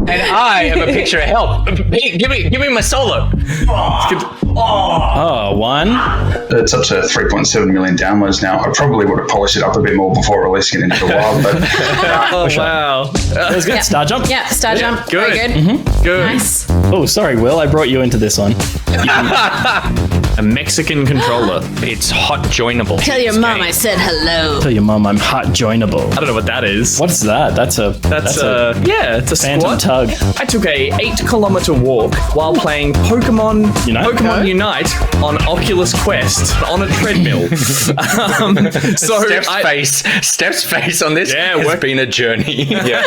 And I am a picture of help. Pete, give me my solo. Oh, one. It's up to 3.7 million downloads now. I probably would have polished it up a bit more before releasing it into the wild, but Wow. That was good. Star jump. Yeah, star jump. Good. Very good. Good. Nice. Oh, sorry, Will. I brought you into this one. A Mexican controller. It's hot joinable. Tell your mom I said hello. Tell your mom I'm hot joinable. I don't know what that is. What's that? That's a it's a phantom squat. tug. I took a 8-kilometer walk while playing Pokemon Unite on Oculus Quest on a treadmill. Steph's face on this Yeah, has been a journey. Yeah.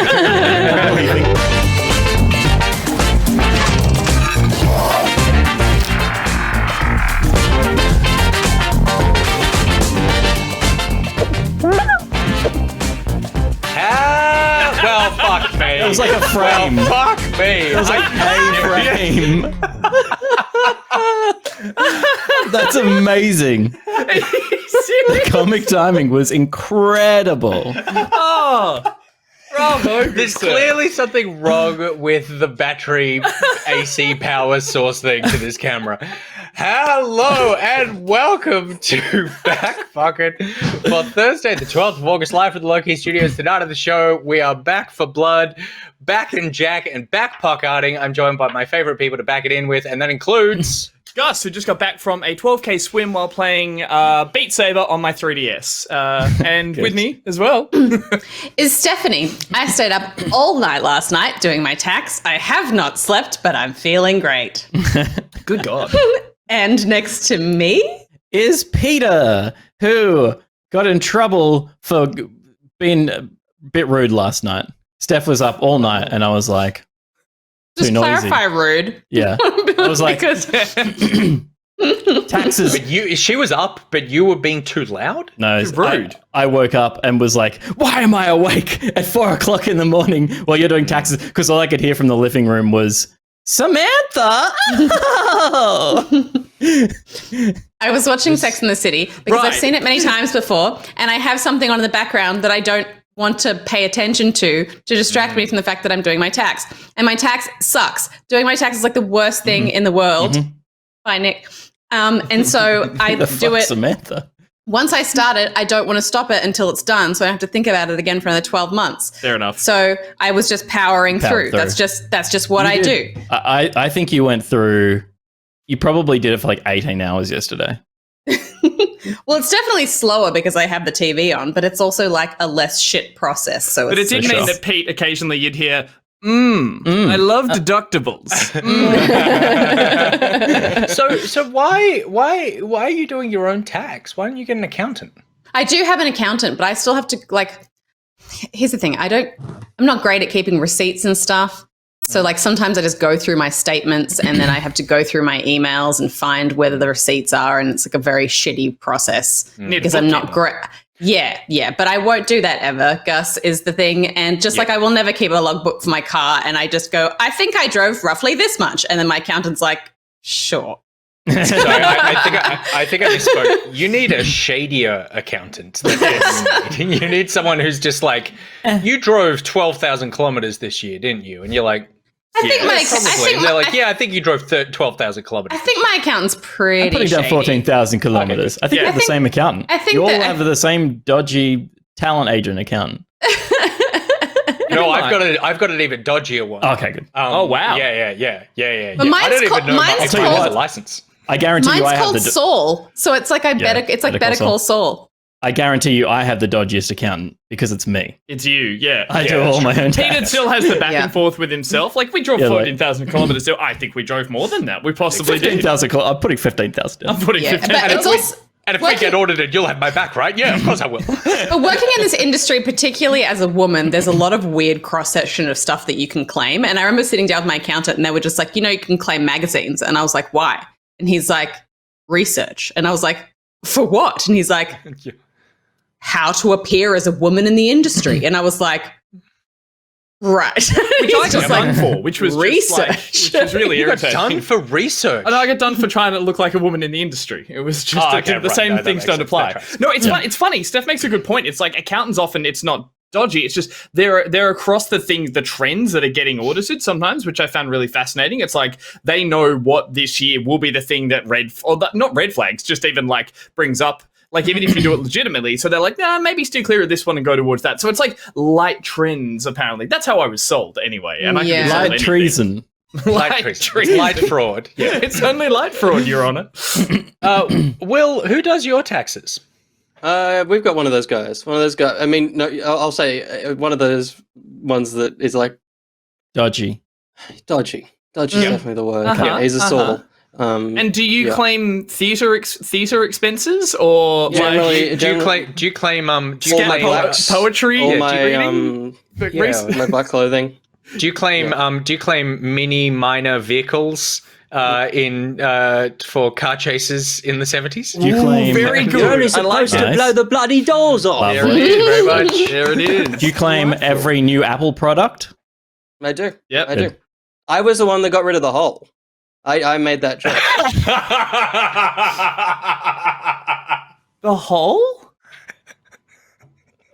Well, fuck me. It was like a frame. Well, fuck me. It was like a frame. That's amazing. The comic timing was incredible. Oh, bravo. There's clearly something wrong with the battery AC power source thing to this camera. Hello and welcome to Back Fucking for Thursday, the 12th of August, live from the Loki Studios. Tonight of the show, we are back for blood, back in Jack, and back Pock-Arting. I'm joined by my favorite people to back it in with, and that includes Gus, who just got back from a 12k swim while playing Beat Saber on my 3DS. And with me as well Is Stephanie. I stayed up all night last night doing my tax. I have not slept, but I'm feeling great. Good God. And next to me Is Peter, who got in trouble for being a bit rude last night. Steph was up all night, and I was like, just too noisy. clarify rude. Yeah. I was like, taxes. but she was up, but you were being too loud? No, Too rude. I woke up and was like, why am I awake at 4 o'clock in the morning while you're doing taxes? Because all I could hear from the living room was, Samantha! Oh! I was watching Sex and the City because I've Right. seen it many times before, and I have something on in the background that I don't want to pay attention to distract me from the fact that I'm doing my tax. And my tax sucks. Doing my tax is like the worst thing in the world. Bye, Nick. And so I The do fuck, it. Samantha. Once I start it, I don't want to stop it until it's done. So I have to think about it again for another 12 months. Fair enough. So I was just powering through. through. That's just what I do. I think you went through, you probably did it for like 18 hours yesterday. Well, it's definitely slower because I have the TV on, but it's also like a less shit process. So But it it's did For mean sure. that Pete, occasionally you'd hear, I love deductibles. So why are you doing your own tax? Why don't you get an accountant? I do have an accountant, but I still have to here's the thing. I'm not great at keeping receipts and stuff. So like sometimes I just go through my statements and then I have to go through my emails and find whether the receipts are, and it's like a very shitty process because I'm not great. Yeah, but I won't do that ever, Gus, is the thing. And just like I will never keep a logbook for my car, and I just go, I think I drove roughly this much. And then my accountant's like, sure. Sorry, I think I misspoke. You need a shadier accountant than this. You need someone who's just like, you drove 12,000 kilometers this year, didn't you? And you're like, I think they're like, I think you drove 12,000 kilometers. I think my accountant's pretty I'm putting down shady. 14,000 kilometers. Okay, I think you have the same accountant. I think you all that- have the same dodgy talent agent accountant. No, I've got an even dodgier one. Okay, good. Oh, wow. Yeah. But mine's I don't even know mine's if tell you mine has what. a license. I guarantee you Mine's I have called the... Saul, so it's like Better Call Saul. I guarantee you I have the dodgiest accountant because it's me. It's you, yeah. I do all my own Peter tax. still has the back Yeah. and forth with himself. Like, we drove Yeah, like- 14,000 kilometers. So I think we drove more than that. We possibly did. 15,000. I'm putting 15,000 down. I'm putting Yeah, 15. but it's also And if we get audited, you'll have my back, right? Yeah, of course I will. but working in this industry, particularly as a woman, there's a lot of weird cross section of stuff that you can claim. And I remember sitting down with my accountant, and they were just like, you can claim magazines, and I was like, why? And he's like, research, and I was like, for what? And he's like, how to appear as a woman in the industry, and I was like, right. Which I got done for, which was research. just like, which was really You got irritating. done for research. And I got done for trying to look like a woman in the industry. It was just Oh, okay, the right. same No, that things makes don't sense. apply. That tracks. No, it's fun, it's funny. Steph makes a good point. It's like accountants often, it's not dodgy. It's just they're across the trends that are getting audited sometimes, which I found really fascinating. It's like they know what this year will be the thing that not red flags, just even like brings up. Like, even if you do it legitimately. So they're like, nah, maybe steer clear of this one and go towards that. So it's like light trends, apparently. That's how I was sold anyway. And I can be sold Light anything. treason. Light treason. Light fraud. Yeah. It's only light fraud, Your Honor. Will, who does your taxes? We've got one of those guys. One of those guys. I mean, no, I'll say one of those ones that is like Dodgy. dodgy. Dodgy is definitely the word. Uh-huh, Yeah, he's a soul. And do you yeah. claim theater expenses or Generally- Do you claim poetry? all Do my you reading? my black clothing. do you claim mini minor vehicles for car chases in the 70s? Do you claim? very good. You're only I like supposed to it. blow the bloody doors off. Lovely. Thank you very much. There it is. Do you claim every new Apple product? I do. Yep. I do. I was the one that got rid of the hole. I made that joke. The hole?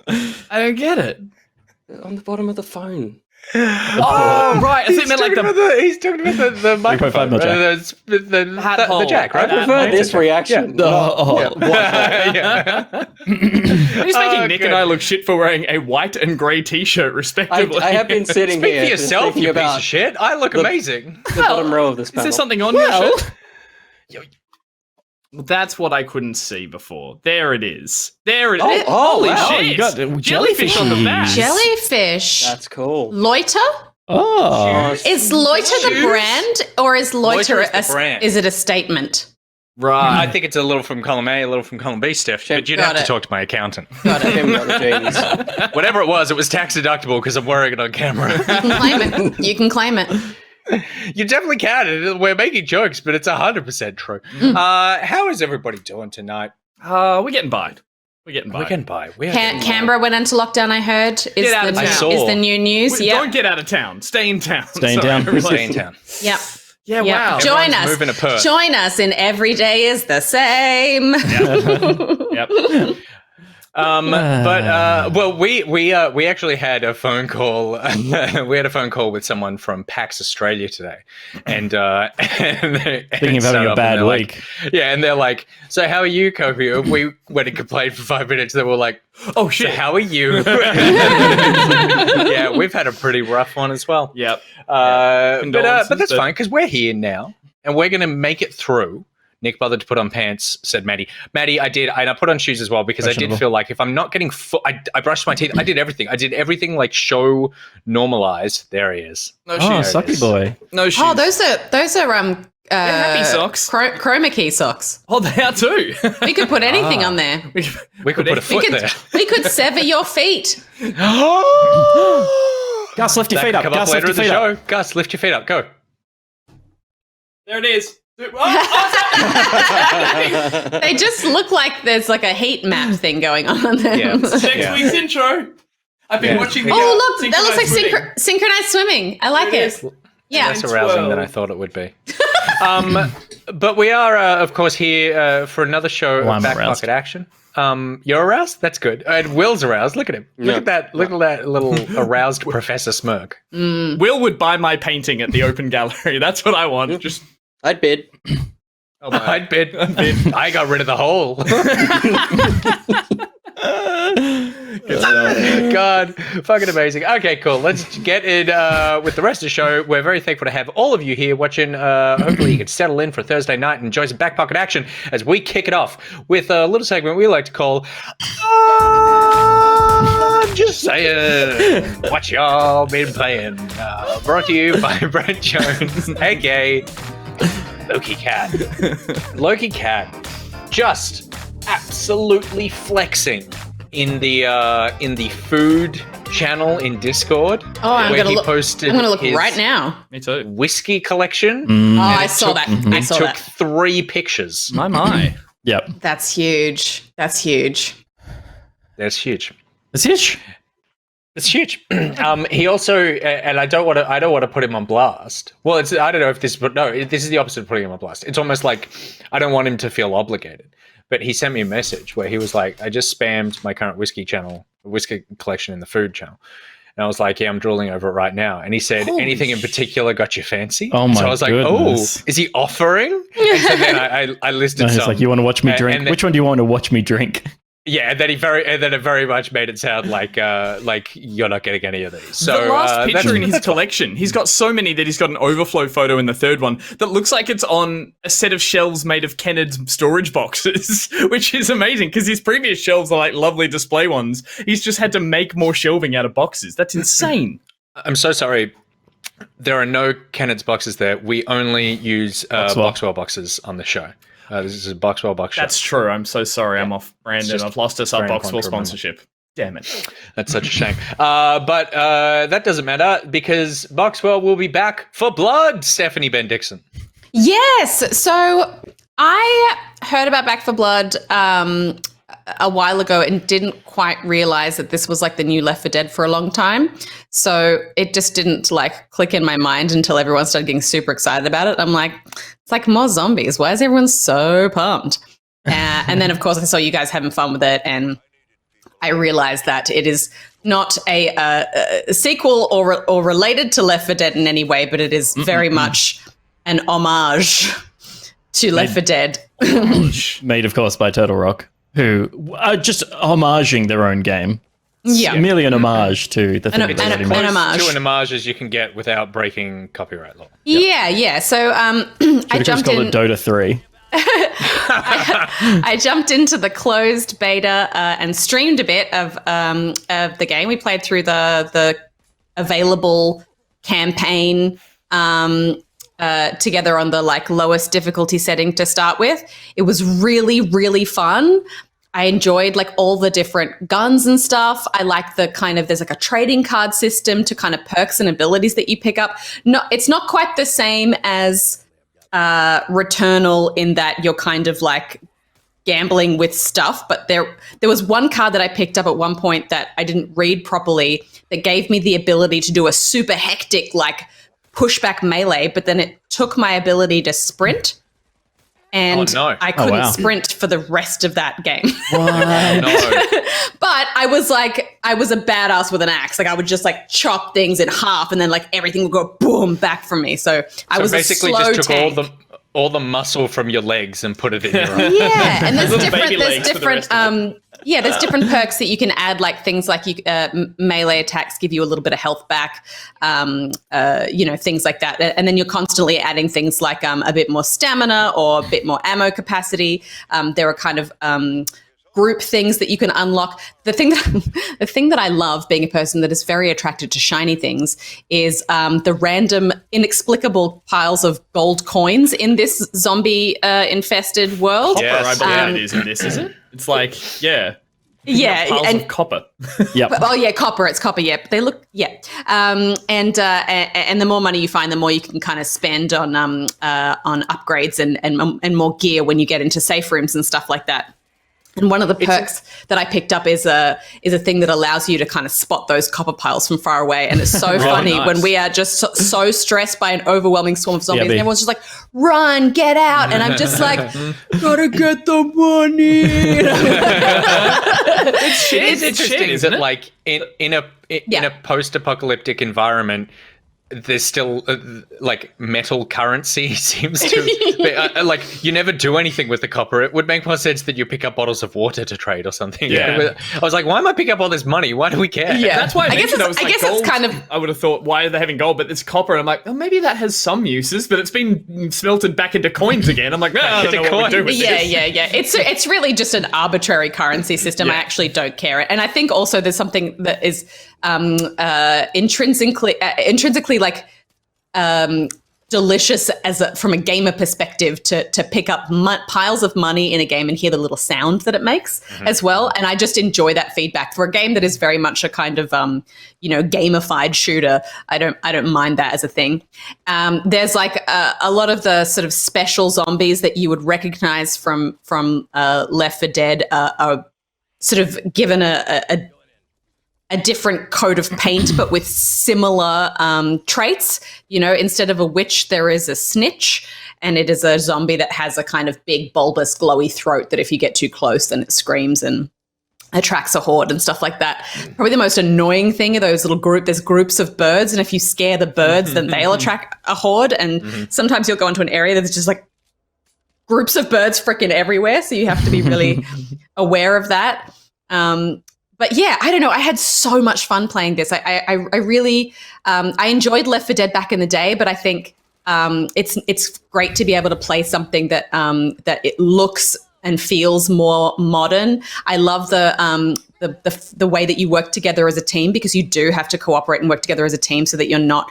I don't get it. On the bottom of the phone. Oh, right. I think meant like he's talking about the microphone, 3.5 the jack, right? I prefer this reaction. Yeah. He's making Oh, Nick good. and I look shit for wearing a white and grey t-shirt, respectively. I have been sitting Speak here for yourself, thinking you piece about of shit. I look amazing. the bottom row of this Is panel. there something on your shirt? Well, that's what I couldn't see before. There it is. There it is. Holy wow. shit. You got jellyfish on the back. Jellyfish. That's cool. Loiter? Oh. Is Loiter the brand, or is Loiter, Loiter is the brand. is it a statement? Right. I think it's a little from column A, a little from column B, Steph. But you'd Got have to it. talk to my accountant. Got it. Tim got the jeans. Whatever it was tax deductible because I'm wearing it on camera. You can claim it. You can claim it. You definitely can. We're making jokes, but it's 100% true. How is everybody doing tonight? We're getting by. We're getting by. We're getting by. We are getting by. Canberra went into lockdown, I heard. Get out of town. I saw. Is the new news. We- Yeah. Don't get out of town. Stay in town. Stay in Sorry, town. everyone. Stay in town. Yep. Yeah, Yep. wow. Join Everyone's us. moving to Perth. Join us in Every Day is the Same. Yep. We actually had a phone call. We had a phone call with someone from PAX Australia today, and Thinking of having a bad week. And they're like, "So how are you, Kobe?" We went and complained for 5 minutes. They were like, Oh, "So shit. how are you?" Yeah, we've had a pretty rough one as well. Yep. But Condolences, that's but- fine because we're here now, and we're going to make it through. Nick bothered to put on pants, said Maddie. Maddie, I did, and I put on shoes as well because I did Questionable. feel like if I'm not getting I brushed my teeth. I did everything. I did everything like show normalized. There he is. No Oh, shoes. sucky boy. No shoes. Oh, those are happy socks. Chroma key socks. Oh, they are too. We could put anything on there. We could put a foot there. We could sever your feet. Gus, lift your feet up. Come Gus, up lift later your in the feet up. show. Gus, lift your feet up. Go. There it is. They just look like there's like a heat map thing going on there. Yeah. Next Yeah. week's intro. I've been watching the Oh, look, that looks like synchronized synchronized swimming. I like There it. it Yeah. Less arousing than I thought it would be. But we are, of course, here for another show Oh, of I'm Back aroused. Pocket Action. You're aroused? That's good. And Will's aroused. Look at him. Look at that. Look at that little aroused Professor smirk. Will would buy my painting at the open gallery. That's what I want. Just I'd bid. oh my. I'd bid. I got rid of the hole. God, fucking amazing. Okay, cool. Let's get in with the rest of the show. We're very thankful to have all of you here watching. Hopefully you can settle in for Thursday night and enjoy some Back Pocket Action as we kick it off with a little segment we like to call Just Saying What Y'all Been Playing. Brought to you by Brent Jones, aka LokiCat. LokiCat just absolutely flexing in the food channel in Discord. Oh, I'm where gonna he look. posted I'm gonna look his right now. Me too. whiskey collection. Oh, I saw that. I It saw took that. 3 pictures. My. Yep. That's huge. That's huge. That's huge. It's huge. It's huge. He also, and I don't want to put him on blast. Well, I don't know if this, but no, this is the opposite of putting him on blast. It's almost like I don't want him to feel obligated. but he sent me a message where he was like, I just spammed my current whiskey collection in the food channel. And I was like, yeah, I'm drooling over it right now. And he said, anything in particular got you fancy? Oh my So I was like, goodness. is he offering? And so then I listed No, some. it's like, you want to watch me drink? and then- Which one do you want to watch me drink? Yeah, and then it very much made it sound like you're not getting any of these. So the last picture in his that's fine. collection, he's got so many that he's got an overflow photo in the third one that looks like it's on a set of shelves made of Kennard's storage boxes, which is amazing because his previous shelves are like lovely display ones. He's just had to make more shelving out of boxes. That's insane. I'm so sorry. There are no Kennard's boxes there. We only use Boxwell boxes on the show. This is a Boxwell box shop. That's true. I'm so sorry. I'm off brand and I've lost us our very Boxwell important to remember. sponsorship. Damn it. That's such a shame. But that doesn't matter because Boxwell will be back for blood, Stephanie Ben Dixon. Yes. So I heard about Back for Blood a while ago and didn't quite realize that this was like the new Left 4 Dead for a long time. So it just didn't like click in my mind until everyone started getting super excited about it. I'm like, it's like more zombies. Why is everyone so pumped? And then, of course, I saw you guys having fun with it, and I realized that it is not a sequel or related to Left 4 Dead in any way, but it is very much an homage to Left 4 Dead. Made, of course, by Turtle Rock, who are just homaging their own game. Yeah. Merely an homage to the thing An that's already made. homage. Two an homage as you can get without breaking copyright law. Yeah. So I Should've jumped called in. it Dota 3. I jumped into the closed beta and streamed a bit of the game. We played through the available campaign together on the like lowest difficulty setting to start with. It was really, really fun. I enjoyed like all the different guns and stuff. I like the kind of, there's like a trading card system to kind of perks and abilities that you pick up. No, it's not quite the same as Returnal in that you're kind of like gambling with stuff, but there was one card that I picked up at one point that I didn't read properly that gave me the ability to do a super hectic like pushback melee, but then it took my ability to sprint. And I couldn't sprint for the rest of that game. But I was like, I was a badass with an axe. Like I would just like chop things in half and then like everything would go boom back from me. So I was basically a slow just took tank. all the muscle from your legs and put it in your own. Yeah, and there's Little different, baby legs for the rest of there's different perks that you can add, like things like you melee attacks give you a little bit of health back, things like that. And then you're constantly adding things like a bit more stamina or a bit more ammo capacity. There are kind of group things that you can unlock. The thing that I love, being a person that is very attracted to shiny things, is the random, inexplicable piles of gold coins in this zombie infested world. Copper, Yes. I believe it is in this, is it? It's like, piles and of copper. Yep. copper. It's copper. Yeah, but they look. Yeah, and the more money you find, the more you can kind of spend on upgrades and more gear when you get into safe rooms and stuff like that. And one of the perks that I picked up is a thing that allows you to kind of spot those copper piles from far away. And it's so funny when we are just so stressed by an overwhelming swarm of zombies. And everyone's just like, run, get out. And I'm just like, gotta get the money. It's interesting isn't that it? like in a post-apocalyptic environment, there's still like metal currency seems to be, like you never do anything with the copper. It would make more sense that you pick up bottles of water to trade or something. Yeah. I was like, why am I picking up all this money? Why do we care? Yeah. That's why I guess mentioned it's- I was like, it's gold. kind of. I would have thought, why are they having gold? But it's copper. And I'm like, oh, maybe that has some uses, but it's been smelted back into coins again. I'm like, no, I don't know what we do with Yeah. this. It's really just an arbitrary currency system. I actually don't care. And I think also there's something that is intrinsically like delicious from a gamer perspective to pick up piles of money in a game and hear the little sound that it makes as well. And I just enjoy that feedback for a game that is very much a kind of gamified shooter. I don't mind that as a thing. There's like a lot of the sort of special zombies that you would recognize from Left 4 Dead are sort of given a a different coat of paint, but with similar traits. You know, instead of a witch, there is a snitch, and it is a zombie that has a kind of big, bulbous, glowy throat that if you get too close, then it screams and attracts a horde and stuff like that. Probably the most annoying thing are those there's groups of birds, and if you scare the birds, then they'll attract a horde. And sometimes you'll go into an area that's just like groups of birds freaking everywhere, so you have to be really aware of that. But yeah, I don't know. I had so much fun playing this. I really I enjoyed Left 4 Dead back in the day, but I think it's great to be able to play something that that it looks and feels more modern. I love the way that you work together as a team, because you do have to cooperate and work together as a team so that you're not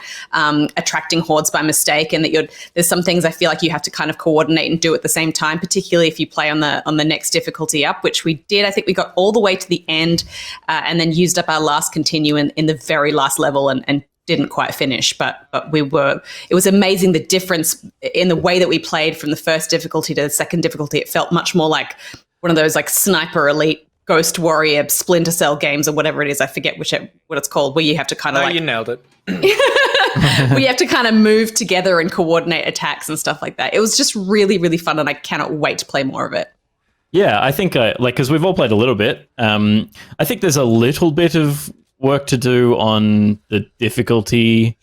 attracting hordes by mistake, and that there's some things I feel like you have to kind of coordinate and do at the same time, particularly if you play on the next difficulty up, which we did. I think we got all the way to the end and then used up our last continue in the very last level and didn't quite finish, but it was amazing the difference in the way that we played from the first difficulty to the second difficulty. It felt much more like one of those like Sniper Elite, Ghost Warrior, Splinter Cell games or whatever it is. I forget what it's called, where you have to kind of you nailed it. where you have to kind of move together and coordinate attacks and stuff like that. It was just really, really fun, and I cannot wait to play more of it. Yeah, I think because we've all played a little bit. I think there's a little bit of work to do on the difficulty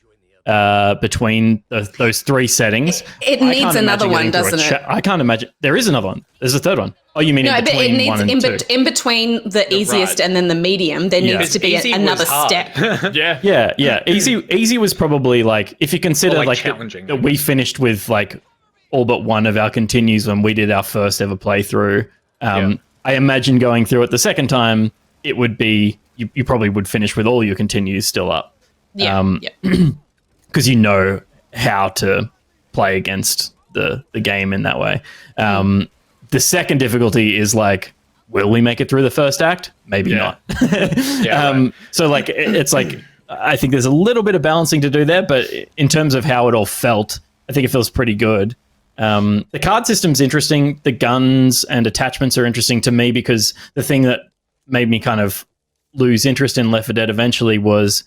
between those three settings. It needs another one, doesn't it? I can't imagine. There is another one. There's a third one. Oh, you mean in between it needs one and two? In between the easiest and then the medium, there needs to be another step. Yeah. Easy was probably like, if you consider like challenging. that we finished with like all but one of our continues when we did our first ever playthrough. I imagine going through it the second time, it would be you probably would finish with all your continues still up. Because you know how to play against the game in that way. The second difficulty is like, will we make it through the first act? Maybe not. So like, it's like, I think there's a little bit of balancing to do there, but in terms of how it all felt, I think it feels pretty good. The card system's interesting. The guns and attachments are interesting to me, because the thing that made me kind of lose interest in Left 4 Dead eventually was,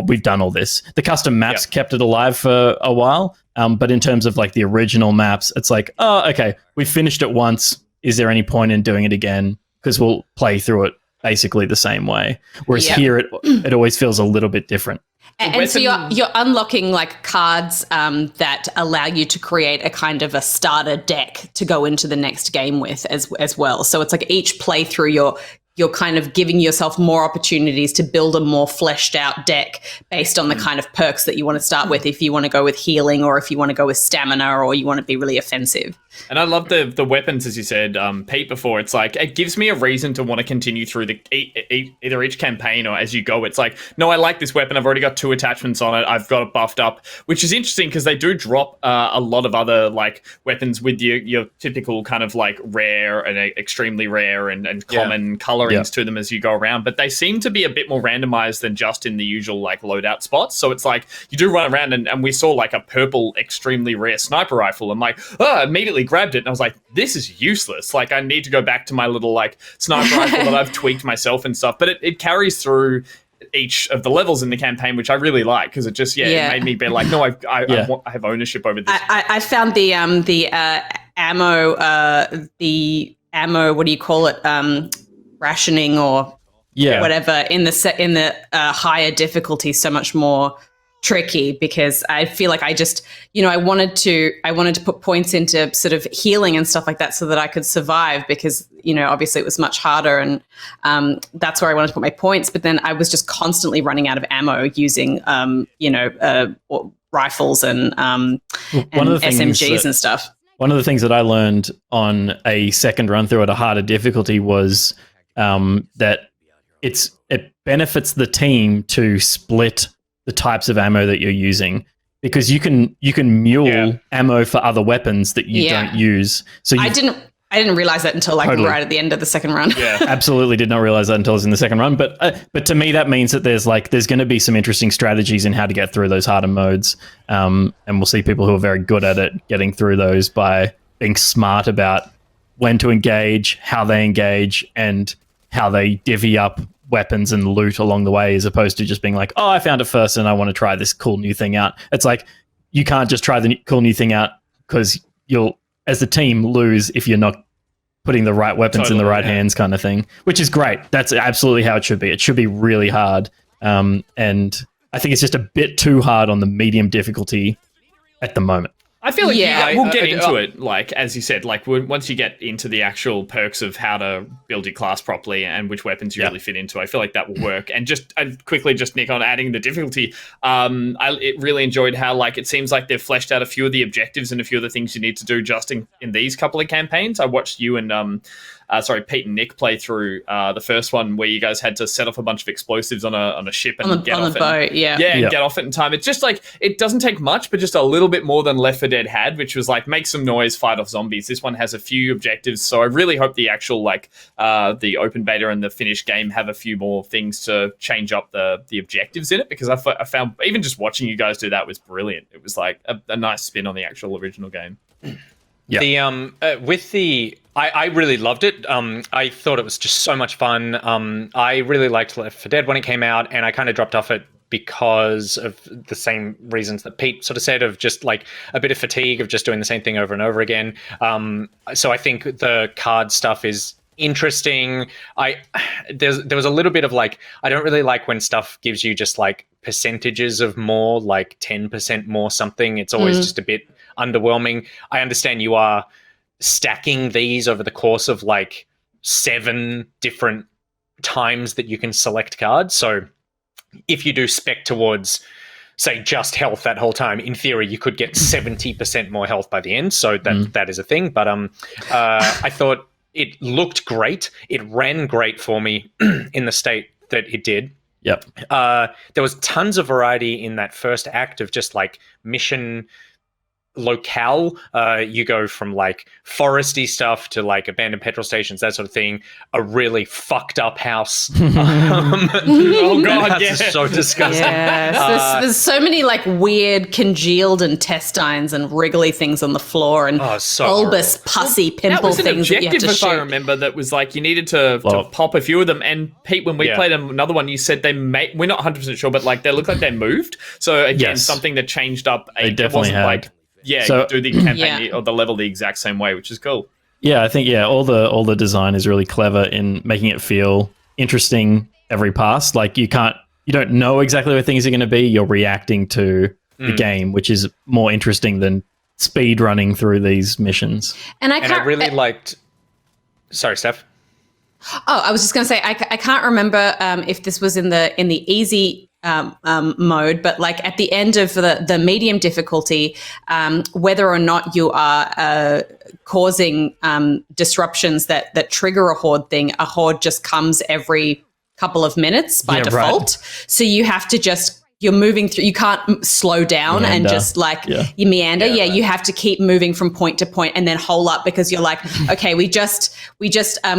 we've done all this. The custom maps kept it alive for a while, but in terms of like the original maps, it's like, okay, we finished it once. Is there any point in doing it again? Because we'll play through it basically the same way. Whereas here, it always feels a little bit different. And so you're unlocking like cards that allow you to create a kind of a starter deck to go into the next game with as well. So it's like each playthrough, you're kind of giving yourself more opportunities to build a more fleshed out deck based on the kind of perks that you want to start with, if you want to go with healing or if you want to go with stamina or you want to be really offensive. And I love the weapons, as you said, Pete, before. It's like, it gives me a reason to want to continue through either each campaign or as you go. It's like, no, I like this weapon. I've already got 2 attachments on it. I've got it buffed up, which is interesting because they do drop a lot of other like weapons with your typical kind of like rare and extremely rare and common colorings to them as you go around. But they seem to be a bit more randomized than just in the usual like loadout spots. So it's like you do run around and we saw like a purple extremely rare sniper rifle. I'm like, immediately grabbed it and I was like, this is useless. Like, I need to go back to my little like sniper rifle that I've tweaked myself and stuff. But it carries through each of the levels in the campaign, which I really like, because it just it made me be like, no, I have ownership over this. I found the ammo, what do you call it, rationing or whatever in the higher difficulty so much more tricky, because I feel like I just, I wanted to put points into sort of healing and stuff like that so that I could survive, because obviously it was much harder, and that's where I wanted to put my points. But then I was just constantly running out of ammo using rifles and SMGs and stuff. One of the things that I learned on a second run through at a harder difficulty was that it benefits the team to split the types of ammo that you're using, because you can mule ammo for other weapons that you don't use. So I didn't realize that until right at the end of the second run. Absolutely did not realize that until I was in the second run. But to me, that means that there's going to be some interesting strategies in how to get through those harder modes. And we'll see people who are very good at it getting through those by being smart about when to engage, how they engage, and how they divvy up weapons and loot along the way, as opposed to just being like, oh, I found it first and I want to try this cool new thing out. It's like you can't just try the cool new thing out because you'll, as the team, lose if you're not putting the right weapons in the right hands, kind of thing, which is great. That's absolutely how it should be. It should be really hard. And I think it's just a bit too hard on the medium difficulty at the moment. I feel like we'll get into it, like, as you said, like, once you get into the actual perks of how to build your class properly and which weapons you really fit into, I feel like that will work. And just quickly, Nick, on adding the difficulty, I really enjoyed how, like, it seems like they've fleshed out a few of the objectives and a few of the things you need to do just in these couple of campaigns. I watched you and Pete and Nick play through the first one where you guys had to set off a bunch of explosives on a ship and get off on the boat, and get off it in time. It's just like, it doesn't take much, but just a little bit more than Left 4 Dead had, which was like, make some noise, fight off zombies. This one has a few objectives, so I really hope the actual, like, the open beta and the finished game have a few more things to change up the objectives in it, because I found even just watching you guys do that was brilliant. It was like a nice spin on the actual original game. Yeah. I really loved it. I thought it was just so much fun. I really liked Left 4 Dead when it came out, and I kind of dropped off it because of the same reasons that Pete sort of said, of just like a bit of fatigue of just doing the same thing over and over again. So I think the card stuff is interesting. There was a little bit of like, I don't really like when stuff gives you just like percentages of more, like 10% more something. It's always just a bit underwhelming. I understand you are stacking these over the course of like 7 different times that you can select cards. So if you do spec towards, say, just health that whole time, in theory, you could get 70% more health by the end. So that is a thing. But I thought it looked great. It ran great for me in the state that it did. Yep. There was tons of variety in that first act of just like mission locale. You go from like foresty stuff to like abandoned petrol stations, that sort of thing. A really fucked up house. Oh god, yeah, so disgusting. Yes. There's so many like weird congealed intestines and wriggly things on the floor, and bulbous pussy pimple things that you have to shoot. I remember that was like you needed to pop a few of them. And Pete, when we played another one, you said we're not 100% sure, but like they look like they moved. So again, something that changed up. They definitely had. Like, so, do the campaign or the level the exact same way, which is cool. Yeah, I think all the design is really clever in making it feel interesting every pass. Like you don't know exactly where things are going to be. You're reacting to the game, which is more interesting than speed running through these missions. And I really liked. Sorry, Steph. Oh, I was just going to say I can't remember if this was in the easy mode, but like at the end of the medium difficulty, whether or not you are causing disruptions that trigger a horde thing, a horde just comes every couple of minutes by default. Right. So you have to you're moving through, you can't slow down and just like you meander. Yeah, you have to keep moving from point to point and then hole up because you're like, okay, we just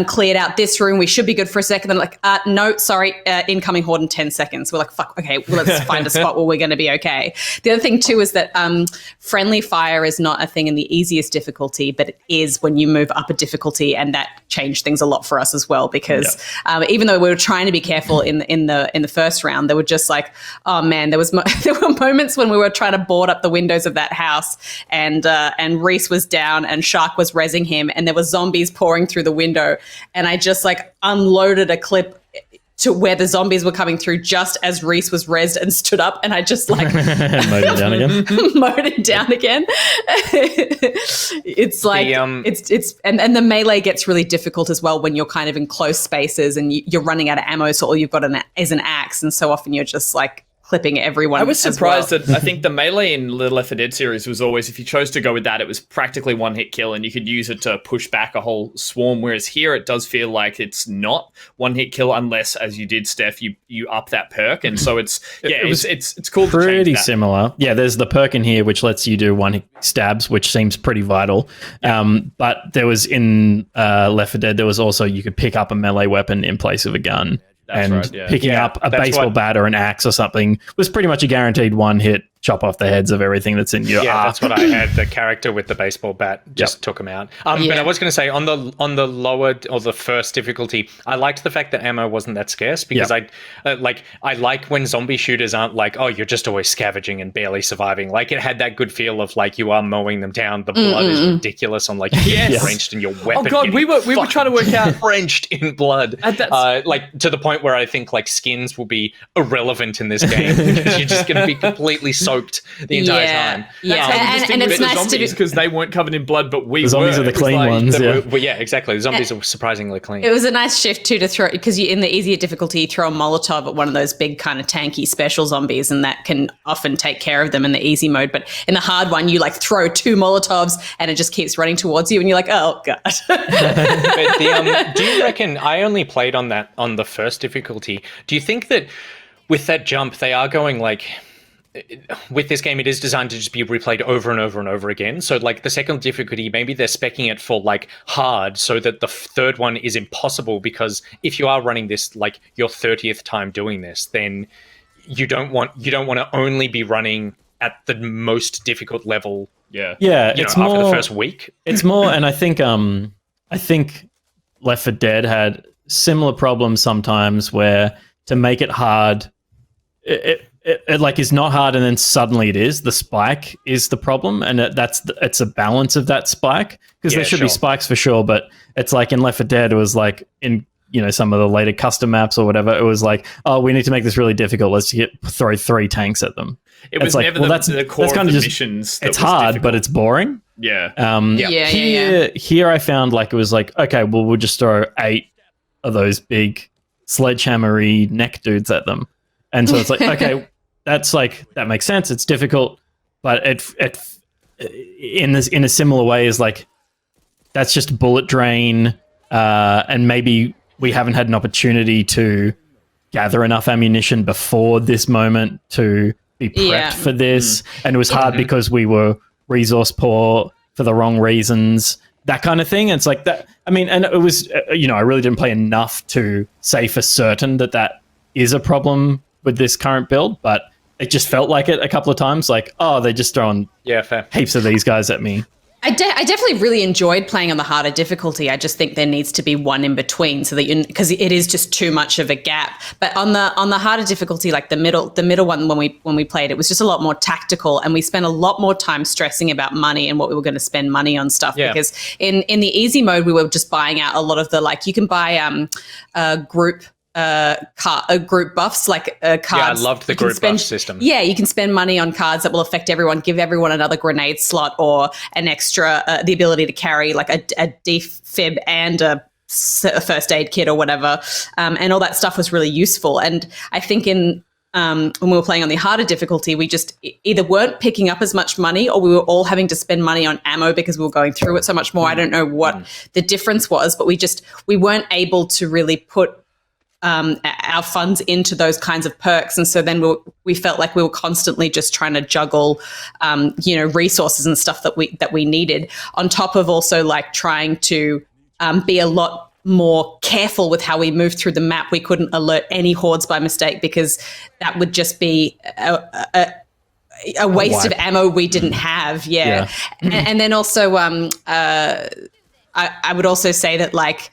cleared out this room. We should be good for a second. Then like, no, sorry, incoming horde in 10 seconds. We're like, fuck, okay, well, let's find a spot where we're going to be okay. The other thing too is that friendly fire is not a thing in the easiest difficulty, but it is when you move up a difficulty, and that changed things a lot for us as well because even though we were trying to be careful in the first round, they were just like, oh man, there were moments when we were trying to board up the windows of that house, and Rhys was down and Shark was rezzing him, and there were zombies pouring through the window, and I just like unloaded a clip to where the zombies were coming through just as Rhys was rezzed and stood up, and I just like mowed it down again. Mowed it down again. It's like it's and the melee gets really difficult as well when you're kind of in close spaces and you're running out of ammo, so all you've got is an axe, and so often you're just like clipping everyone. I was surprised that I think the melee in the Left 4 Dead series was always, if you chose to go with that, it was practically one hit kill and you could use it to push back a whole swarm, whereas here it does feel like it's not one hit kill unless, as you did, Steph, you up that perk, and so it's cool. Pretty similar. Yeah, there's the perk in here which lets you do one hit stabs, which seems pretty vital. But there was in Left 4 Dead, there was also, you could pick up a melee weapon in place of a gun. Picking up a baseball bat or an axe or something was pretty much a guaranteed one hit chop off the heads of everything that's in your arc. That's what I had. The character with the baseball bat just took him out. But I was going to say on the lower or the first difficulty, I liked the fact that ammo wasn't that scarce because I like when zombie shooters aren't like, oh, you're just always scavenging and barely surviving. Like it had that good feel of like you are mowing them down. The blood is ridiculous on like you're drenched in your weapon. Oh god, we were trying to work out drenched in blood. Like to the point where I think like skins will be irrelevant in this game because you're just going to be completely soaked the entire time. And it's nice to because they weren't covered in blood, but the zombies are the clean ones. Exactly. The zombies are surprisingly clean. It was a nice shift too to throw because in the easier difficulty, you throw a Molotov at one of those big kind of tanky special zombies, and that can often take care of them in the easy mode. But in the hard one, you like throw 2 Molotovs and it just keeps running towards you, and you're like, oh god. But do you reckon? I only played on the first difficulty. Do you think that with that jump, they are going like? With this game, it is designed to just be replayed over and over and over again. So, like the second difficulty, maybe they're speccing it for like hard, so that the third one is impossible. Because if you are running this like your 30th time doing this, then you don't want to only be running at the most difficult level. It's more after the first week. It's more, and I think Left 4 Dead had similar problems sometimes where to make it hard, it like is not hard and then suddenly it is. The spike is the problem, and it's a balance of that spike because there should be spikes for sure, but it's like in Left 4 Dead it was like in some of the later custom maps or whatever, it was like, oh, we need to make this really difficult, let's throw 3 tanks at them. It was never the core of the missions. It's hard, difficult. But it's boring. Here I found like it was like, okay, well we'll just throw 8 of those big sledgehammer-y neck dudes at them. And so it's like, okay, that's like, that makes sense. It's difficult, but it in a similar way is like, that's just bullet drain. And maybe we haven't had an opportunity to gather enough ammunition before this moment to be prepped for this. And it was hard because we were resource poor for the wrong reasons, that kind of thing. And it's like that. I mean, and it was, I really didn't play enough to say for certain that is a problem with this current build, but it just felt like it a couple of times. Like, oh, they're just throwing heaps of these guys at me. I definitely really enjoyed playing on the harder difficulty. I just think there needs to be one in between so that because it is just too much of a gap. But on the harder difficulty, like the middle one when we played, it was just a lot more tactical, and we spent a lot more time stressing about money and what we were going to spend money on stuff. Because in the easy mode, we were just buying out a lot of the you can buy group buffs, like cards. Yeah, I loved the group buff system. Yeah, you can spend money on cards that will affect everyone, give everyone another grenade slot or an extra, the ability to carry like a defib and a first aid kit or whatever. And all that stuff was really useful. And I think when we were playing on the harder difficulty, we just either weren't picking up as much money or we were all having to spend money on ammo because we were going through it so much more. I don't know what the difference was, but we weren't able to really put our funds into those kinds of perks, and so then we felt like we were constantly just trying to juggle, resources and stuff that we needed, on top of also like trying to be a lot more careful with how we moved through the map. We couldn't alert any hordes by mistake because that would just be a waste of ammo we didn't have. And then also I would also say that like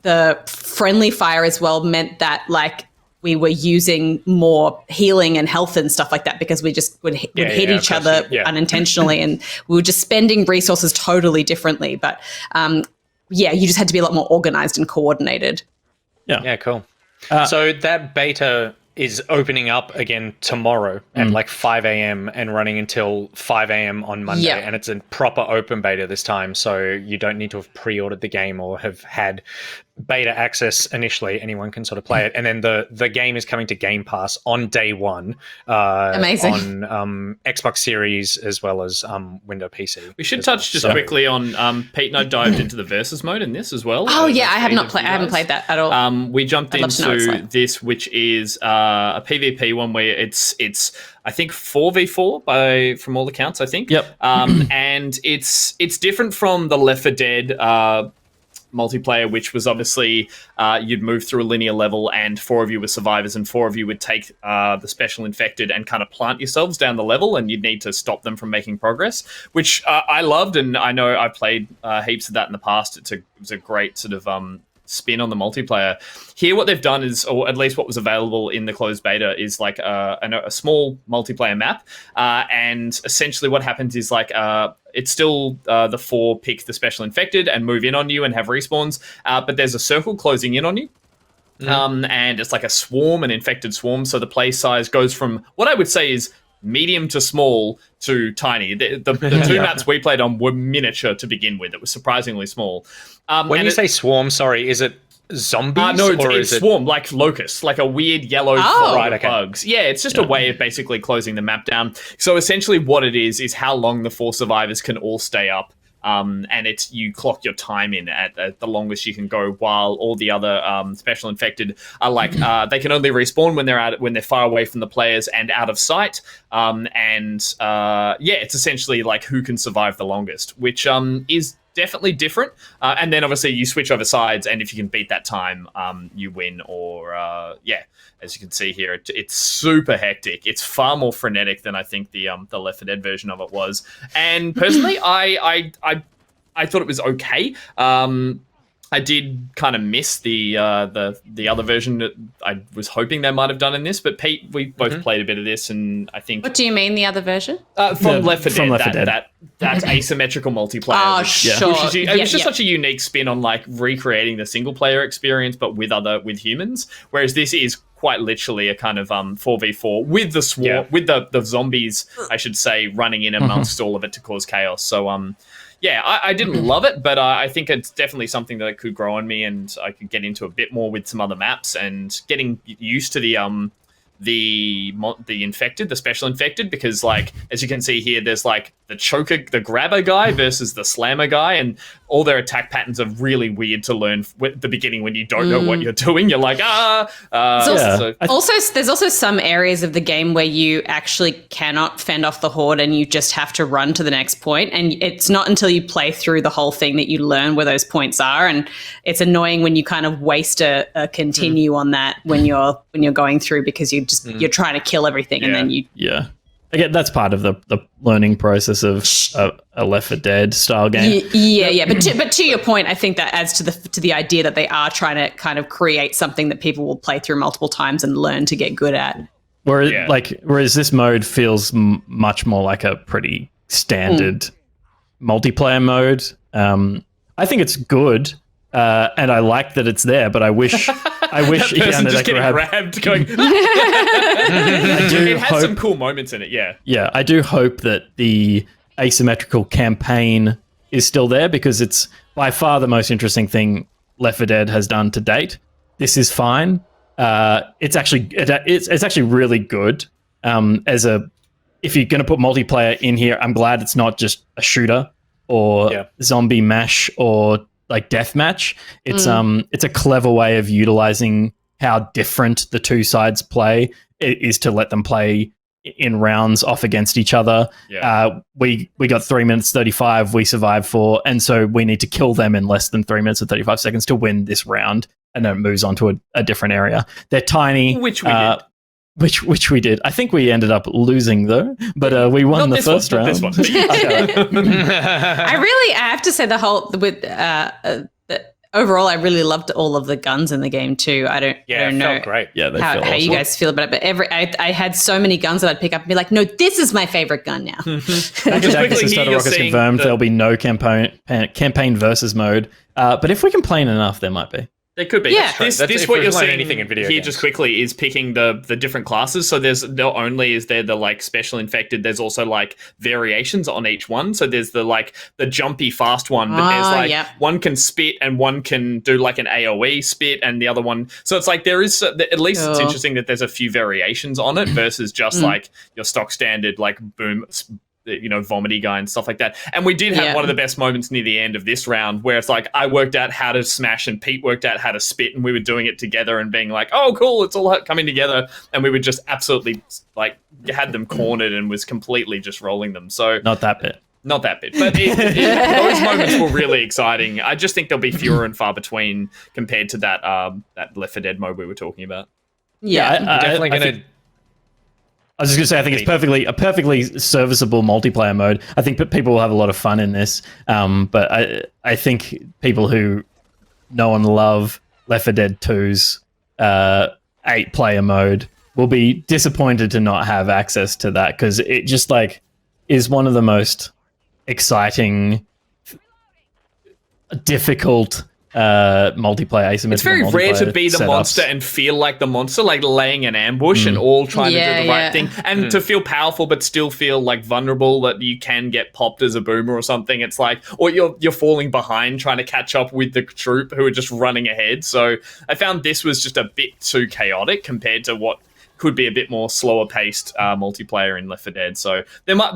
the friendly fire as well meant that like we were using more healing and health and stuff like that because we just would hit each other unintentionally, and we were just spending resources totally differently. But you just had to be a lot more organized and coordinated. Yeah, cool. So that beta is opening up again tomorrow at like 5 a.m. and running until 5 a.m. on Monday. And it's a proper open beta this time, so you don't need to have pre-ordered the game or have had beta access initially. Anyone can sort of play it. And then the game is coming to Game Pass on day one. Amazing. On Xbox Series as well as Windows PC. We should touch just quickly on Pete and I dived into the versus mode in this as well. Oh yeah, I haven't played that at all. We jumped into this, which is a PvP one where it's I think 4v4 from all accounts, I think. Yep. And it's different from the Left 4 Dead multiplayer, which was obviously you'd move through a linear level and 4 of you were survivors and 4 of you would take the special infected and kind of plant yourselves down the level, and you'd need to stop them from making progress, which I loved, and I know I've played heaps of that in the past. It was a great sort of spin on the multiplayer. Here what they've done is, or at least what was available in the closed beta, is like a small multiplayer map, and essentially what happens is like it's still the 4 pick the special infected and move in on you and have respawns, but there's a circle closing in on you. And it's like a swarm, an infected swarm, so the play size goes from what I would say is medium to small to tiny. The 2 maps we played on were miniature to begin with. It was surprisingly small. When you say swarm, sorry, is it zombies? No, or it's is swarm, like locusts, like a weird yellow fog of bugs. Yeah, it's just a way of basically closing the map down. So essentially what it is how long the 4 survivors can all stay up. And it's you clock your time in at the longest you can go, while all the other special infected are like they can only respawn when they're far away from the players and out of sight. It's essentially like who can survive the longest, which is definitely different. And then obviously you switch over sides, and if you can beat that time, you win. Or as you can see here, it's super hectic. It's far more frenetic than I think the Left 4 Dead version of it was. And personally, I thought it was okay. I did kind of miss the other version that I was hoping they might have done in this. But Pete, we both played a bit of this, and I think. What do you mean, the other version? From Left 4 Dead, that asymmetrical multiplayer. Oh, sure. It was just such a unique spin on like recreating the single player experience, but with humans. Whereas this is quite literally a kind of 4v4 with the swarm, with the zombies, I should say, running in amongst all of it to cause chaos. So I didn't love it, but I think it's definitely something that could grow on me, and I could get into a bit more with some other maps and getting used to the infected, the special infected, because like as you can see here, there's like the choker, the grabber guy versus the slammer guy, and all their attack patterns are really weird to learn at the beginning when you don't know what you're doing. You're like there's also some areas of the game where you actually cannot fend off the horde, and you just have to run to the next point, and it's not until you play through the whole thing that you learn where those points are, and it's annoying when you kind of waste a continue on that when you're going through, because you're trying to kill everything, and then you again, that's part of the learning process of a Left 4 Dead style game. But to your point, I think that adds to the idea that they are trying to kind of create something that people will play through multiple times and learn to get good at. Whereas this mode feels much more like a pretty standard multiplayer mode. I think it's good. And I like that it's there, but I wish just getting grabbed going. It has some cool moments in it, yeah. I do hope that the asymmetrical campaign is still there, because it's by far the most interesting thing Left 4 Dead has done to date. This is fine. It's actually really good. If you're going to put multiplayer in here, I'm glad it's not just a shooter or zombie mash or like deathmatch. It's a clever way of utilizing how different the two sides play. It is to let them play in rounds off against each other. We got 3 minutes 35, we survived 4, and so we need to kill them in less than 3 minutes and 35 seconds to win this round, and then it moves on to a different area. They're tiny, which we did. Which we did. I think we ended up losing though, but we won the first round. I have to say overall, I really loved all of the guns in the game too. I don't know. Felt great. Yeah, how you guys feel about it, but I had so many guns that I'd pick up and be like, no, this is my favorite gun now. Rockets confirmed there'll be no campaign versus mode, but if we complain enough, there might be. There could be. Yeah. This what you're seeing anything in video here games. just quickly is picking the different classes. So there's not only is there the like special infected, there's also like variations on each one. So there's the like the jumpy fast one, but there's like one can spit and one can do like an AoE spit and the other one. So it's like there is at least it's interesting that there's a few variations on it versus just like your stock standard like boom, vomity guy and stuff like that. And we did have one of the best moments near the end of this round where it's like I worked out how to smash and Pete worked out how to spit, and we were doing it together and being like, oh cool, it's all coming together, and we would just absolutely like had them cornered and was completely just rolling them. So not that bit. Not that bit, but those moments were really exciting. I just think there'll be fewer and far between compared to that Left 4 Dead mode we were talking about. Yeah, Definitely going to. I was just going to say, I think it's a perfectly serviceable multiplayer mode. I think people will have a lot of fun in this, but I think people who know and love Left 4 Dead 2's 8-player mode will be disappointed to not have access to that, because it just like is one of the most exciting, difficult multiplayer asymmetrical. It's very rare to be the monster and feel like the monster, like laying an ambush and all trying to do the right thing, and to feel powerful but still feel like vulnerable, that you can get popped as a boomer or something. It's like, or you're falling behind trying to catch up with the troop who are just running ahead. So I found this was just a bit too chaotic compared to what could be a bit more slower paced multiplayer in Left 4 Dead. So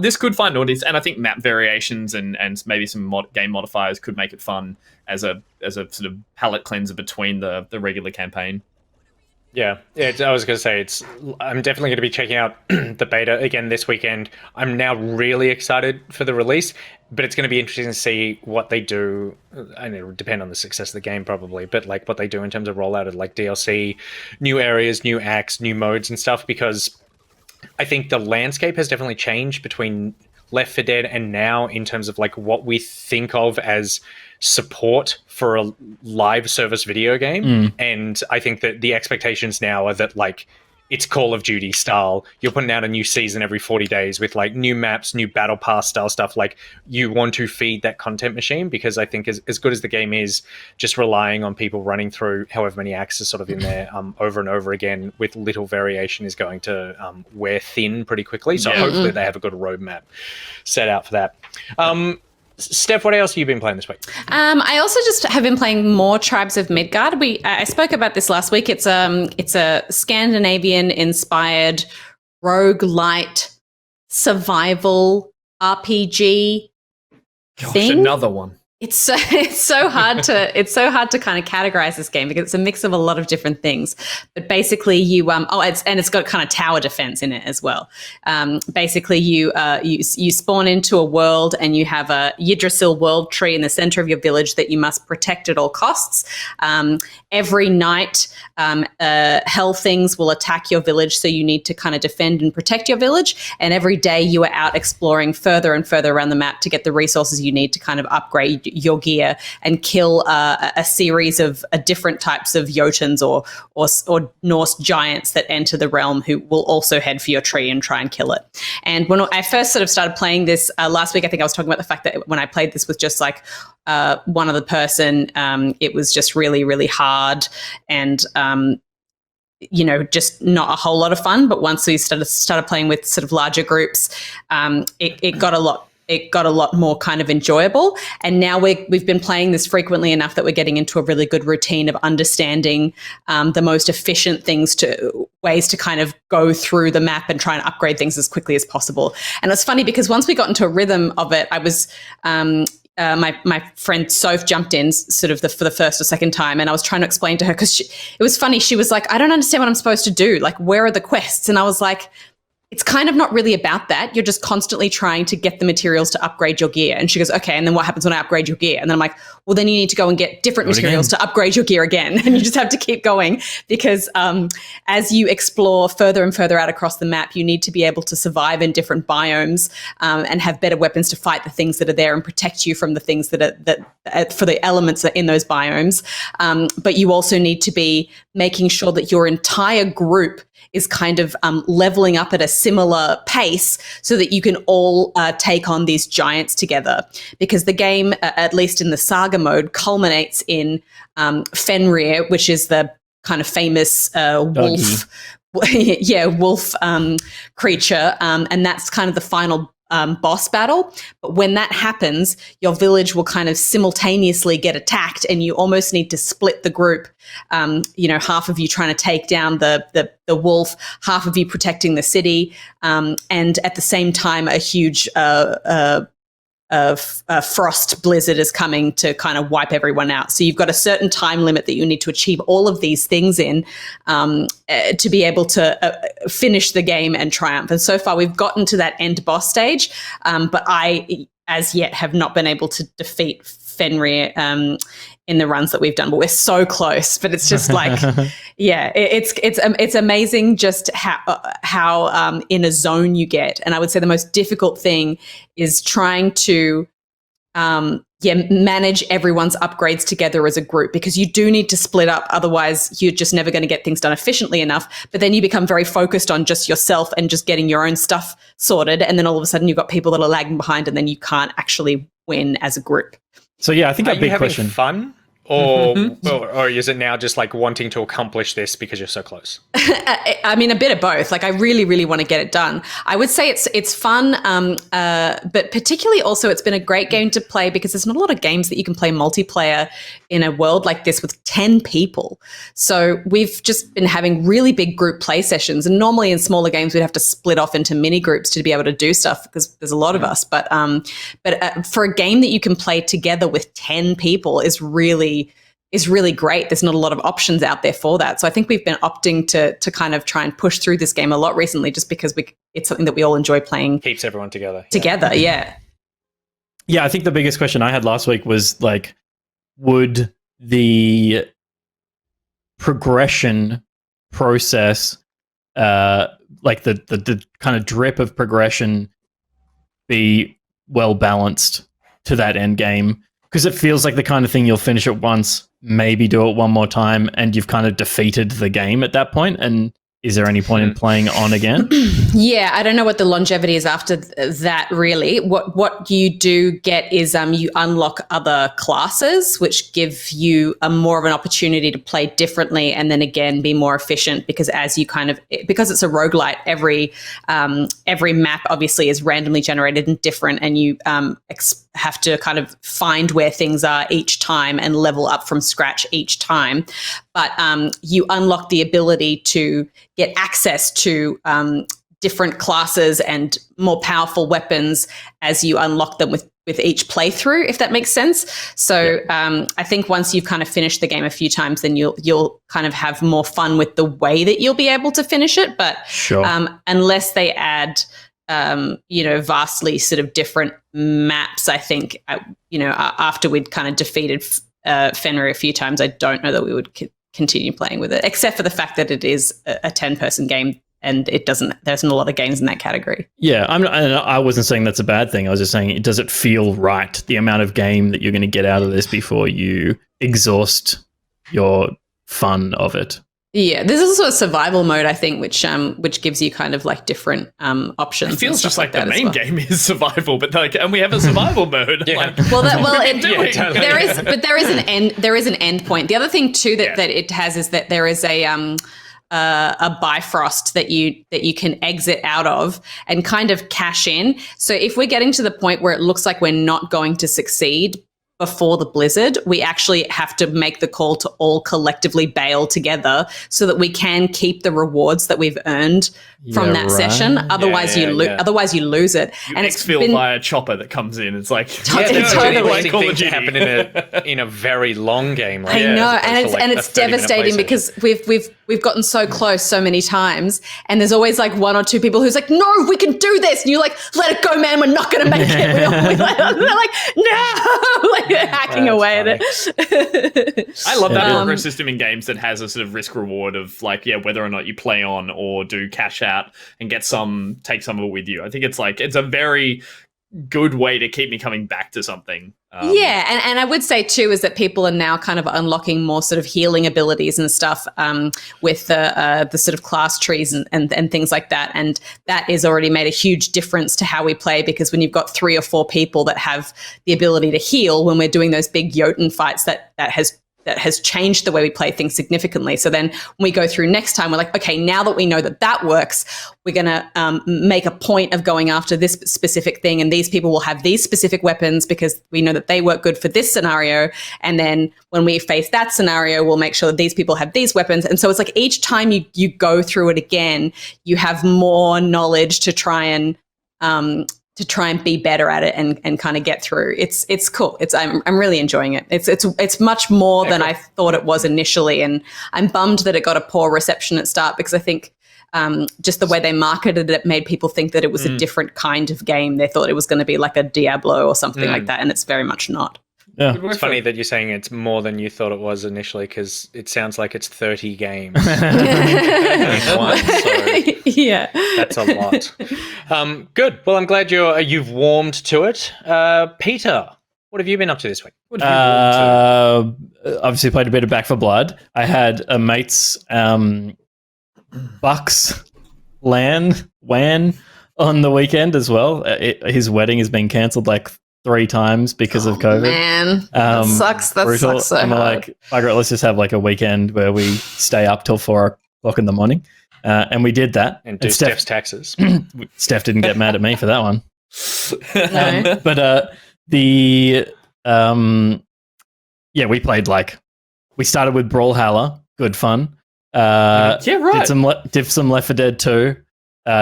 this could find an audience, and I think map variations and maybe some game modifiers could make it fun as a sort of palate cleanser between the regular campaign. Yeah, I was going to say, I'm definitely going to be checking out the beta again this weekend. I'm now really excited for the release, but it's going to be interesting to see what they do. And it will depend on the success of the game probably, but like what they do in terms of rollout of like DLC, new areas, new acts, new modes and stuff, because I think the landscape has definitely changed between Left 4 Dead and now in terms of like what we think of as support for a live service video game. And I think that the expectations now are that like it's Call of Duty style. You're putting out a new season every 40 days with like new maps, new battle pass style stuff. Like you want to feed that content machine, because I think as good as the game is, just relying on people running through however many acts are sort of in there over and over again with little variation is going to wear thin pretty quickly. So hopefully they have a good roadmap set out for that. Steph, what else have you been playing this week? I also just have been playing more Tribes of Midgard. I spoke about this last week. It's a Scandinavian-inspired roguelite survival RPG thing. Another one. It's so hard to kind of categorize this game because it's a mix of a lot of different things. But basically, it's got kind of tower defense in it as well. Basically, you spawn into a world and you have a Yggdrasil world tree in the center of your village that you must protect at all costs. Every night, hell things will attack your village, so you need to kind of defend and protect your village. And every day, you are out exploring further and further around the map to get the resources you need to kind of upgrade your gear and kill a series of different types of Jotuns or Norse giants that enter the realm, who will also head for your tree and try and kill it. And when I first sort of started playing this last week, I think I was talking about the fact that when I played this with just like one other person, it was just really, really hard and just not a whole lot of fun. But once we started playing with sort of larger groups, it got a lot more kind of enjoyable. And now we've been playing this frequently enough that we're getting into a really good routine of understanding the most efficient ways to kind of go through the map and try and upgrade things as quickly as possible. And it's funny because once we got into a rhythm of it, I was my friend Soph jumped in sort of for the first or second time, and I was trying to explain to her, because it was funny. She was like, I don't understand what I'm supposed to do. Like, where are the quests? And I was like, it's kind of not really about that. You're just constantly trying to get the materials to upgrade your gear. And she goes, okay, and then what happens when I upgrade your gear? And then I'm like, well, then you need to go and get different materials to upgrade your gear again. And you just have to keep going because as you explore further and further out across the map, you need to be able to survive in different biomes and have better weapons to fight the things that are there and protect you from the things that for the elements that are in those biomes. But you also need to be making sure that your entire group is kind of leveling up at a similar pace so that you can all take on these giants together. Because the game, at least in the saga mode, culminates in Fenrir, which is the kind of famous wolf creature. And that's kind of the final boss battle. But when that happens, your village will kind of simultaneously get attacked, and you almost need to split the group. Half of you trying to take down the wolf, half of you protecting the city, and at the same time, a huge frost blizzard is coming to kind of wipe everyone out. So you've got a certain time limit that you need to achieve all of these things in to be able to finish the game and triumph. And so far we've gotten to that end boss stage, but I, as yet, have not been able to defeat Fenrir in the runs that we've done, but we're so close. But it's just like, yeah, it's amazing just how in a zone you get. And I would say the most difficult thing is trying to manage everyone's upgrades together as a group, because you do need to split up. Otherwise, you're just never going to get things done efficiently enough. But then you become very focused on just yourself and just getting your own stuff sorted. And then all of a sudden you've got people that are lagging behind, and then you can't actually win as a group. So yeah, I think Are a you big having question. fun? Or is it now just like wanting to accomplish this because you're so close? I mean, a bit of both. Like, I really, really want to get it done. I would say it's fun, but particularly also it's been a great game to play because there's not a lot of games that you can play multiplayer in a world like this with 10 people. So we've just been having really big group play sessions, and normally in smaller games we'd have to split off into mini groups to be able to do stuff because there's a lot of us. But for a game that you can play together with 10 people is really great. There's not a lot of options out there for that. So I think we've been opting to kind of try and push through this game a lot recently, just because it's something that we all enjoy playing. Keeps everyone together. Yeah. Yeah, I think the biggest question I had last week was like, would the progression process, like the kind of drip of progression, be well balanced to that end game? Because it feels like the kind of thing you'll finish it once, maybe do it one more time, and you've kind of defeated the game at that point. And is there any point in playing on again? Yeah, I don't know what the longevity is after that, really. What you do get is you unlock other classes, which give you more of an opportunity to play differently and then again be more efficient, because because it's a roguelite, every map obviously is randomly generated and different, and you have to kind of find where things are each time and level up from scratch each time. But you unlock the ability to get access to different classes and more powerful weapons as you unlock them with each playthrough, if that makes sense. So I think once you've kind of finished the game a few times, then you'll kind of have more fun with the way that you'll be able to finish it. But sure. Unless they add vastly sort of different maps, I think, after we'd kind of defeated Fenrir a few times, I don't know that we would continue playing with it, except for the fact that it is a 10-person game and there's not a lot of games in that category. Yeah, I wasn't saying that's a bad thing. I was just saying, does it feel right, the amount of game that you're going to get out of this before you exhaust your fun of it? Yeah, there's also a survival mode, I think, which gives you kind of like different options. It feels just like the main game is survival, but and we have a survival mode. Yeah. There is an end point. The other thing too that it has is that there is a Bifrost that you can exit out of and kind of cash in. So if we're getting to the point where it looks like we're not going to succeed before the blizzard, we actually have to make the call to all collectively bail together so that we can keep the rewards that we've earned from that session. Otherwise, you lose it. You exfil by a chopper that comes in. It's like totally things happen in a very long game. Right? I know, and it's devastating because we've gotten so close so many times, and there's always like one or two people who's like, "No, we can do this," and you're like, "Let it go, man. We're not going to make it." They're like, "No!" Like hacking away at it. I love that progress system in games that has a sort of risk reward of like, whether or not you play on or do cash out and take some of it with you. I think it's a very good way to keep me coming back to something. And I would say too is that people are now kind of unlocking more sort of healing abilities and stuff with the sort of class trees and things like that, and that has already made a huge difference to how we play, because when you've got 3 or 4 people that have the ability to heal when we're doing those big Jotun fights, that has changed the way we play things significantly. So then when we go through next time, we're like, okay, now that we know that works, we're going to make a point of going after this specific thing. And these people will have these specific weapons because we know that they work good for this scenario. And then when we face that scenario, we'll make sure that these people have these weapons. And so it's like each time you go through it again, you have more knowledge to try and to try and be better at it and kind of get through. It's cool. I'm really enjoying it. It's much more than I thought it was initially, and I'm bummed that it got a poor reception at start, because I think just the way they marketed it made people think that it was a different kind of game. They thought it was going to be like a Diablo or something like that, and it's very much not. Yeah. It's funny that you're saying it's more than you thought it was initially, because it sounds like it's 30 games. Yeah, that's a lot. Good. Well, I'm glad you've warmed to it. Peter, what have you been up to this week? Obviously played a bit of Back 4 Blood. I had a mate's Bucks WAN on the weekend as well. His wedding has been cancelled like 3 times because of COVID. Man, that sucks. That brutal. sucks so and we're hard. like, Margaret, let's just have like a weekend where we stay up till 4 o'clock in the morning. And we did that. And do Steph's taxes. Steph didn't get mad at me for that one. No. But we played we started with Brawlhalla, good fun. Yeah, right. Did some Left 4 Dead 2.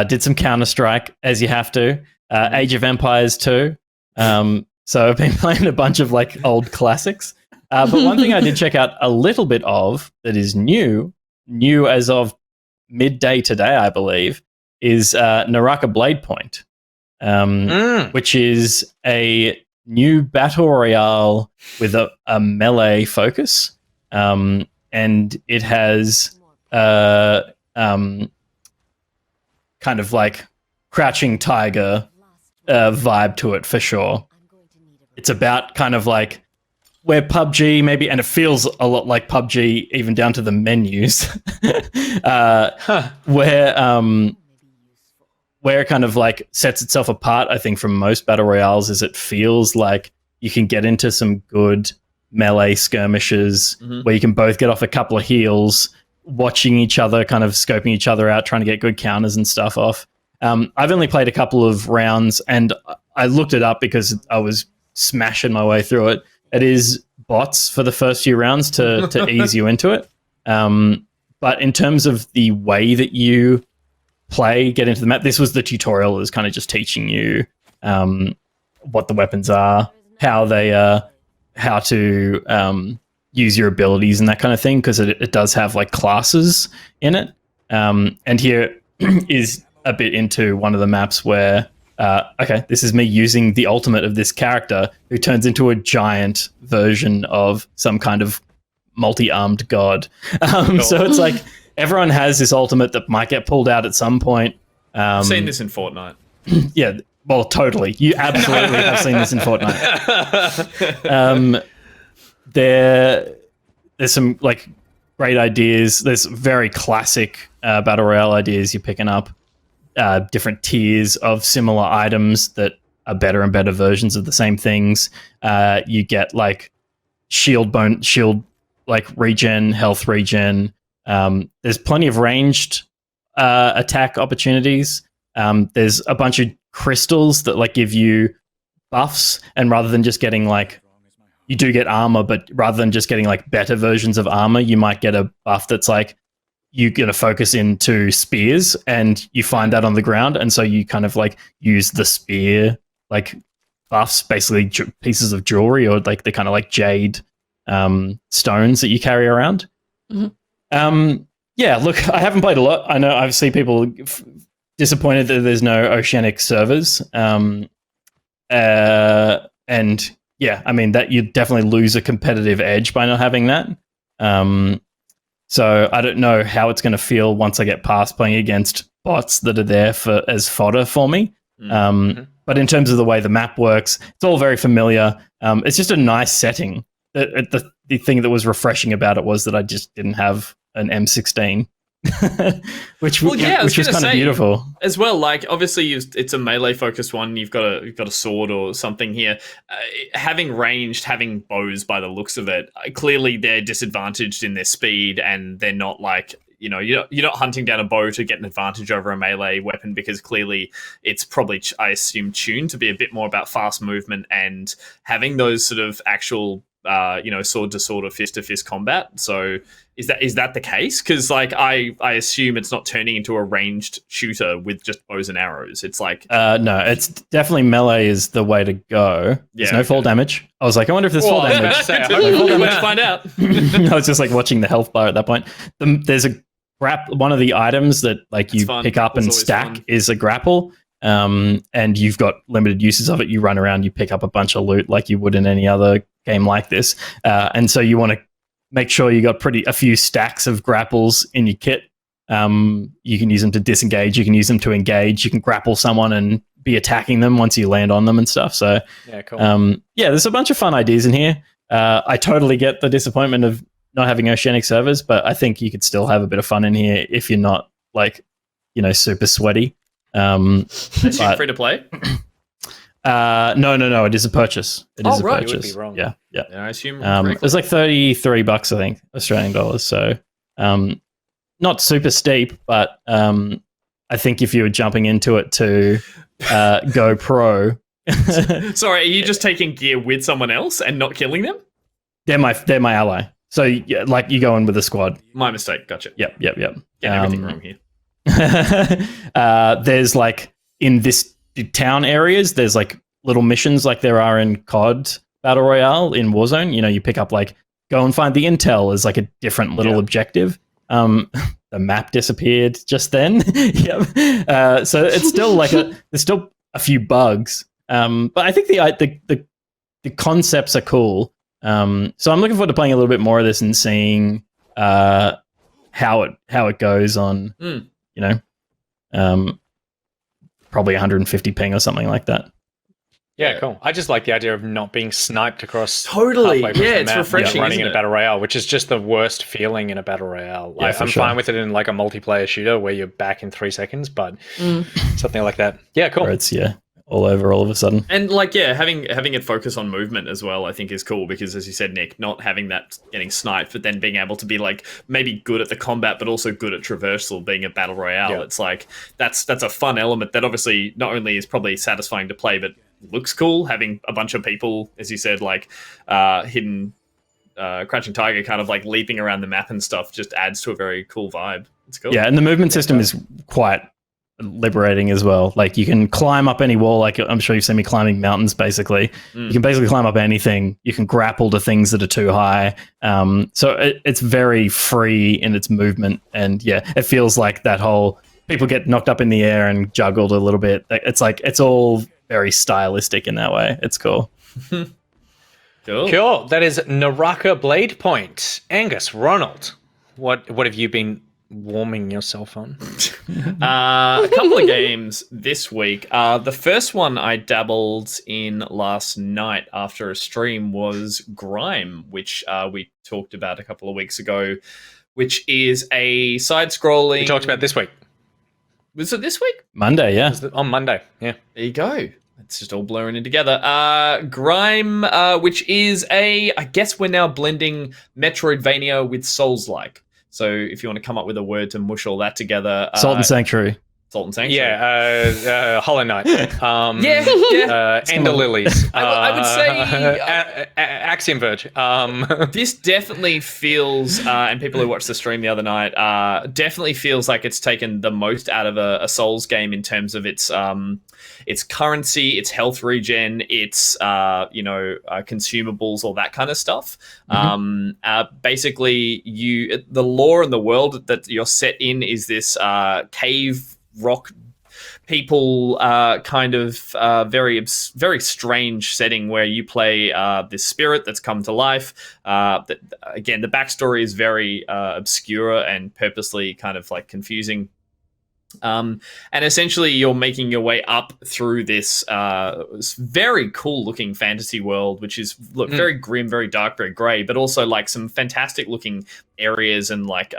Did some Counter-Strike, as you have to. Age of Empires 2. So I've been playing a bunch of old classics. But one thing I did check out a little bit of that is new as of midday today, I believe, is Naraka Blade Point, which is a new battle royale with a melee focus. And it has kind of Crouching Tiger vibe to it for sure. It's about kind of where PUBG maybe, and it feels a lot like PUBG even down to the menus, where it kind of sets itself apart, I think, from most battle royales is it feels like you can get into some good melee skirmishes where you can both get off a couple of heals, watching each other, kind of scoping each other out, trying to get good counters and stuff off. I've only played a couple of rounds, and I looked it up because I was smashing my way through it. It is bots for the first few rounds to ease you into it. But in terms of the way that you play, get into the map, this was the tutorial that was kind of just teaching you what the weapons are, how to use your abilities and that kind of thing, because it does have classes in it. And here is a bit into one of the maps where this is me using the ultimate of this character who turns into a giant version of some kind of multi-armed god. So it's everyone has this ultimate that might get pulled out at some point. I've seen this in Fortnite. Yeah, well, totally. You absolutely have seen this in Fortnite. There's some great ideas. There's very classic battle royale ideas you're picking up. Different tiers of similar items that are better and better versions of the same things. You get shield regen, health regen. There's plenty of ranged attack opportunities. There's a bunch of crystals that give you buffs, and rather than just getting you do get armor, but rather than just getting better versions of armor, you might get a buff that's you're going to focus into spears, and you find that on the ground, and so you kind of use the spear buffs, basically pieces of jewelry, or the kind of jade stones that you carry around. Yeah, look, I haven't played a lot. I know I've seen people disappointed that there's no oceanic servers, and yeah, I mean that you definitely lose a competitive edge by not having that. So I don't know how it's going to feel once I get past playing against bots that are there as fodder for me. But in terms of the way the map works, it's all very familiar. It's just a nice setting. The thing that was refreshing about it was that I just didn't have an M16, which was kind of beautiful as well. Obviously, it's a melee focused one. You've got a sword or something here. Having ranged, having bows by the looks of it, clearly they're disadvantaged in their speed, and they're not you're not hunting down a bow to get an advantage over a melee weapon, because clearly it's probably, I assume, tuned to be a bit more about fast movement and having those sort of actual sword to sword or fist to fist combat. So is that the case? Because like I assume it's not turning into a ranged shooter with just bows and arrows. It's like no, it's definitely melee is the way to go. There's no fall damage. I was like, I wonder if there's fall damage. Let's find out. I was just like watching the health bar at that point. There's a one of the items that like you pick up and stack is a grapple. And you've got limited uses of it. You run around, you pick up a bunch of loot like you would in any other game like this. And so you want to make sure you got a few stacks of grapples in your kit. You can use them to disengage. You can use them to engage. You can grapple someone and be attacking them once you land on them and stuff. So yeah, cool. There's a bunch of fun ideas in here. I totally get the disappointment of not having oceanic servers, but I think you could still have a bit of fun in here if you're not like, super sweaty. Is it free to play? No, it is a purchase. It is a purchase. You would be wrong. Yeah. I assume it was like $33 I think, Australian dollars. So not super steep, but I think if you were jumping into it to go pro. Sorry, are you just taking gear with someone else and not killing them? They're my ally. So yeah, like you go in with a squad. My mistake. Gotcha. Yep. Getting everything wrong here. There's like in this town areas, there's like little missions like there are in COD Battle Royale in Warzone. You pick up like go and find the intel as like a different little objective. The map disappeared just then. Yep. So it's still like there's still a few bugs. But I think the concepts are cool. So I'm looking forward to playing a little bit more of this and seeing how it goes on. Probably 150 ping or something like that. Yeah, cool. I just like the idea of not being sniped across. Totally. halfway across the It's map, refreshing. Running isn't in a battle royale, which is just the worst feeling in a battle royale. Yeah, I'm sure. fine with it in like a multiplayer shooter where you're back in 3 seconds, but something like that. Yeah, cool. Where it's all over all of a sudden. And like, yeah, having it focus on movement as well, I think is cool because, as you said, Nick, not having that getting sniped, but then being able to be like maybe good at the combat, but also good at traversal, being a battle royale. Yeah. It's like that's a fun element that obviously not only is probably satisfying to play, but looks cool. Having a bunch of people, as you said, like hidden crouching tiger, kind of like leaping around the map and stuff, just adds to a very cool vibe. It's cool. Yeah, and the movement system is quite liberating as well. Like you can climb up any wall. Like I'm sure you've seen me climbing mountains. Basically, you can basically climb up anything. You can grapple to things that are too high. So it's very free in its movement, and yeah, it feels like that whole people get knocked up in the air and juggled a little bit. It's like it's all very stylistic in that way. It's cool. Cool. That is Naraka Blade Point. Angus, Ronald, what have you been warming yourself on? A couple of games this week. The first one I dabbled in last night after a stream was Grime, which we talked about a couple of weeks ago, which is a side-scrolling... We talked about this week. Was it this week? Monday, yeah. On Monday, yeah. There you go. It's just all blurring in together. Grime, which is I guess we're now blending Metroidvania with Souls-like. So if you want to come up with a word to mush all that together. Salt and Sanctuary. Salt and Sanctuary. Yeah, Hollow Knight. Ender Lilies. I would say... Axiom Verge. This definitely feels, and people who watched the stream the other night, definitely feels like it's taken the most out of a Souls game in terms of its currency, its health regen, its consumables, all that kind of stuff. Basically, the lore in the world that you're set in is this cave rock people kind of very strange setting where you play this spirit that's come to life. Again, the backstory is very obscure and purposely kind of like confusing. And essentially you're making your way up through this very cool looking fantasy world, which is very grim, very dark, very grey, but also like some fantastic looking areas and like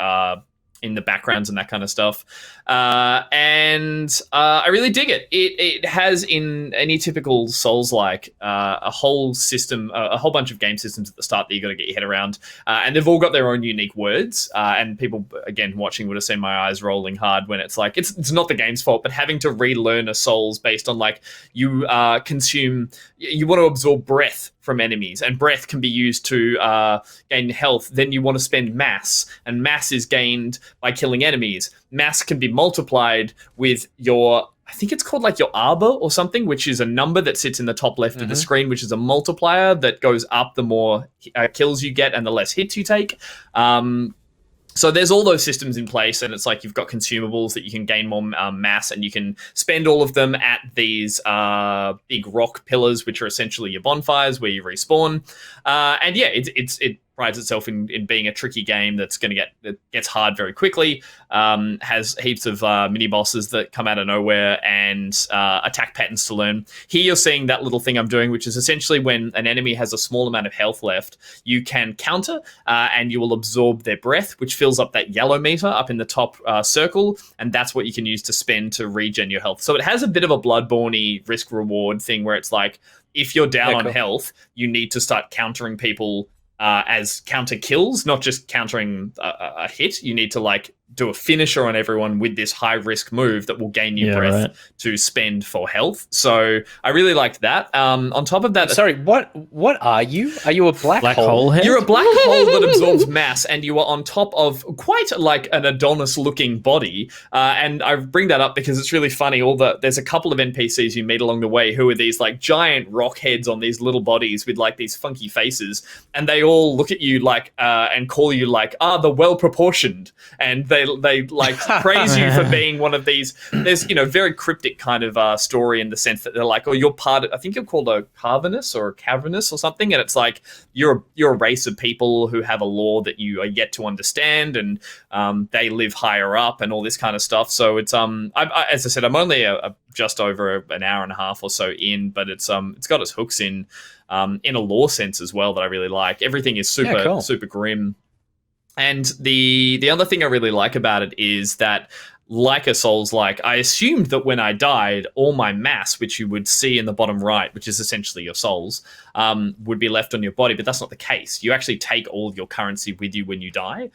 in the backgrounds and that kind of stuff. And I really dig it. It has, in any typical Souls-like, a whole system, a whole bunch of game systems at the start that you got to get your head around. And they've all got their own unique words. And people, again, watching would have seen my eyes rolling hard when it's like, it's not the game's fault, but having to relearn a Souls based on like, you consume, you want to absorb breath from enemies, and breath can be used to gain health, then you want to spend mass, and mass is gained by killing enemies. Mass can be multiplied with your, I think it's called like your arbor or something, which is a number that sits in the top left of the screen, which is a multiplier that goes up the more kills you get and the less hits you take. So there's all those systems in place, and it's like you've got consumables that you can gain more mass, and you can spend all of them at these big rock pillars, which are essentially your bonfires where you respawn. And yeah, it prides itself in being a tricky game that gets hard very quickly, has heaps of mini bosses that come out of nowhere, and attack patterns to learn. Here you're seeing that little thing I'm doing, which is essentially when an enemy has a small amount of health left, you can counter and you will absorb their breath, which fills up that yellow meter up in the top circle, and that's what you can use to spend to regen your health. So it has a bit of a Bloodborne-y risk-reward thing where it's like, if you're down on health, you need to start countering people as counter kills, not just countering a hit. You need to like do a finisher on everyone with this high risk move that will gain you breath to spend for health. So I really liked that. On top of that, sorry, what are you? Are you a black hole? Head? You're a black hole that absorbs mass, and you are on top of quite like an Adonis looking body. And I bring that up because it's really funny. There's a couple of NPCs you meet along the way who are these like giant rock heads on these little bodies with like these funky faces, and they all look at you like and call you like the well proportioned, and they like praise you for being one of these. There's very cryptic kind of story in the sense that they're like, oh, you're part of, I think you're called a cavernous or something, and it's like you're a race of people who have a law that you are yet to understand, and they live higher up and all this kind of stuff. So it's as I said, I'm only just over an hour and a half or so in, but it's got its hooks in a lore sense as well that I really like. Everything is super grim. And the other thing I really like about it is that, like a Souls-like, I assumed that when I died, all my mass, which you would see in the bottom right, which is essentially your souls, would be left on your body, but that's not the case. You actually take all of your currency with you when you die.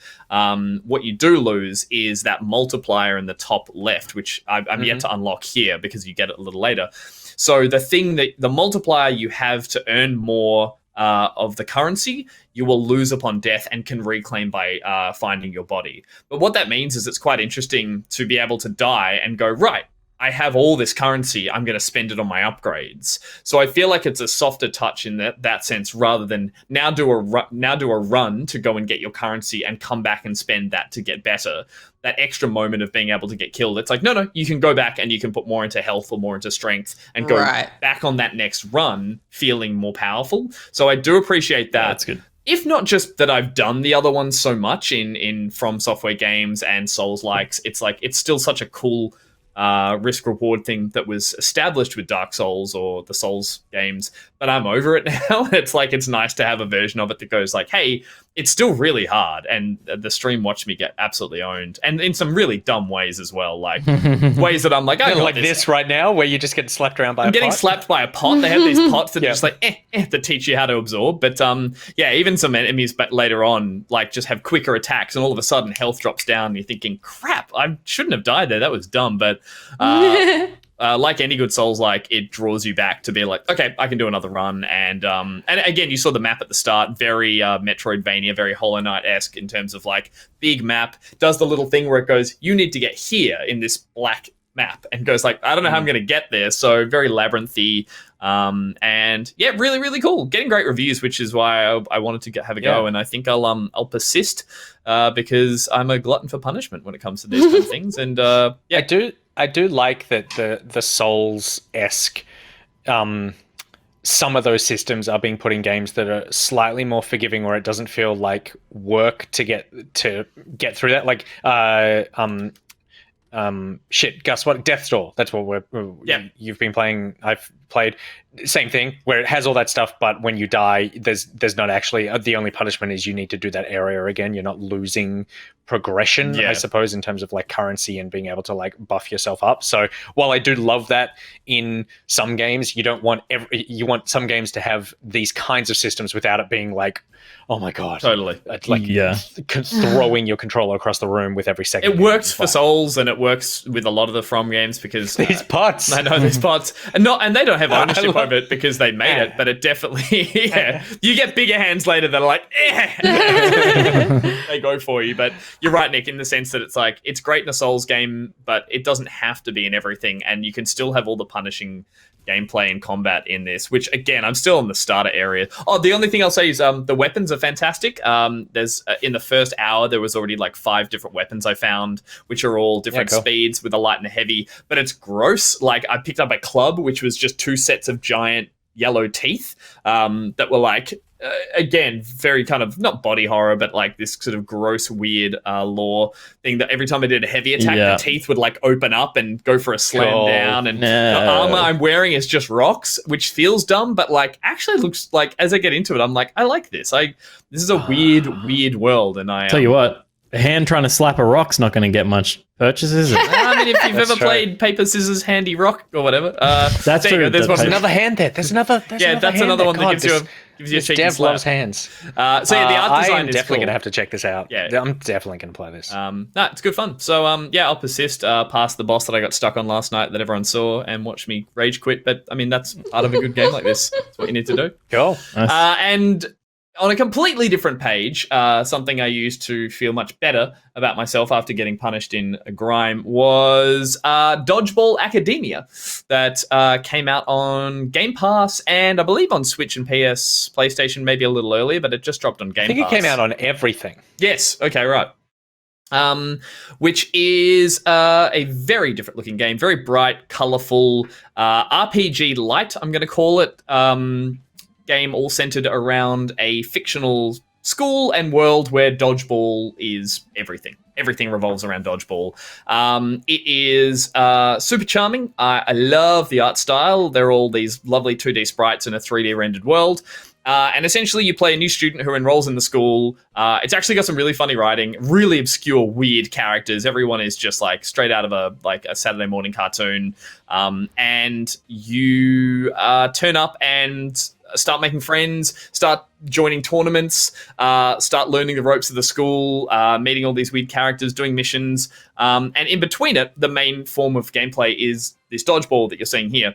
What you do lose is that multiplier in the top left, which I'm yet to unlock here because you get it a little later. So the multiplier you have to earn more of the currency, you will lose upon death and can reclaim by finding your body. But what that means is it's quite interesting to be able to die and go, right, I have all this currency, I'm going to spend it on my upgrades. So I feel like it's a softer touch in that sense, rather than now do a run to go and get your currency and come back and spend that to get better. That extra moment of being able to get killed, it's like, no, you can go back and you can put more into health or more into strength and go back on that next run feeling more powerful. So I do appreciate that. Yeah, that's good. If not just that I've done the other ones so much in From Software games and Souls-likes, it's like it's still such a cool risk-reward thing that was established with Dark Souls or the Souls games, but I'm over it now. It's like it's nice to have a version of it that goes like, hey, it's still really hard, and the stream watched me get absolutely owned, and in some really dumb ways as well, like ways that I'm like, I got like this right now, where you just get slapped around by a pot. Getting slapped by a pot. They have these pots that are just like that teach you how to absorb. But even some enemies later on like just have quicker attacks, and all of a sudden health drops down, and you're thinking, crap, I shouldn't have died there. That was dumb. But like any good Souls, like it draws you back to be like, okay, I can do another run. And again, you saw the map at the start, very Metroidvania, very Hollow Knight-esque in terms of like big map. Does the little thing where it goes, you need to get here in this black map, and goes like, I don't know how I'm going to get there. So very labyrinthy. And yeah, really, really cool. Getting great reviews, which is why I wanted to have a go. And I think I'll persist because I'm a glutton for punishment when it comes to these kind of things. And I do like that the Souls-esque some of those systems are being put in games that are slightly more forgiving, where it doesn't feel like work to get through that. Like Gus, what Death's Door? That's what you've been playing. I've played. Same thing, where it has all that stuff, but when you die, there's not actually the only punishment is you need to do that area again. You're not losing progression, I suppose, in terms of like currency and being able to like buff yourself up. So while I do love that in some games, you want some games to have these kinds of systems without it being like, oh my god, totally, throwing your controller across the room with every second. It works for Souls, and it works with a lot of the From games because these pots. I know these pots, and they don't have ownership of it because they made it, but it definitely, you get bigger hands later that are like, they go for you. But you're right, Nick, in the sense that it's like, it's great in a Souls game, but it doesn't have to be in everything, and you can still have all the punishing gameplay and combat in this, which again, I'm still in the starter area. Oh, the only thing I'll say is the weapons are fantastic. There's in the first hour there was already like 5 different weapons I found, which are all different speeds with a light and a heavy, but it's gross. Like I picked up a club which was just 2 sets of giant yellow teeth that were like again, very kind of not body horror, but like this sort of gross, weird lore thing that every time I did a heavy attack, the teeth would like open up and go for a slam down. And the armor I'm wearing is just rocks, which feels dumb, but like actually looks like, as I get into it, I'm like, I like this. This is a weird world. And I tell you what, a hand trying to slap a rock's not going to get much purchases. I mean, if you've ever played paper, scissors, handy, rock, or whatever. That's true. There's another hand there. There's another one that gives you a cheeky Dev slap. loves hands. So the art design I'm is definitely cool. going to have to check this out. Yeah. I'm definitely going to play this. No, it's good fun. So I'll persist past the boss that I got stuck on last night that everyone saw and watched me rage quit. But I mean, that's part of a good game like this. That's what you need to do. Cool. Nice. And on a completely different page, something I used to feel much better about myself after getting punished in a grime was Dodgeball Academia that came out on Game Pass and I believe on Switch and PS, PlayStation maybe a little earlier, but it just dropped on Game Pass. I think it came out on everything. Yes. Okay, right. Which is a very different looking game, very bright, colorful, RPG light, I'm going to call it. Game all centered around a fictional school and world where dodgeball is everything. Everything revolves around dodgeball. It is super charming. I love the art style. They're all these lovely 2D sprites in a 3D rendered world. And essentially you play a new student who enrolls in the school. It's actually got some really funny writing, really obscure, weird characters. Everyone is just like straight out of a Saturday morning cartoon. And you turn up and start making friends, start joining tournaments, start learning the ropes of the school, meeting all these weird characters, doing missions. And in between it, the main form of gameplay is this dodgeball that you're seeing here,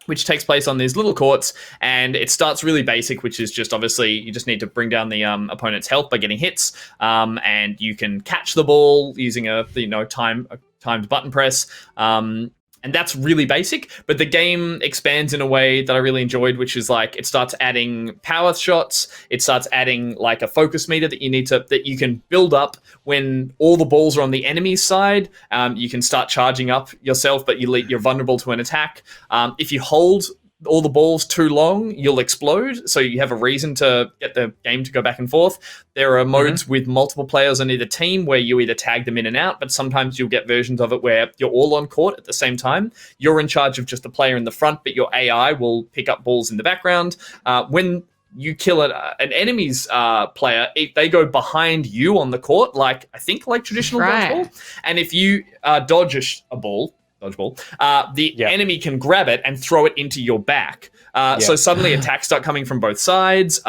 which takes place on these little courts, and it starts really basic, which is just obviously you just need to bring down the opponent's health by getting hits, and you can catch the ball using a timed button press. And that's really basic, but the game expands in a way that I really enjoyed, which is like it starts adding power shots. It starts adding like a focus meter that you can build up when all the balls are on the enemy's side. You can start charging up yourself, but you're vulnerable to an attack. If you hold all the balls too long, you'll explode. So you have a reason to get the game to go back and forth. There are modes with multiple players on either team where you either tag them in and out, but sometimes you'll get versions of it where you're all on court at the same time. You're in charge of just the player in the front, but your AI will pick up balls in the background. When you kill an enemy's player, they go behind you on the court, like traditional dodgeball. And if you dodge a ball, dodgeball, the enemy can grab it and throw it into your back. So suddenly attacks start coming from both sides.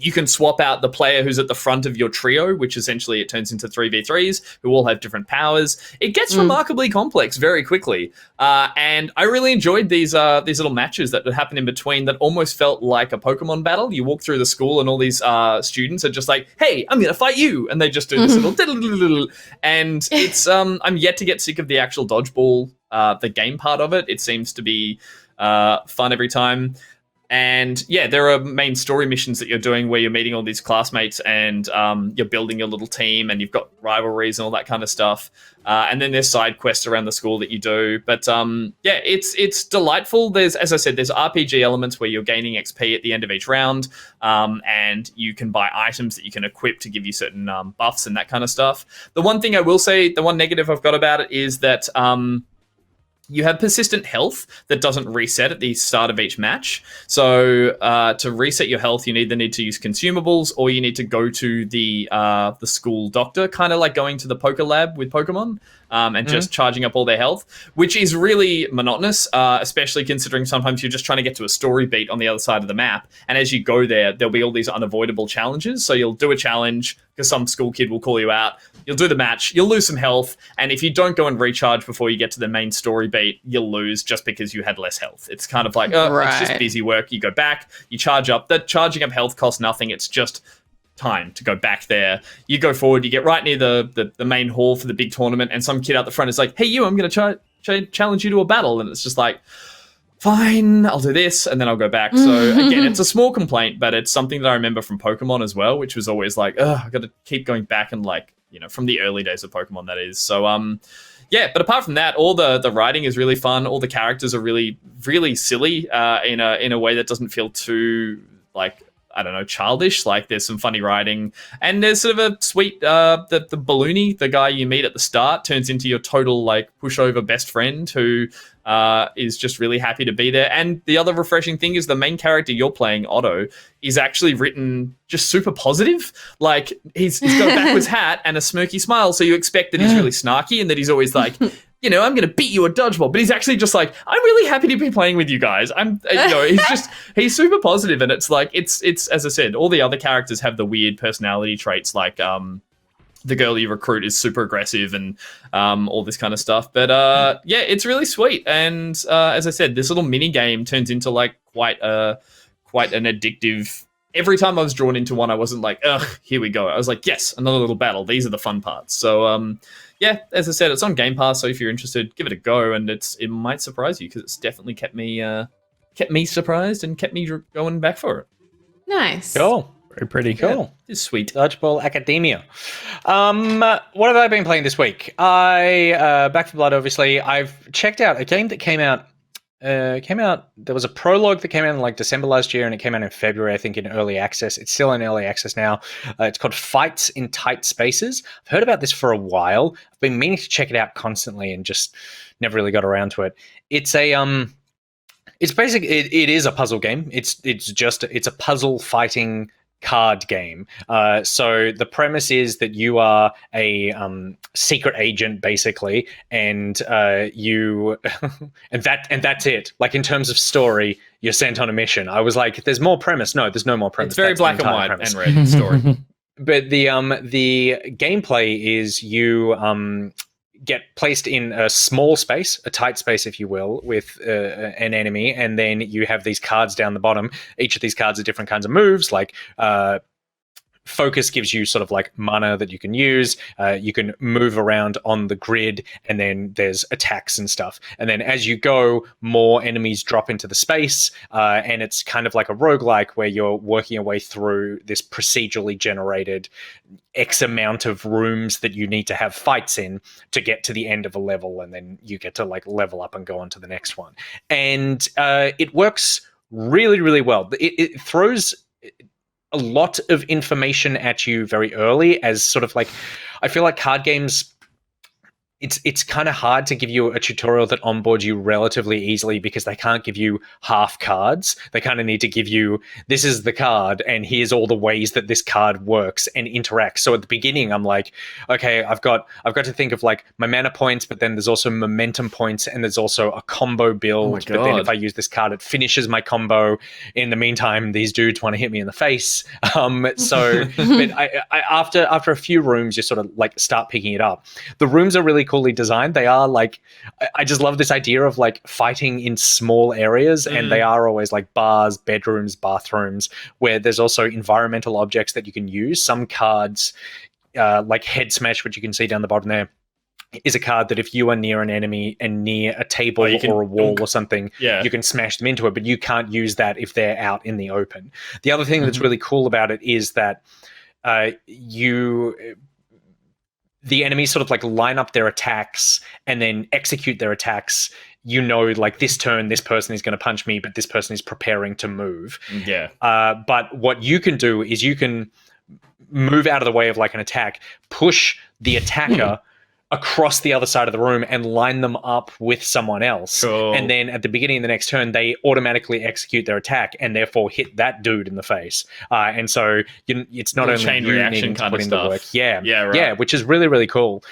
You can swap out the player who's at the front of your trio, which essentially it turns into 3v3s who all have different powers. It gets remarkably complex very quickly. And I really enjoyed these little matches that would happen in between that almost felt like a Pokemon battle. You walk through the school and all these students are just like, hey, I'm going to fight you. And they just do this little... And it's... I'm yet to get sick of the actual dodgeball, the game part of it. It seems to be fun every time. And yeah, there are main story missions that you're doing where you're meeting all these classmates and you're building your little team and you've got rivalries and all that kind of stuff. And then there's side quests around the school that you do. But it's delightful. As I said, there's RPG elements where you're gaining XP at the end of each round, and you can buy items that you can equip to give you certain buffs and that kind of stuff. The one thing I will say, the one negative I've got about it is that you have persistent health that doesn't reset at the start of each match. So to reset your health, you either need to use consumables or you need to go to the school doctor, kind of like going to the poker lab with Pokemon and just charging up all their health, which is really monotonous, especially considering sometimes you're just trying to get to a story beat on the other side of the map. And as you go there, there'll be all these unavoidable challenges. So you'll do a challenge because some school kid will call you out. You'll do the match, you'll lose some health, and if you don't go and recharge before you get to the main story beat, you'll lose just because you had less health. It's kind of like, it's just busy work. You go back, you charge up. That charging up health costs nothing. It's just time to go back there. You go forward, you get right near the main hall for the big tournament, and some kid out the front is like, hey, I'm going to challenge you to a battle. And it's just like, fine, I'll do this, and then I'll go back. So again, it's a small complaint, but it's something that I remember from Pokemon as well, which was always like, I've got to keep going back and like, from the early days of Pokemon, that is. So, but apart from that, all the writing is really fun. All the characters are really, really silly in a way that doesn't feel too, like, I don't know, childish. Like, there's some funny writing, and there's sort of a sweet the Balloony, the guy you meet at the start, turns into your total like pushover best friend who is just really happy to be there. And the other refreshing thing is the main character you're playing, Otto, is actually written just super positive. Like, he's got a backwards hat and a smirky smile, so you expect that he's really snarky and that he's always like, I'm going to beat you at dodgeball. But he's actually just like, I'm really happy to be playing with you guys. He's super positive, and it's like, it's as I said, all the other characters have the weird personality traits, like the girl you recruit is super aggressive and all this kind of stuff. But it's really sweet. And as I said, this little mini game turns into like quite an addictive. Every time I was drawn into one, I wasn't like, ugh, here we go. I was like, yes, another little battle. These are the fun parts. So as I said, it's on Game Pass. So if you're interested, give it a go, and it might surprise you, because it's definitely kept me surprised and kept me going back for it. Nice. Cool. Very pretty. Cool. It's sweet. Dodgeball Academia. What have I been playing this week? Back 4 Blood, obviously. I've checked out a game that came out. There was a prologue that came out in like December last year, and it came out in February, I think, in early access. It's still in early access now. It's called Fights in Tight Spaces. I've heard about this for a while. I've been meaning to check it out constantly and just never really got around to it. It's it's basically, it is a puzzle game. It's a puzzle fighting card game. So the premise is that you are a secret agent, basically, and you and that's it. Like, in terms of story, you're sent on a mission. I was like, there's more premise. No, there's no more premise. It's very That's black and white premise. and red story. But the gameplay is you get placed in a small space, a tight space, if you will, with an enemy, and then you have these cards down the bottom. Each of these cards are different kinds of moves, like focus gives you sort of like mana that you can use. You can move around on the grid, and then there's attacks and stuff. And then as you go, more enemies drop into the space, and it's kind of like a roguelike where you're working your way through this procedurally generated X amount of rooms that you need to have fights in to get to the end of a level, and then you get to like level up and go on to the next one. And it works really, really well. It throws a lot of information at you very early, as sort of like, I feel like card games, it's kind of hard to give you a tutorial that onboards you relatively easily, because they can't give you half cards. They kind of need to give you, this is the card, and here's all the ways that this card works and interacts. So at the beginning, I'm like, okay, I've got to think of like my mana points, but then there's also momentum points, and there's also a combo build. But then if I use this card, it finishes my combo. In the meantime, these dudes want to hit me in the face. But after a few rooms, you sort of like start picking it up. The rooms are really coolly designed. They are like, I just love this idea of like fighting in small areas, and they are always like bars, bedrooms, bathrooms, where there's also environmental objects that you can use. Some cards, like Head Smash, which you can see down the bottom there, is a card that if you are near an enemy and near a table or a wall or something, you can smash them into it, but you can't use that if they're out in the open. The other thing that's really cool about it is that the enemies sort of like line up their attacks and then execute their attacks. You know, like this turn, this person is going to punch me, but this person is preparing to move. Yeah. But what you can do is you can move out of the way of like an attack, push the attacker across the other side of the room and line them up with someone else. Cool. And then at the beginning of the next turn, they automatically execute their attack and therefore hit that dude in the face. And so it's not only chain you reaction needing to kind put of in the stuff. work. Yeah. Yeah, right. Yeah, which is really, really cool.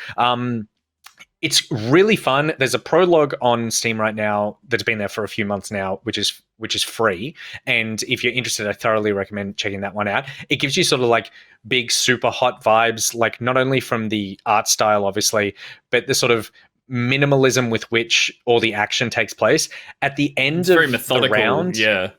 it's really fun. There's a prologue on Steam right now that's been there for a few months now, which is free. And if you're interested, I thoroughly recommend checking that one out. It gives you sort of like big, super hot vibes, like not only from the art style, obviously, but the sort of minimalism with which all the action takes place. At the end It's of very methodical. the round, Yeah.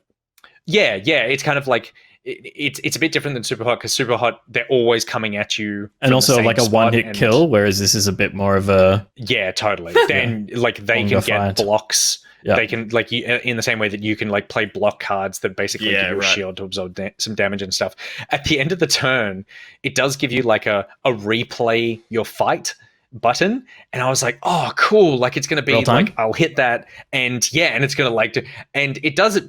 It's kind of like it's a bit different than Super Hot, because Super Hot, they're always coming at you, and also the same like a spot, one-hit and kill, whereas this is a bit more of a totally. Then like they Longer can get fight. blocks. Yeah. They can like in the same way that you can like play block cards that basically give you a shield to absorb some damage and stuff. At the end of the turn, it does give you like a replay your fight button, and I was like, oh cool, like it's going to be Real time? like I'll hit that, and it's going to like do, and it does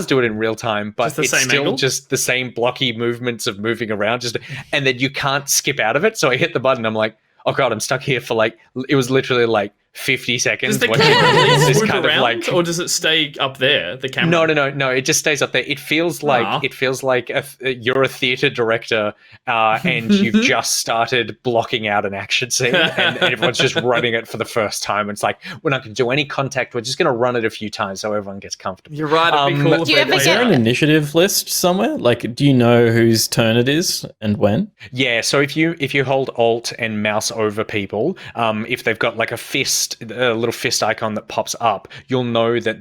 do it in real time, but Just the it's same still angle? just the same blocky movements of moving around, and then you can't skip out of it. So I hit the button, I'm like, oh god, I'm stuck here for like, it was literally like 50 seconds. Does the watching camera this swoop kind of around, like, or does it stay up there? The camera. no, it just stays up there. It feels like you're a theater director, and you've just started blocking out an action scene, and everyone's just running it for the first time. It's like, we're not going to do any contact. We're just going to run it a few times so everyone gets comfortable. You're right. It'd be cool if Do you they ever played Is there get- an initiative list somewhere? Like, do you know whose turn it is and when? Yeah, so if you hold Alt and mouse over people, if they've got like a little fist icon that pops up, you'll know that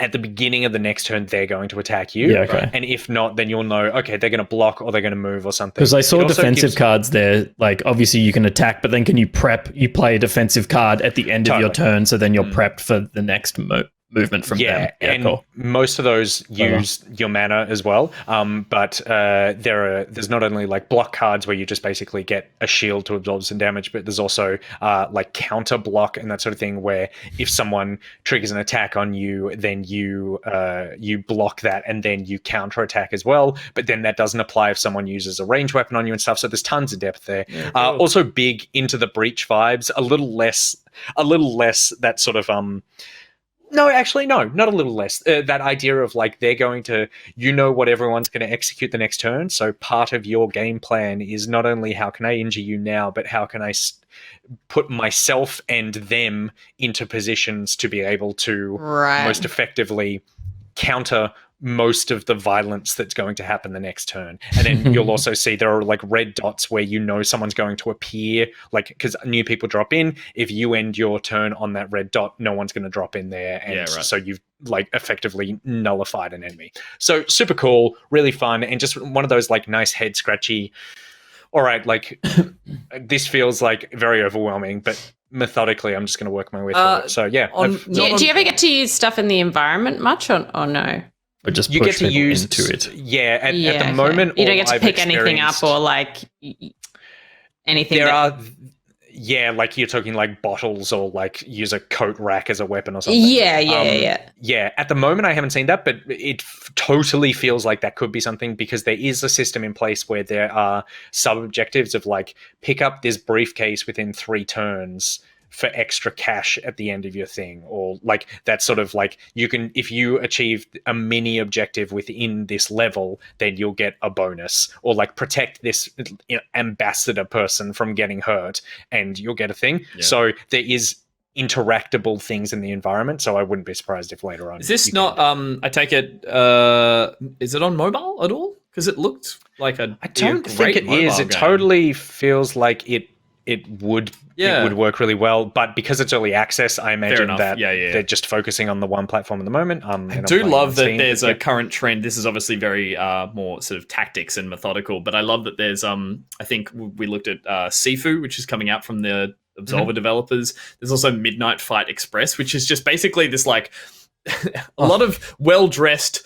at the beginning of the next turn they're going to attack you. Yeah, okay. And if not, then you'll know, okay, they're going to block or they're going to move or something. Because I saw It also defensive gives- cards there. Like, obviously you can attack, but then can you prep? You play a defensive card at the end of your Totally. turn, so then you're prepped for the next movement from them. and Cool. most of those use your mana as well. But there's not only like block cards where you just basically get a shield to absorb some damage, but there's also like counter block and that sort of thing, where if someone triggers an attack on you, then you block that and then you counter attack as well. But then that doesn't apply if someone uses a ranged weapon on you and stuff. So there's tons of depth there. Also big Into the Breach vibes, a little less that sort of no, actually, no, not a little less. That idea of like they're going to, what everyone's going to execute the next turn. So part of your game plan is not only how can I injure you now, but how can I put myself and them into positions to be able to most effectively counter most of the violence that's going to happen the next turn. And then you'll also see there are like red dots where someone's going to appear, like, because new people drop in. If you end your turn on that red dot, no one's going to drop in there, and so you've like effectively nullified an enemy. So super cool, really fun, and just one of those like nice head scratchy, all right, like this feels like very overwhelming, but methodically I'm just going to work my way through it. So yeah. Do you ever get to use stuff in the environment much, or no? Or just you push get to people use into it. At the moment, you don't get to I've pick anything up experienced- or like anything. There are, like you're talking like bottles or like use a coat rack as a weapon or something. Yeah. At the moment, I haven't seen that, but it totally feels like that could be something, because there is a system in place where there are sub objectives of like pick up this briefcase within 3 turns for extra cash at the end of your thing, or like that sort of like, you can, if you achieve a mini objective within this level, then you'll get a bonus, or like protect this ambassador person from getting hurt and you'll get a thing. So there is interactable things in the environment, so I wouldn't be surprised if later on. Is this not I take it is it on mobile at all? Because it looked like I don't think it is. It totally feels like it would work really well, but because it's early access, I imagine that they're just focusing on the one platform at the moment. I do love that there's a current trend. This is obviously very more sort of tactics and methodical, but I love that there's I think we looked at Sifu, which is coming out from the Absolver developers. There's also Midnight Fight Express, which is just basically this like a lot of well-dressed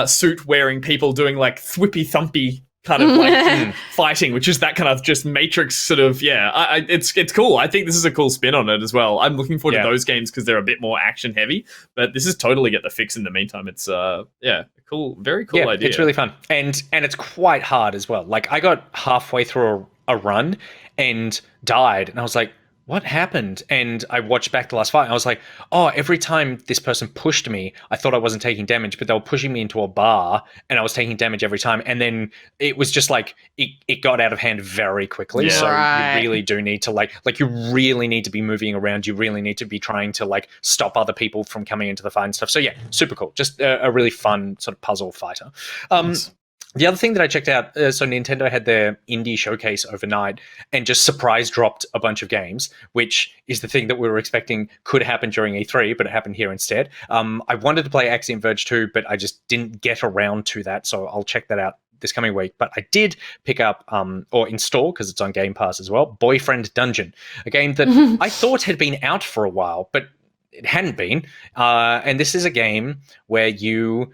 suit-wearing people doing like thwippy-thumpy kind of like fighting, which is that kind of just Matrix sort of, it's cool. I think this is a cool spin on it as well. I'm looking forward to those games because they're a bit more action heavy, but this is totally get the fix in the meantime. It's cool, very cool idea. It's really fun, and it's quite hard as well. Like I got halfway through a run and died, and I was like, what happened? And I watched back the last fight. And I was like, oh, every time this person pushed me, I thought I wasn't taking damage, but they were pushing me into a bar and I was taking damage every time. And then it was just like, it got out of hand very quickly. Yeah. So Right. you really do need to like you really need to be moving around. You really need to be trying to like stop other people from coming into the fight and stuff. So yeah, super cool. Just a really fun sort of puzzle fighter. Nice. The other thing that I checked out, so Nintendo had their indie showcase overnight and just surprise dropped a bunch of games, which is the thing that we were expecting could happen during E3, but it happened here instead. I wanted to play Axiom Verge 2, but I just didn't get around to that, so I'll check that out this coming week. But I did pick up or install, because it's on Game Pass as well, Boyfriend Dungeon, a game that I thought had been out for a while, but it hadn't been. And this is a game where you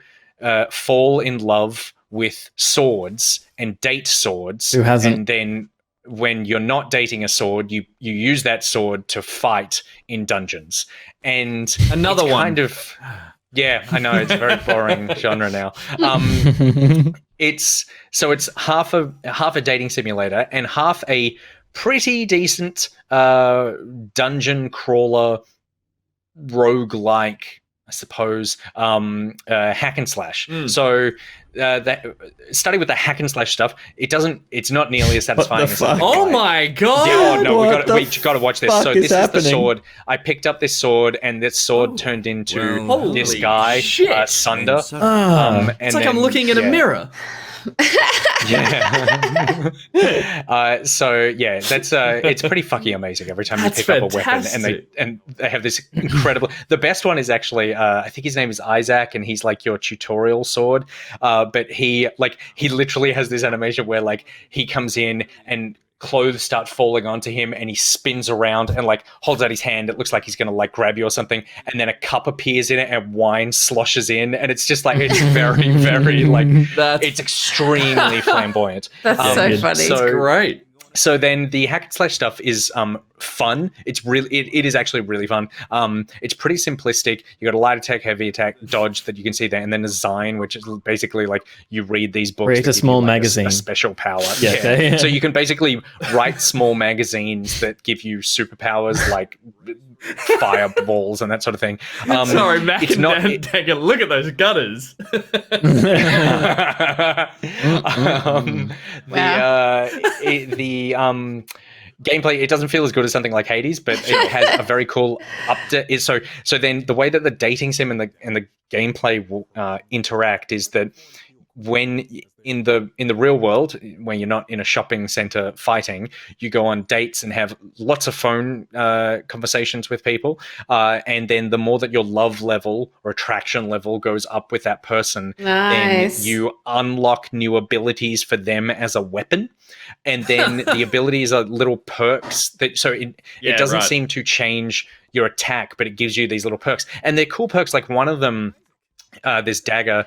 fall in love with swords and date swords. Who hasn't? And then when you're not dating a sword, you use that sword to fight in dungeons. And Another it's one. kind of, yeah, I know, it's a very boring genre now. It's half a dating simulator and half a pretty decent dungeon crawler roguelike, I suppose, hack and slash. So that starting with the hack and slash stuff, it's not nearly as satisfying as fuck? something Oh like- my god! Yeah, oh no, we What got to watch this. fuck So is this is the happening? sword. I picked up this sword, and this sword turned into Well, this holy guy, shit. Sunder. Ah. And It's like I'm then- looking at a yeah. mirror. Yeah. So yeah, that's it's pretty fucking amazing every time That's you pick up a weapon, fantastic. and they have this incredible. The best one is actually I think his name is Isaac, and he's like your tutorial sword. But he literally has this animation where like he comes in and clothes start falling onto him and he spins around and like holds out his hand. It looks like he's gonna like grab you or something, and then a cup appears in it and wine sloshes in, and it's just like it's very very like That's it's extremely flamboyant. That's so good. funny. So- great. So then the hack and slash stuff is fun. It's really it is actually really fun. It's pretty simplistic. You got a light attack, heavy attack, dodge that you can see there, and then a Zine, which is basically like you read these books. Create that a give small you, like, magazine. a special power. Yeah, okay. So you can basically write small magazines that give you superpowers like fireballs and that sort of thing. Sorry, Mac it's and not. Dan, take a look at those gutters. The gameplay, it doesn't feel as good as something like Hades, but it has a very cool update. So then the way that the dating sim and the gameplay will interact is that when in the real world, when you're not in a shopping center fighting, you go on dates and have lots of phone conversations with people, and then the more that your love level or attraction level goes up with that person, Nice. then you unlock new abilities for them as a weapon, and then the abilities are little perks that it doesn't right. seem to change your attack, but it gives you these little perks, and they're cool perks. Like one of them, this dagger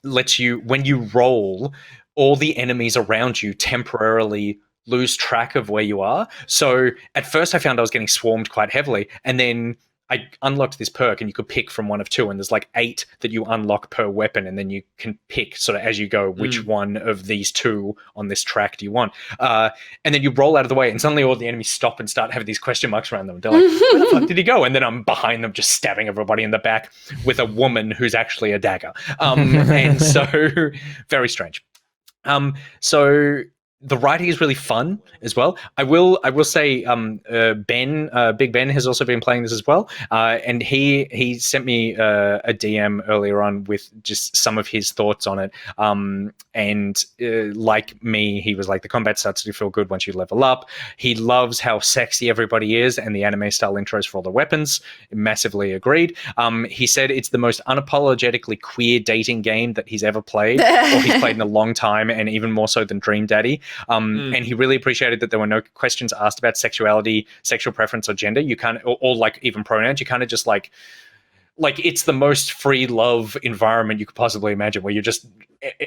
lets you, when you roll, all the enemies around you temporarily lose track of where you are. So at first I found I was getting swarmed quite heavily, and then I unlocked this perk and you could pick from one of two, and there's like 8 that you unlock per weapon, and then you can pick sort of as you go which one of these 2 on this track do you want, and then you roll out of the way and suddenly all the enemies stop and start having these question marks around them. They're like, where the fuck did he go? And then I'm behind them just stabbing everybody in the back with a woman who's actually a dagger, and so very strange. So the writing is really fun as well. I will say Ben, Big Ben, has also been playing this as well, and he sent me a DM earlier on with just some of his thoughts on it. And like me, he was like, the combat starts to feel good once you level up. He loves how sexy everybody is and the anime style intros for all the weapons. Massively agreed. He said it's the most unapologetically queer dating game that he's ever played, or he's played in a long time, and even more so than Dream Daddy. And he really appreciated that there were no questions asked about sexuality, sexual preference, or gender. You can't, or like even pronouns. You kind of just like it's the most free love environment you could possibly imagine, where you're just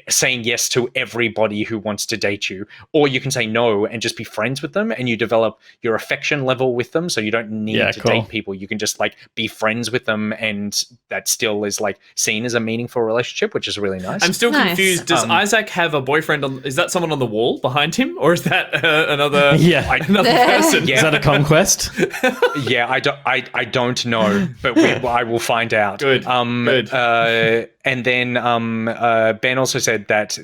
saying yes to everybody who wants to date you, or you can say no and just be friends with them, and you develop your affection level with them, so you don't need to date people. You can just like be friends with them, and that still is like seen as a meaningful relationship, which is really nice. I'm still confused. Does Isaac have a boyfriend? Is that someone on the wall behind him, or is that another another person? Is that a conquest? Yeah, I don't know, but I will find out. Good. And then Ben also said that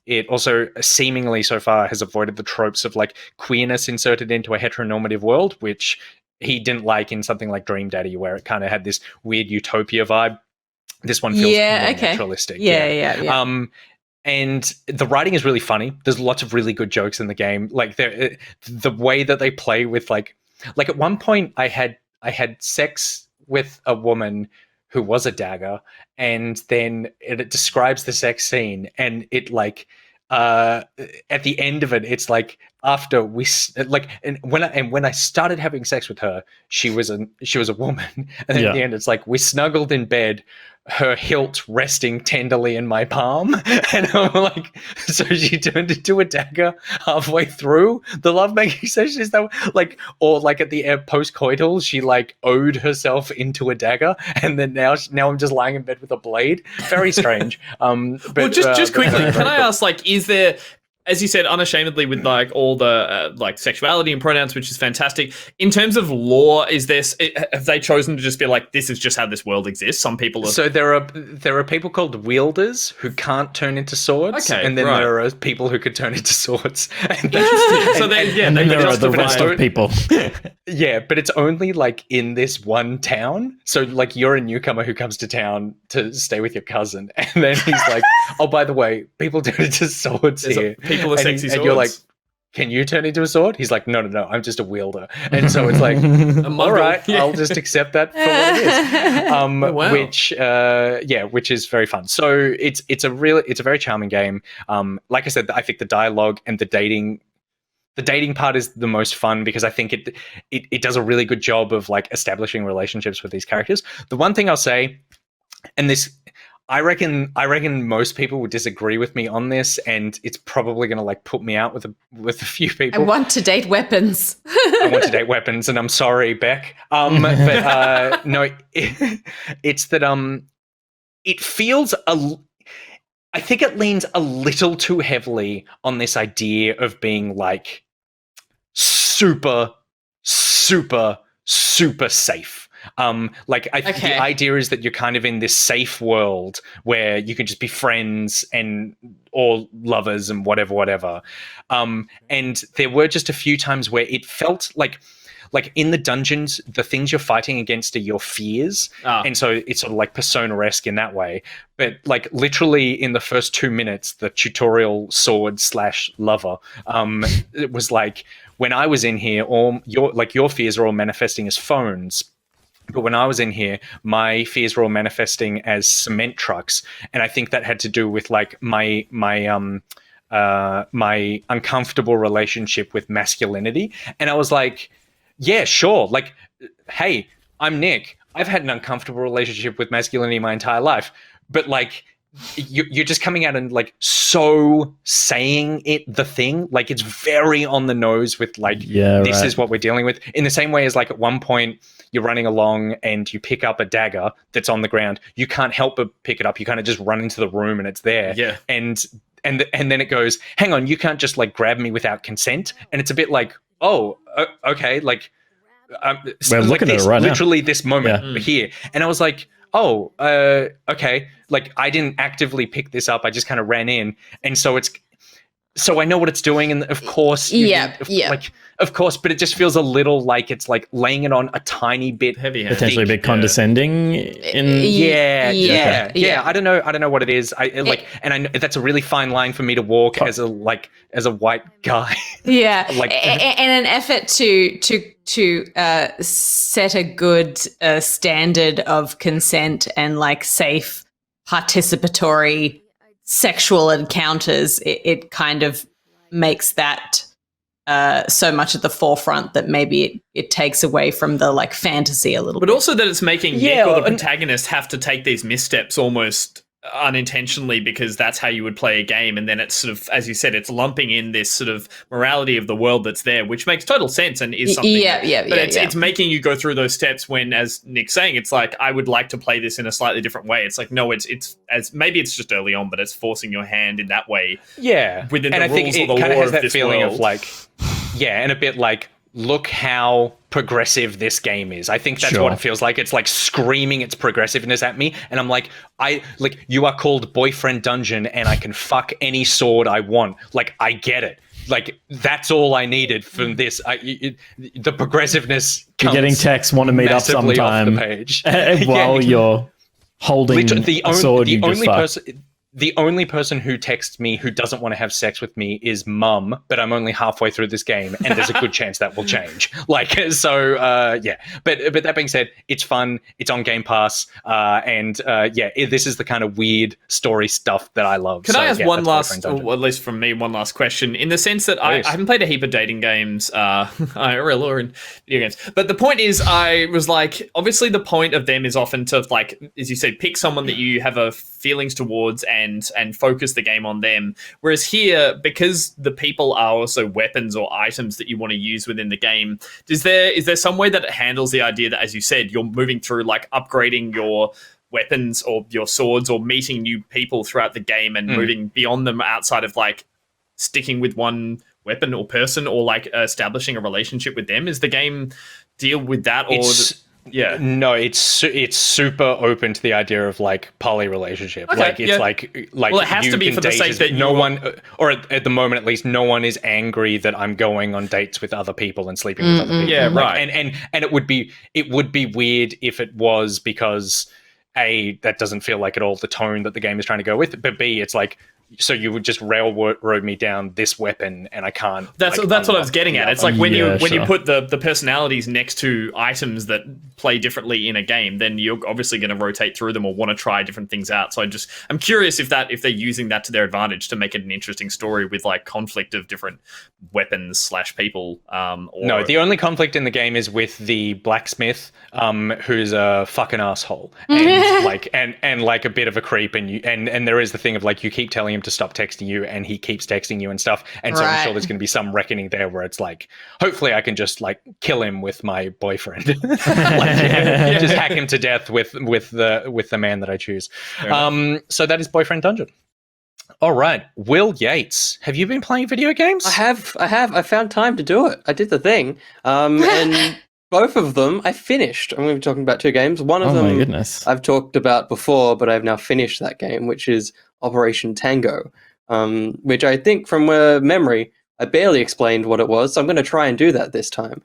it also seemingly so far has avoided the tropes of like queerness inserted into a heteronormative world, which he didn't like in something like Dream Daddy, where it kind of had this weird utopia vibe. This one feels more naturalistic. Yeah. And the writing is really funny. There's lots of really good jokes in the game. Like the way that they play with like at one point I had sex with a woman who was a dagger, and then it describes the sex scene, and it like at the end of it, it's like after we like, and when I started having sex with her, she was a woman, and then at the end, it's like we snuggled in bed, her hilt resting tenderly in my palm, and I'm like, so she turned into a dagger halfway through the lovemaking session. Is that like, or like at the post-coital, she like owed herself into a dagger, and then now I'm just lying in bed with a blade. Very strange. But well, just quickly, can I ask, like, is there, as you said, unashamedly with like all the like sexuality and pronouns, which is fantastic. In terms of lore, have they chosen to just be like, this is just how this world exists? Some people are... So there are people called wielders who can't turn into swords, and then there are people who could turn into swords. And there are the rest of people. Yeah, but it's only like in this one town. So like you're a newcomer who comes to town to stay with your cousin, and then he's like, oh, by the way, people turn into swords here. People are sexy swords. And you're like, can you turn into a sword? He's like, no, I'm just a wielder. And so it's like, all right, I'll just accept that for what it is. Which is very fun. So it's a very charming game. Like I said, I think the dialogue and the dating part is the most fun, because I think it does a really good job of like establishing relationships with these characters. The one thing I'll say, and this, I reckon most people would disagree with me on this, and it's probably going to like put me out with a few people. I want to date weapons. I want to date weapons, and I'm sorry, Beck. But no, it's that it feels I think it leans a little too heavily on this idea of being like super, super, super safe. The idea is that you're kind of in this safe world where you can just be friends or lovers and whatever. And there were just a few times where it felt like in the dungeons, the things you're fighting against are your fears. And so it's sort of like Persona-esque in that way. But like literally in the first 2 minutes, the tutorial sword/lover, it was like, when I was in here, all your fears are all manifesting as phones. But when I was in here, my fears were all manifesting as cement trucks, and I think that had to do with like my uncomfortable relationship with masculinity. And I was like, yeah, sure. Like, hey, I'm Nick. I've had an uncomfortable relationship with masculinity my entire life, but like, you're just coming out and like so saying the thing, like it's very on the nose with like, this is what we're dealing with. In the same way as like at one point you're running along and you pick up a dagger that's on the ground, you can't help but pick it up. You kind of just run into the room and it's there. Yeah. And then it goes, hang on, you can't just like grab me without consent. And it's a bit like, oh, okay, like we're looking at it right literally now. This moment here. And I was like, oh, okay. Like I didn't actively pick this up. I just kind of ran in. And so I know what it's doing. And of course, of course, but it just feels a little like it's like laying it on a tiny bit heavy, potentially a bit condescending. Yeah. I don't know what it is. And I know that's a really fine line for me to walk as a white guy. Yeah. In an effort to set a good standard of consent and like safe participatory sexual encounters, it kind of makes that so much at the forefront that maybe it takes away from the like fantasy a little bit. But also that it's making Nick or the protagonist have to take these missteps almost unintentionally because that's how you would play a game, and then it's sort of, as you said, it's lumping in this sort of morality of the world that's there, which makes total sense and is something it's making you go through those steps when, as Nick's saying, it's like, I would like to play this in a slightly different way. It's like, no, it's as maybe it's just early on, but it's forcing your hand in that way within and the I think rules it or the kind of lore has of that this feeling world. of like, and a bit like, look how progressive this game is. I think that's what it feels like. It's like screaming its progressiveness at me, and I'm like, you are called Boyfriend Dungeon, and I can fuck any sword I want. Like, I get it. Like, that's all I needed from this. The progressiveness comes you're getting text, want to meet up sometime off the page. while you're holding a sword. The only person who texts me who doesn't want to have sex with me is Mum, but I'm only halfway through this game, and there's a good chance that will change. Like, so, But that being said, it's fun. It's on Game Pass, this is the kind of weird story stuff that I love. Can I ask one last, or at least from me, one last question? In the sense that I haven't played a heap of dating games, IRL or in video games, but the point is, I was like, obviously the point of them is often to, like, as you said, pick someone that you have a feelings towards and focus the game on them. Whereas here, because the people are also weapons or items that you want to use within the game, is there some way that it handles the idea that, as you said, you're moving through, like, upgrading your weapons or your swords or meeting new people throughout the game and moving beyond them outside of, like, sticking with one weapon or person or, like, establishing a relationship with them? Is the game deal with that? No, it's super open to the idea of, like, poly relationship. Okay, like, it's like well, it has to be for the sake that no one, or at the moment at least, no one is angry that I'm going on dates with other people and sleeping with other people. Yeah, like, right. And it would be weird if it was, because A, that doesn't feel like at all the tone that the game is trying to go with, but B, it's like, so you would just railroad me down this weapon, and I can't. That's what I was getting at. It's like when you put the personalities next to items that play differently in a game, then you're obviously going to rotate through them or want to try different things out. So I'm curious if they're using that to their advantage to make it an interesting story with, like, conflict of different weapons / people. No, the only conflict in the game is with the blacksmith, who's a fucking asshole and like a bit of a creep, and there is the thing of, like, you keep telling him to stop texting you, and he keeps texting you and stuff, and so I'm sure there's going to be some reckoning there where it's like, hopefully I can just, like, kill him with my boyfriend, just hack him to death with the man that I choose. So that is Boyfriend Dungeon. All right, Will Yates, have you been playing video games? I have. I found time to do it. I did the thing, and both of them I finished. I'm going to be talking about two games. One of them, my goodness, I've talked about before, but I've now finished that game, which is Operation Tango, which I think, from memory, I barely explained what it was, so I'm going to try and do that this time.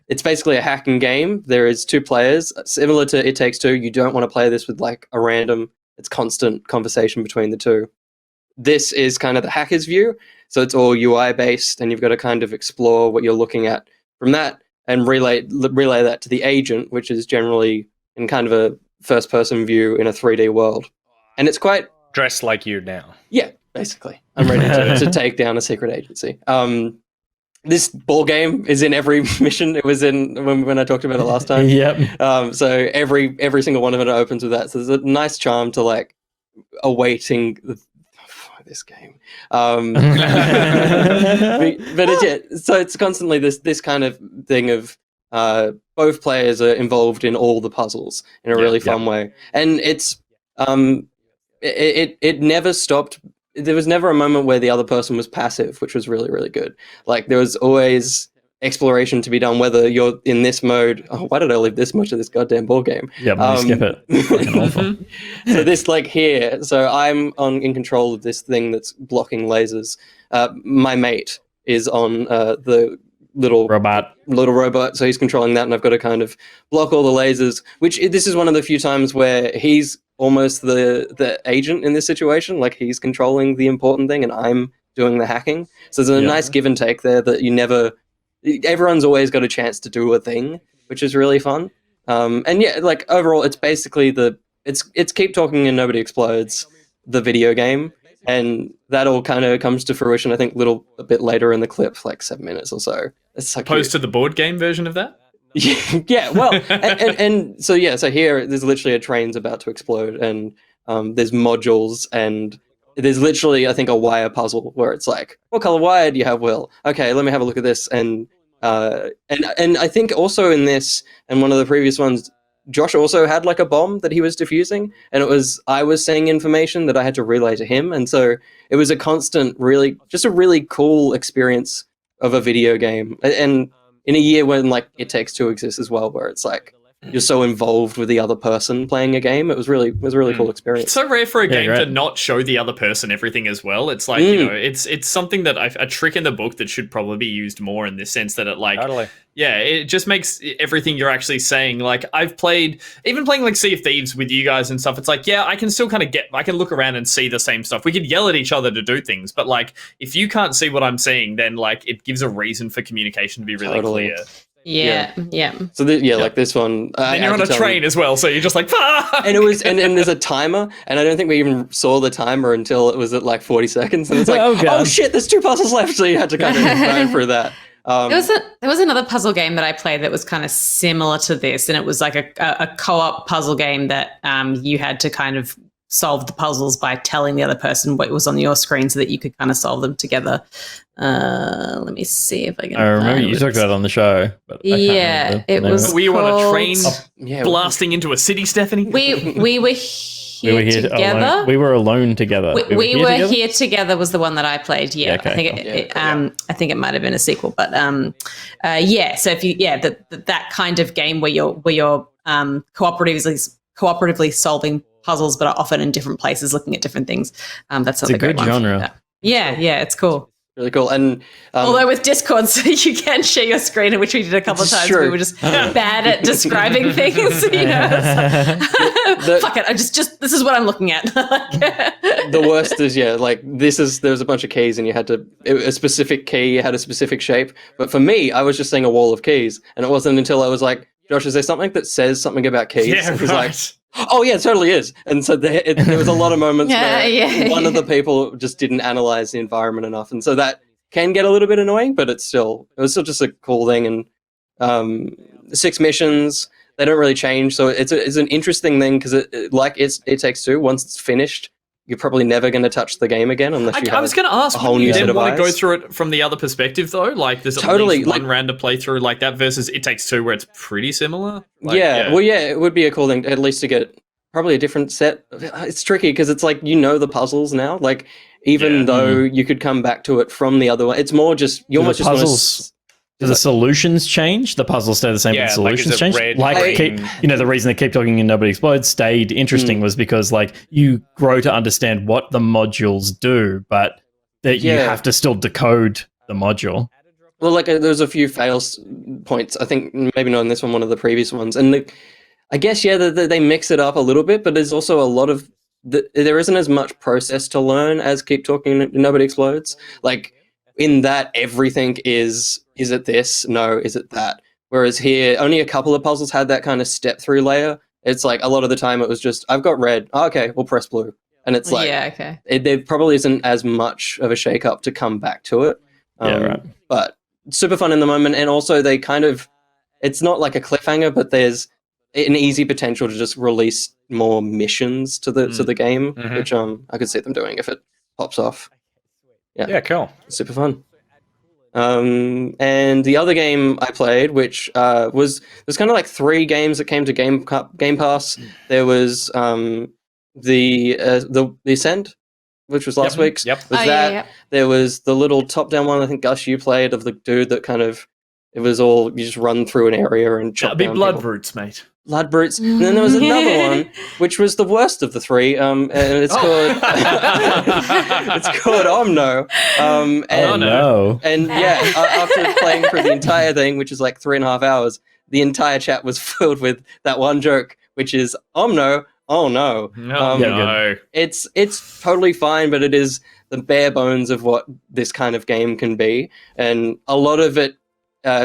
It's basically a hacking game. There is 2 players, similar to It Takes Two. You don't want to play this with, like, a random. It's constant conversation between the two. This is kind of the hacker's view, so it's all UI based, and you've got to kind of explore what you're looking at from that and relay that to the agent, which is generally in kind of a first-person view in a 3D world. And it's quite... Dressed like you now. Yeah, basically. I'm ready to take down a secret agency. This ball game is in every mission. It was in when I talked about it last time. Yep. So every single one of it opens with that. So there's a nice charm to, like, awaiting this game. But so it's constantly this kind of thing of both players are involved in all the puzzles in a really fun way, and it's it never stopped. There was never a moment where the other person was passive, which was really, really good. Like, there was always exploration to be done, whether you're in this mode. Oh, why did I leave this much of this goddamn ball game? Yeah, skip it. It's fucking awful. So this, like, here, so I'm in control of this thing that's blocking lasers. My mate is on the little robot, so he's controlling that, and I've got to kind of block all the lasers, which this is one of the few times where he's almost the agent in this situation. Like, he's controlling the important thing and I'm doing the hacking. So there's a nice give and take there that everyone's always got a chance to do a thing, which is really fun. And yeah, like, overall, it's basically it's Keep Talking and Nobody Explodes, the video game. And that all kind of comes to fruition, I think, a bit later in the clip, like 7 minutes or so. It's so opposed to the board game version of that? Yeah, well, and so here there's literally a train's about to explode, and there's modules, and there's literally, I think, a wire puzzle where it's like, what color wire do you have, Will? Okay, let me have a look at this. And I think also in this, and one of the previous ones, Josh also had like a bomb that he was diffusing, and I was saying information that I had to relay to him, and so it was a constant, just a really cool experience of a video game. And in a year when like It Takes Two exists as well, where it's like you're so involved with the other person playing a game, it was a really cool experience. It's so rare for a game to not show the other person everything as well. It's like, you know, it's something that a trick in the book that should probably be used more in this sense, that it like, yeah, it just makes everything you're actually saying. Like, I've played like Sea of Thieves with you guys and stuff. It's like, yeah, I can still kind of I can look around and see the same stuff. We could yell at each other to do things, but like, if you can't see what I'm saying, then like, it gives a reason for communication to be really clear. Yeah. So like this one, and you're on a train as well, so you're just like, fuck! And it was, and there's a timer, and I don't think we even saw the timer until it was at like 40 seconds, and it's like, oh shit, there's 2 puzzles left, so you had to kind of go through that. There was another puzzle game that I played that was kind of similar to this, and it was like a co-op puzzle game that you had to kind of solve the puzzles by telling the other person what was on your screen so that you could kind of solve them together. Let me see if I can. I remember you talked about it on the show. But it was. Were you on a train Yeah, blasting into a city, Stephanie? We were here together. Alone. We were alone together. We were here together was the one that I played. Yeah, okay. I think it might have been a sequel, but So if you that kind of game where you're cooperatively solving puzzles, but are often in different places, looking at different things. That's a good genre. Yeah, it's cool. Really cool. And although with Discord, so you can share your screen, which we did a couple of times. True. We were just bad at describing things. You know, fuck it. This is what I'm looking at. The worst is there's a bunch of keys, and you had a specific key had a specific shape. But for me, I was just seeing a wall of keys, and it wasn't until I was like, Josh, is there something that says something about keys? Yeah, and he's right. like, oh yeah, it totally is. And so there was a lot of moments where one of the people just didn't analyze the environment enough, and so that can get a little bit annoying. But it was still just a cool thing. And 6 missions, they don't really change, so it's an interesting thing because it takes 2. Once it's finished, you're probably never going to touch the game again unless you have I was going to ask, a whole new set of want to eyes. go through it from the other perspective, though? Like, there's at least one round to play through like that versus It Takes Two, where it's pretty similar? It would be a cool thing, at least to get probably a different set. It's tricky because it's like, the puzzles now. Like, even though you could come back to it from the other one, it's more just, you almost just do the solutions change? The puzzles stay the same, but the solutions change? The reason they keep talking in Nobody Explodes stayed interesting was because, like, you grow to understand what the modules do, but that you have to still decode the module. Well, like, there's a few fail points. I think maybe not in this one, one of the previous ones. And I guess, they mix it up a little bit, but there's also a lot of... there isn't as much process to learn as Keep Talking Nobody Explodes. Like, in that, everything is it this? No, is it that? Whereas here, only a couple of puzzles had that kind of step-through layer. It's like, a lot of the time it was just, I've got red. Oh, okay, we'll press blue. And it's like... there probably isn't as much of a shake-up to come back to it. But super fun in the moment, and also they kind of... It's not like a cliffhanger, but there's an easy potential to just release more missions to the game, which I could see them doing if it pops off. Yeah, cool. Super fun. And the other game I played, which was kind of like 3 games that came to Game Pass. There was the Ascent, which was last week's. Yep. There was the little top-down one. I think Gus, you played, of the dude that kind of, it was all, you just run through an area and chop down Blood people. Roots, mate. Blood Brutes. And then there was another one, which was the worst of the 3, and it's called it's called Omno. And after playing through the entire thing, which is like 3.5 hours, the entire chat was filled with that one joke, which is Omno. Oh no! No. It's totally fine, but it is the bare bones of what this kind of game can be, and a lot of it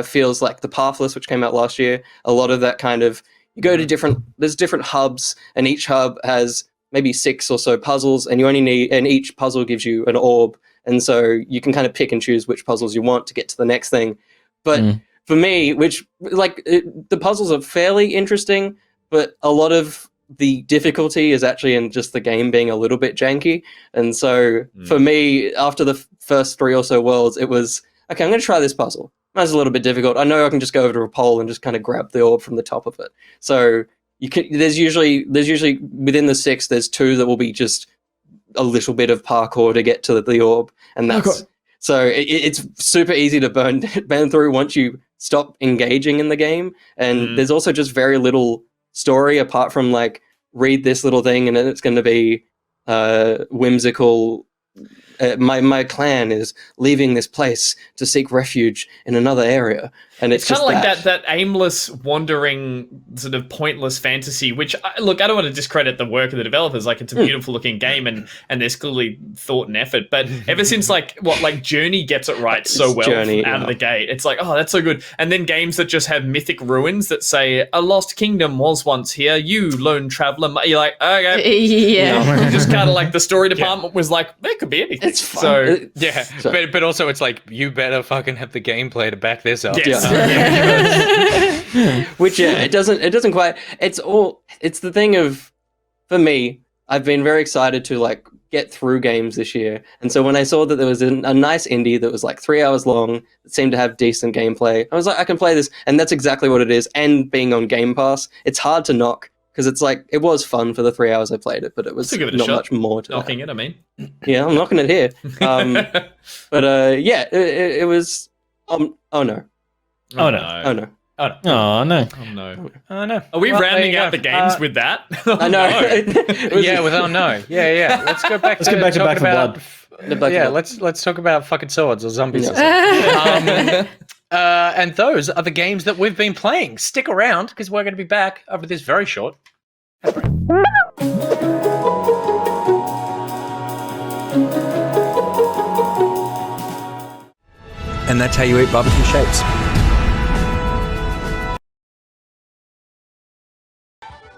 feels like The Pathless, which came out last year. A lot of that kind of, you go to there's different hubs, and each hub has maybe 6 or so puzzles, and and each puzzle gives you an orb, and so you can kind of pick and choose which puzzles you want to get to the next thing. But for me, the puzzles are fairly interesting, but a lot of the difficulty is actually in just the game being a little bit janky. And so for me, after the first 3 or so worlds, it was, okay, I'm going to try this puzzle. That's a little bit difficult. I know I can just go over to a pole and just kind of grab the orb from the top of it. So there's usually within the 6, there's 2 that will be just a little bit of parkour to get to the orb, and that's so it's super easy to burn through once you stop engaging in the game. And there's also just very little story apart from like read this little thing and then it's going to be whimsical. My clan is leaving this place to seek refuge in another area, and it's kind just of like that aimless, wandering, sort of pointless fantasy. Which I don't want to discredit the work of the developers. Like, it's a beautiful looking game, and there's clearly thought and effort. But ever since like Journey gets it right so well out of the gate, it's like, oh, that's so good. And then games that just have mythic ruins that say a lost kingdom was once here. You lone traveler, you're like, okay, Yeah. just kind of like the story department was like, there could be anything. It's fun. So Yeah, but also it's like, you better fucking have the gameplay to back this up. yes. Which it doesn't quite. It's the thing of, for me, I've been very excited to like get through games this year, and so when I saw that there was a nice indie that was like 3 hours long that seemed to have decent gameplay, I was like, I can play this, and that's exactly what it is. And being on Game Pass, it's hard to knock. Because it's like, it was fun for the 3 hours I played it, but it was not much more to knocking that. it, I mean. Yeah, I'm knocking it here. But yeah, it was... oh no. Oh no. Oh no. Oh no. Oh no. Oh no. Are we Well, rounding out the games with that? I know. Yeah, with oh no. Yeah. Let's go back Let's get back to Back for Blood. Let's talk about fucking swords or zombies. And those are the games that we've been playing. Stick around, because we're going to be back after this very short ad break. And that's how you eat barbecue shapes.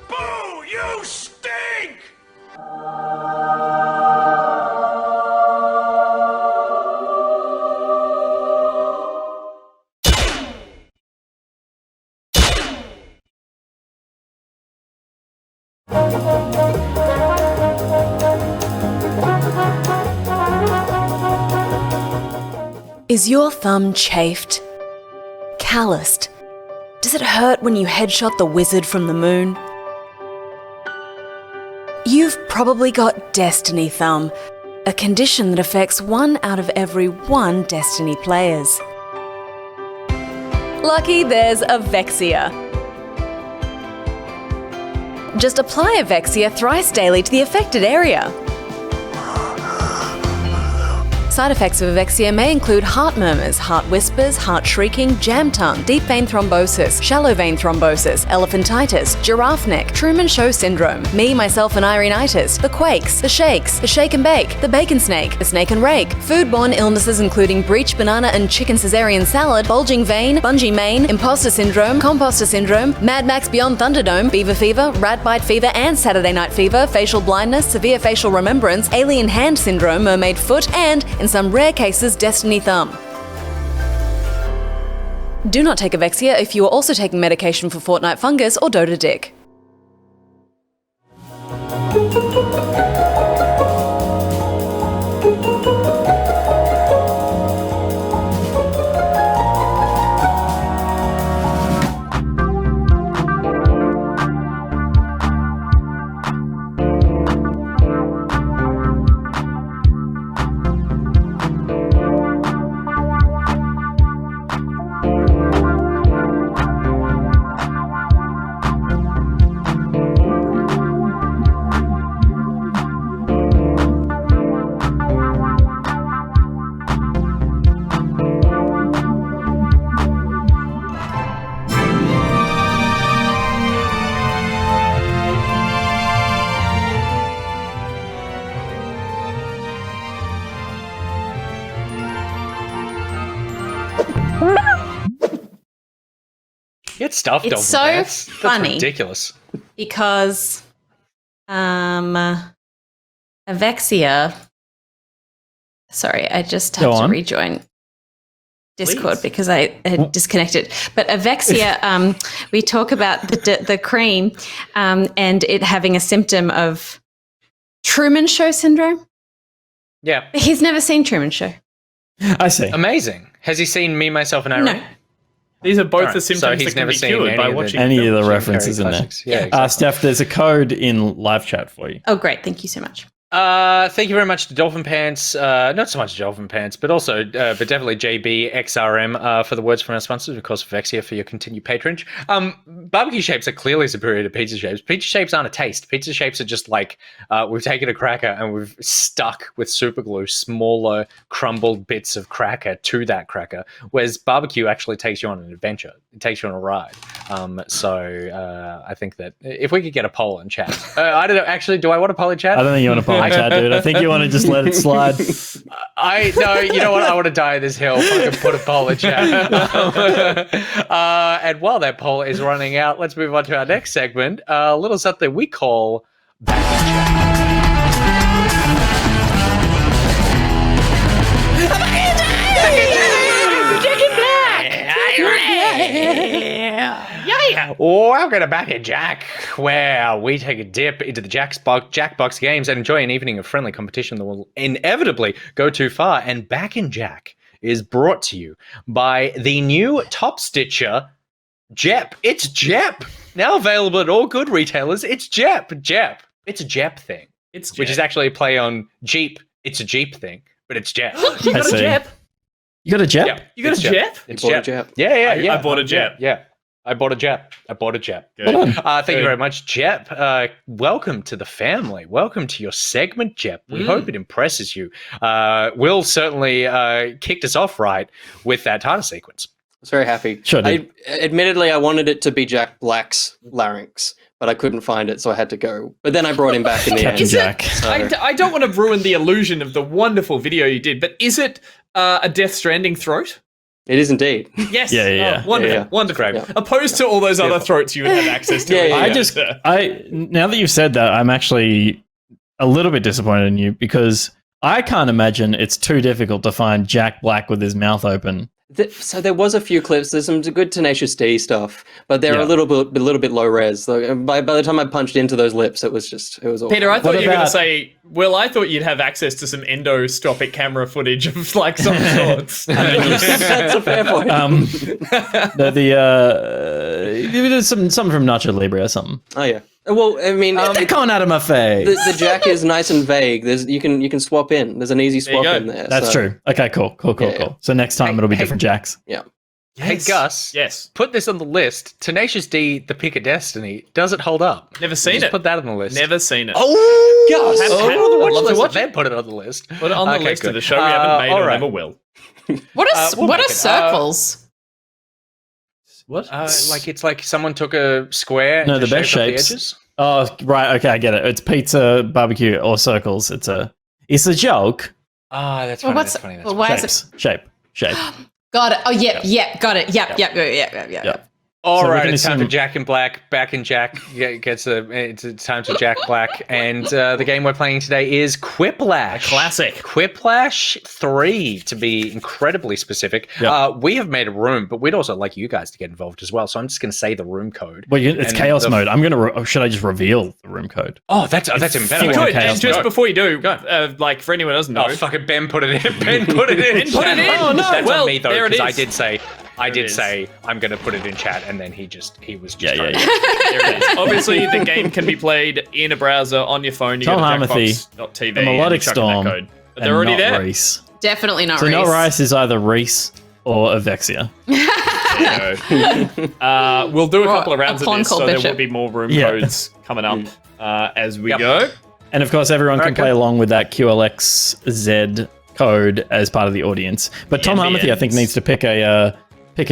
Boo! You stink! Is your thumb chafed? Calloused? Does it hurt when you headshot the wizard from the moon? You've probably got Destiny Thumb, a condition that affects 1 out of every 1 Destiny players. Lucky there's Avexia. Just apply Avexia thrice daily to the affected area. Side effects of Avexia may include heart murmurs, heart whispers, heart shrieking, jam tongue, deep vein thrombosis, shallow vein thrombosis, elephantitis, giraffe neck, Truman Show syndrome, me, myself and Irene-itis, the quakes, the shakes, the shake and bake, the bacon snake, the snake and rake, foodborne illnesses including breech banana and chicken Caesarean salad, bulging vein, bungee mane, imposter syndrome, composter syndrome, Mad Max Beyond Thunderdome, beaver fever, rat bite fever and Saturday night fever, facial blindness, severe facial remembrance, alien hand syndrome, mermaid foot, and, in some rare cases, Destiny Thumb. Do not take Avexia if you are also taking medication for Fortnite fungus or Dota dick. Get stuffed. It's so That's funny. ridiculous. Because Avexia. Sorry, I just have to rejoin. Discord because I had disconnected. But Avexia, we talk about the cream and it having a symptom of Truman Show syndrome. Yeah. He's never seen Truman Show. I see. Amazing. Has he seen Me, Myself, and Irene? No. These are both Alright, the so symptoms he's that can never be seen cured any by of the- watching Any of the Jim references Carrey in there. classics. Yeah, exactly. Steph, there's a code in live chat for you. Oh, great. Thank you so much. Thank you very much to DolphinPants, not so much DolphinPants, but also, but definitely JBxrm for the words from our sponsors, of course, Avexia for your continued patronage. Barbecue shapes are clearly superior to pizza shapes. Pizza shapes aren't a taste. Pizza shapes are just like, we've taken a cracker and we've stuck with super glue smaller crumbled bits of cracker to that cracker, whereas barbecue actually takes you on an adventure. It takes you on a ride. So I think that if we could get a poll in chat, I don't know, actually, do I want a poll in chat? I don't think you want to poll chat, dude. I think you want to just let it slide. No, you know what? I want to die this hill. Fucking put a poll in chat. And while that poll is running out, let's move on to our next segment. A little something we call Back in Chat. Welcome to Back in Jack, where we take a dip into the Jackbox games and enjoy an evening of friendly competition that will inevitably go too far. And Back in Jack is brought to you by the new top stitcher, Jepp. It's Jepp. Now available at all good retailers. It's Jepp. Jepp. It's a Jepp thing. It's Jepp. Which is actually a play on Jeep. It's a Jeep thing, but it's Jepp. You got a Jepp? You got a Jepp? Yeah, You got a Jepp? It's bought a Jepp. Jepp. Yeah. I bought a Jepp. Yeah. I bought a Jepp. Good. Thank you very much, Jepp. Welcome to the family. Welcome to your segment, Jepp. We hope it impresses you. Will certainly kicked us off right with that title sequence. I was very happy. Sure did. Admittedly, I wanted it to be Jack Black's larynx, but I couldn't find it, so I had to go. But then I brought him back in the end. Captain Jack. I don't want to ruin the illusion of the wonderful video you did, but is it a Death Stranding throat? It is indeed. Yes. Yeah. Oh, wonderful. Yeah. Wonderful. Great. Yeah. Opposed to all those other throats you would have access to. Yeah. Now that you've said that, I'm actually a little bit disappointed in you because I can't imagine it's too difficult to find Jack Black with his mouth open. So there was a few clips. There's some good Tenacious D stuff, but they're a little bit low res. Like, by the time I punched into those lips, it was awful. Peter, I thought you were going to about- say, well, I thought you'd have access to some endoscopic camera footage of like some sorts. That's a fair point. Some from Nacho Libre or something. Oh yeah. Well, I mean, They're coming out of my face. the Jack is nice and vague. You can swap in. There's an easy swap go. in there. That's so, true. Okay, cool. Yeah. So next time it'll be different Jacks. Yeah. Hey, Gus. Yes. Put this on the list. Tenacious D, The Pick of Destiny. Does it hold up? Never seen Just it. Put that on the list. Never seen it. Oh, Gus. I'd I'd love to watch Then put it on the list. Put it on the list good. of the show we haven't made all or right. never will. What are we'll what make are it. circles? What? Like it's like someone took a square and No, the just best shaped up shapes. the edges. Oh, right. Okay, I get it. It's pizza, barbecue, or circles. It's a joke. Ah, that's Well, funny. what's That's funny. That's well, funny. why is it? Shape. Got it. Oh, yep. Got it. Yep. All So we right, can it's time for assume- Jack and Black. Back in Jack it's time to Jack Black, and the game we're playing today is Quiplash. Classic. Quiplash 3, to be incredibly specific. Yep. We have made a room, but we'd also like you guys to get involved as well. So I'm just going to say the room code. Well, it's And chaos the- mode. I'm gonna. Should I just reveal the room code? Oh, that's even better. You Good. Okay, And I'll just go. before you do, like for anyone who doesn't know, Oh, fucking Ben put it in. Ben put it in. put it in. Oh, no. That's Well, on me though, there it because I is. did it say is. I'm going to put it in chat, and then he was just Yeah. there it is. Obviously, the game can be played in a browser on your phone. You Tom go to Harmathy, Jackbox.tv the Melodic and you chuck in that Storm, code. But and they're already not there. Reese. Definitely not So Reese. not Rice is either Reese or Avexia. There you go. We'll do a couple of rounds of pawn this, called so there Bishop. will be more room Yeah. codes coming up as we Yep. go. And of course, everyone can Okay. play along with that QLXZ code as part of the audience. But Tom Harmathy, I think, needs to pick a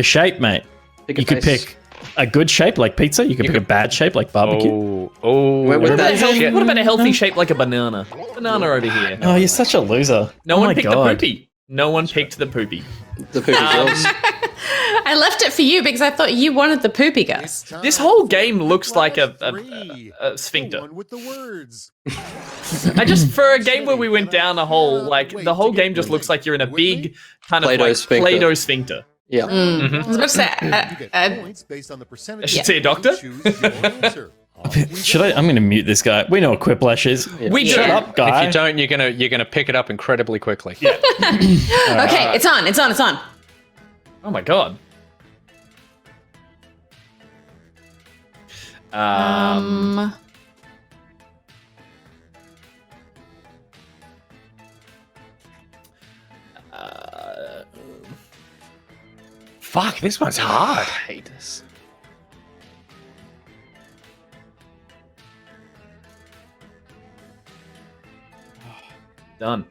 shape, mate. Pick a You could face. pick a good shape like pizza. You could pick a bad shape like barbecue. Where would that shit. What about a healthy shape like a banana? Banana over here. Oh, you're such a loser. No Oh one my picked God. the poopy. No one picked the poopy. the poopy girls? I left it for you because I thought you wanted the poopy Gus. This whole game looks like a sphincter. One with the words. I just, for a game where we went down a hole, like, the whole game just looks like you're in a big kind of Play-Doh like sphincter. Play-Doh sphincter. Yeah. I was about to say, You get points based on the percentage. I should see a doctor? Choose your answer. Should I? I'm going to mute this guy. We know what Quiplash is. We Shut do. up, guy. If you don't, you're gonna pick it up incredibly quickly. okay, it's on. Oh my god. Fuck, this one's hard. I hate this. Done.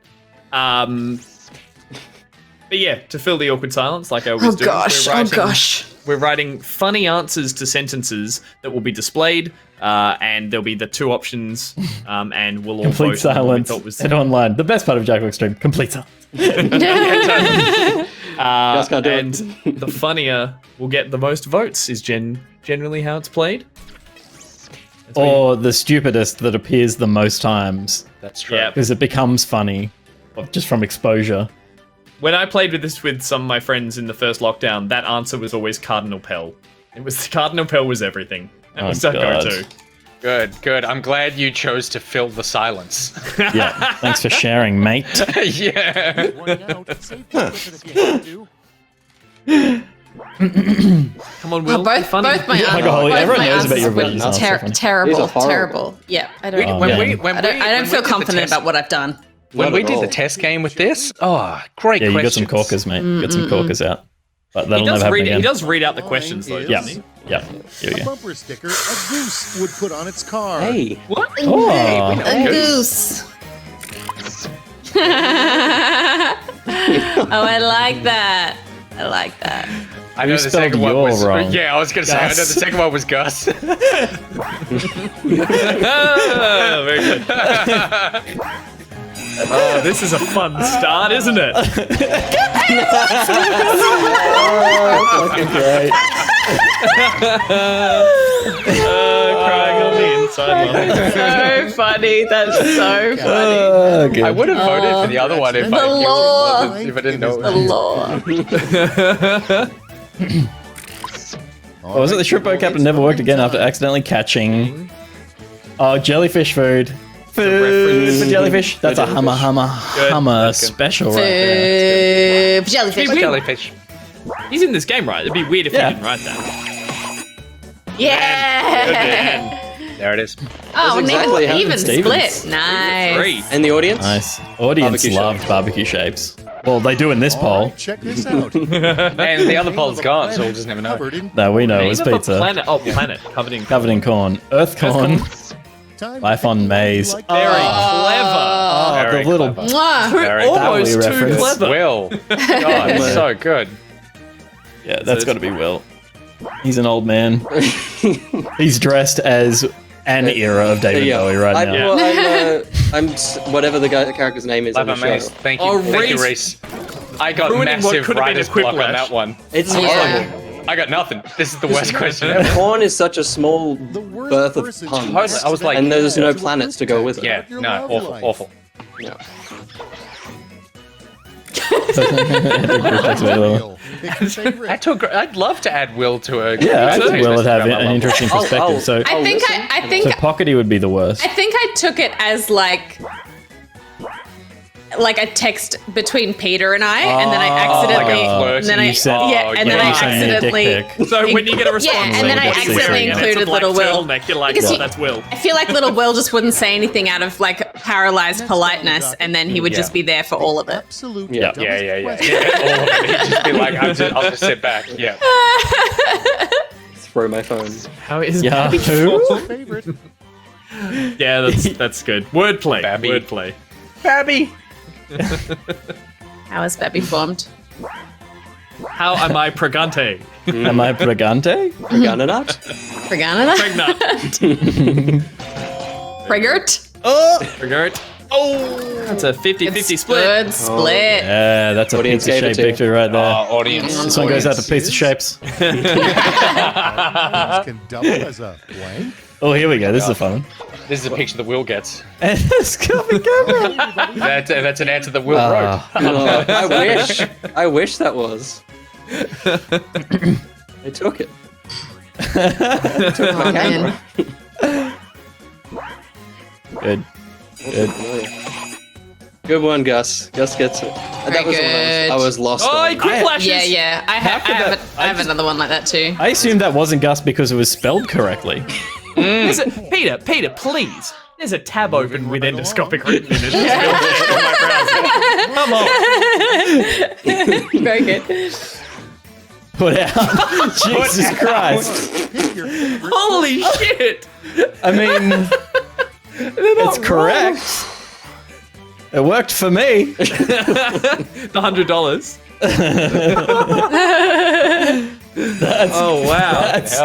But yeah, to fill the awkward silence, like I always do. We're writing funny answers to sentences that will be displayed, and there'll be the two options, and we'll all Complete vote on what we silence. thought was Head online. The best part of JBxrm. Complete silence. and the funnier will get the most votes is generally how it's played. Or the stupidest that appears the most times. That's true. Yeah. Because it becomes funny just from exposure. When I played with this with some of my friends in the first lockdown, that answer was always Cardinal Pell. It was Cardinal Pell was everything. That was our go-to. Good. I'm glad you chose to fill the silence. Yeah. Thanks for sharing, mate. Yeah. Come on, Will. Both my everyone knows about your answers answers. were terrible. Yeah, I don't. I don't feel confident about what I've done. When we did the test game with this, great Yeah, you got questions. some corkers, mate. You got some corkers out. But that'll never happen again. He does read out the questions, though, Yeah. doesn't he? Yeah. Here we A go. bumper sticker a goose would put on its car. Hey. What? Oh. A goose. Oh, I like that. I know the spelled second one your was wrong. Yeah, I was gonna say I know the Gus. second one was Gus. Oh, very good. Oh, this is a fun start, isn't it? Fucking great. Crying on the inside. So funny. That's so funny. Oh, good. I would have voted for the other one if The law. if I didn't know. The law. Oh, was it the shrimp boat captain never worked again after accidentally catching jellyfish food? Food for jellyfish. That's a hummer special right there. Jellyfish. Jellyfish. He's in this game, right? It'd be weird if he didn't write that. Yeah. There it is. Oh, exactly how even Stevens. split. Nice. Great. And the audience? Nice. Audience Barbecue loved shapes. barbecue shapes. Well, they do in this poll. Check this out. And the other poll's gone, so we'll just never know. No, we know it was Name of a pizza. Planet. Oh, planet. Covered in Covered in corn. Earth corn. Life on maize. Very clever. Oh, Very the little clever. Mwah. Very Almost too reference. clever. Will. God, it's so good. Yeah, that's got to be Will. He's an old man. He's dressed as an era of David Bowie right now. I'm whatever the character's name is. Love on the amazed. show. Thank you. Oh, Thank you, Reese. Reese. I got Ruining what massive could have been a writer's block on quiplash. that one. It's Yeah. horrible. I got nothing. This is the worst question ever. Corn is such a small birth of puns. Totally. I was like, and there's no planets to go with it. yeah, no, awful. Yeah. I'd love to add Will to a. Yeah, I think to Will would have that an level. interesting perspective. So, I think so Pockety would be the worst. I think I took it as like a text between Peter and I, and then I accidentally, like a flirt. and then I, You sent- and then I you sent me a dick accidentally, pic. So when you get a response, yeah, and then I What's this accidentally thing? included it's a black little Will. turtleneck, you're like, Because oh, that's Will. I feel like little Will just wouldn't say anything out of like paralyzed politeness, and then he would just be there for all of it. Absolute. Yeah. Yeah. All of it. He'd just be like, I'll just sit back. Yeah. Throw my phone. How is Yeah. Babby Who? formed? Favorite. Yeah, that's good. Wordplay. Babby. Wordplay. Babby. How is Babby formed? How am I pregante? Am I pregante? Organonut? Pregnant? Pregnant. Preggert? Pregert. That's a 50-50 split. Good split. Yeah, that's a Audience pizza gave it shape to you. victory right there. Audience. This one goes out to pizza shapes. Can double as a blank. Oh, here we go. This is a fun one. This is a picture that Will gets. And it's coming camera. That's an answer that Will wrote. Oh, I wish that was. They took it. Oh, man. Good. Good. Good one, Gus. Gus gets it. That was good. I was lost. Oh, on. quick flashes. Yeah. I have another one like that too. I assumed that wasn't Gus because it was spelled correctly. Peter, please. There's a tab open with endoscopic written in it. Come on. Very good. Put out. Jesus Christ. Holy shit. I mean, it's correct. It worked for me. The $100. Oh, wow. That's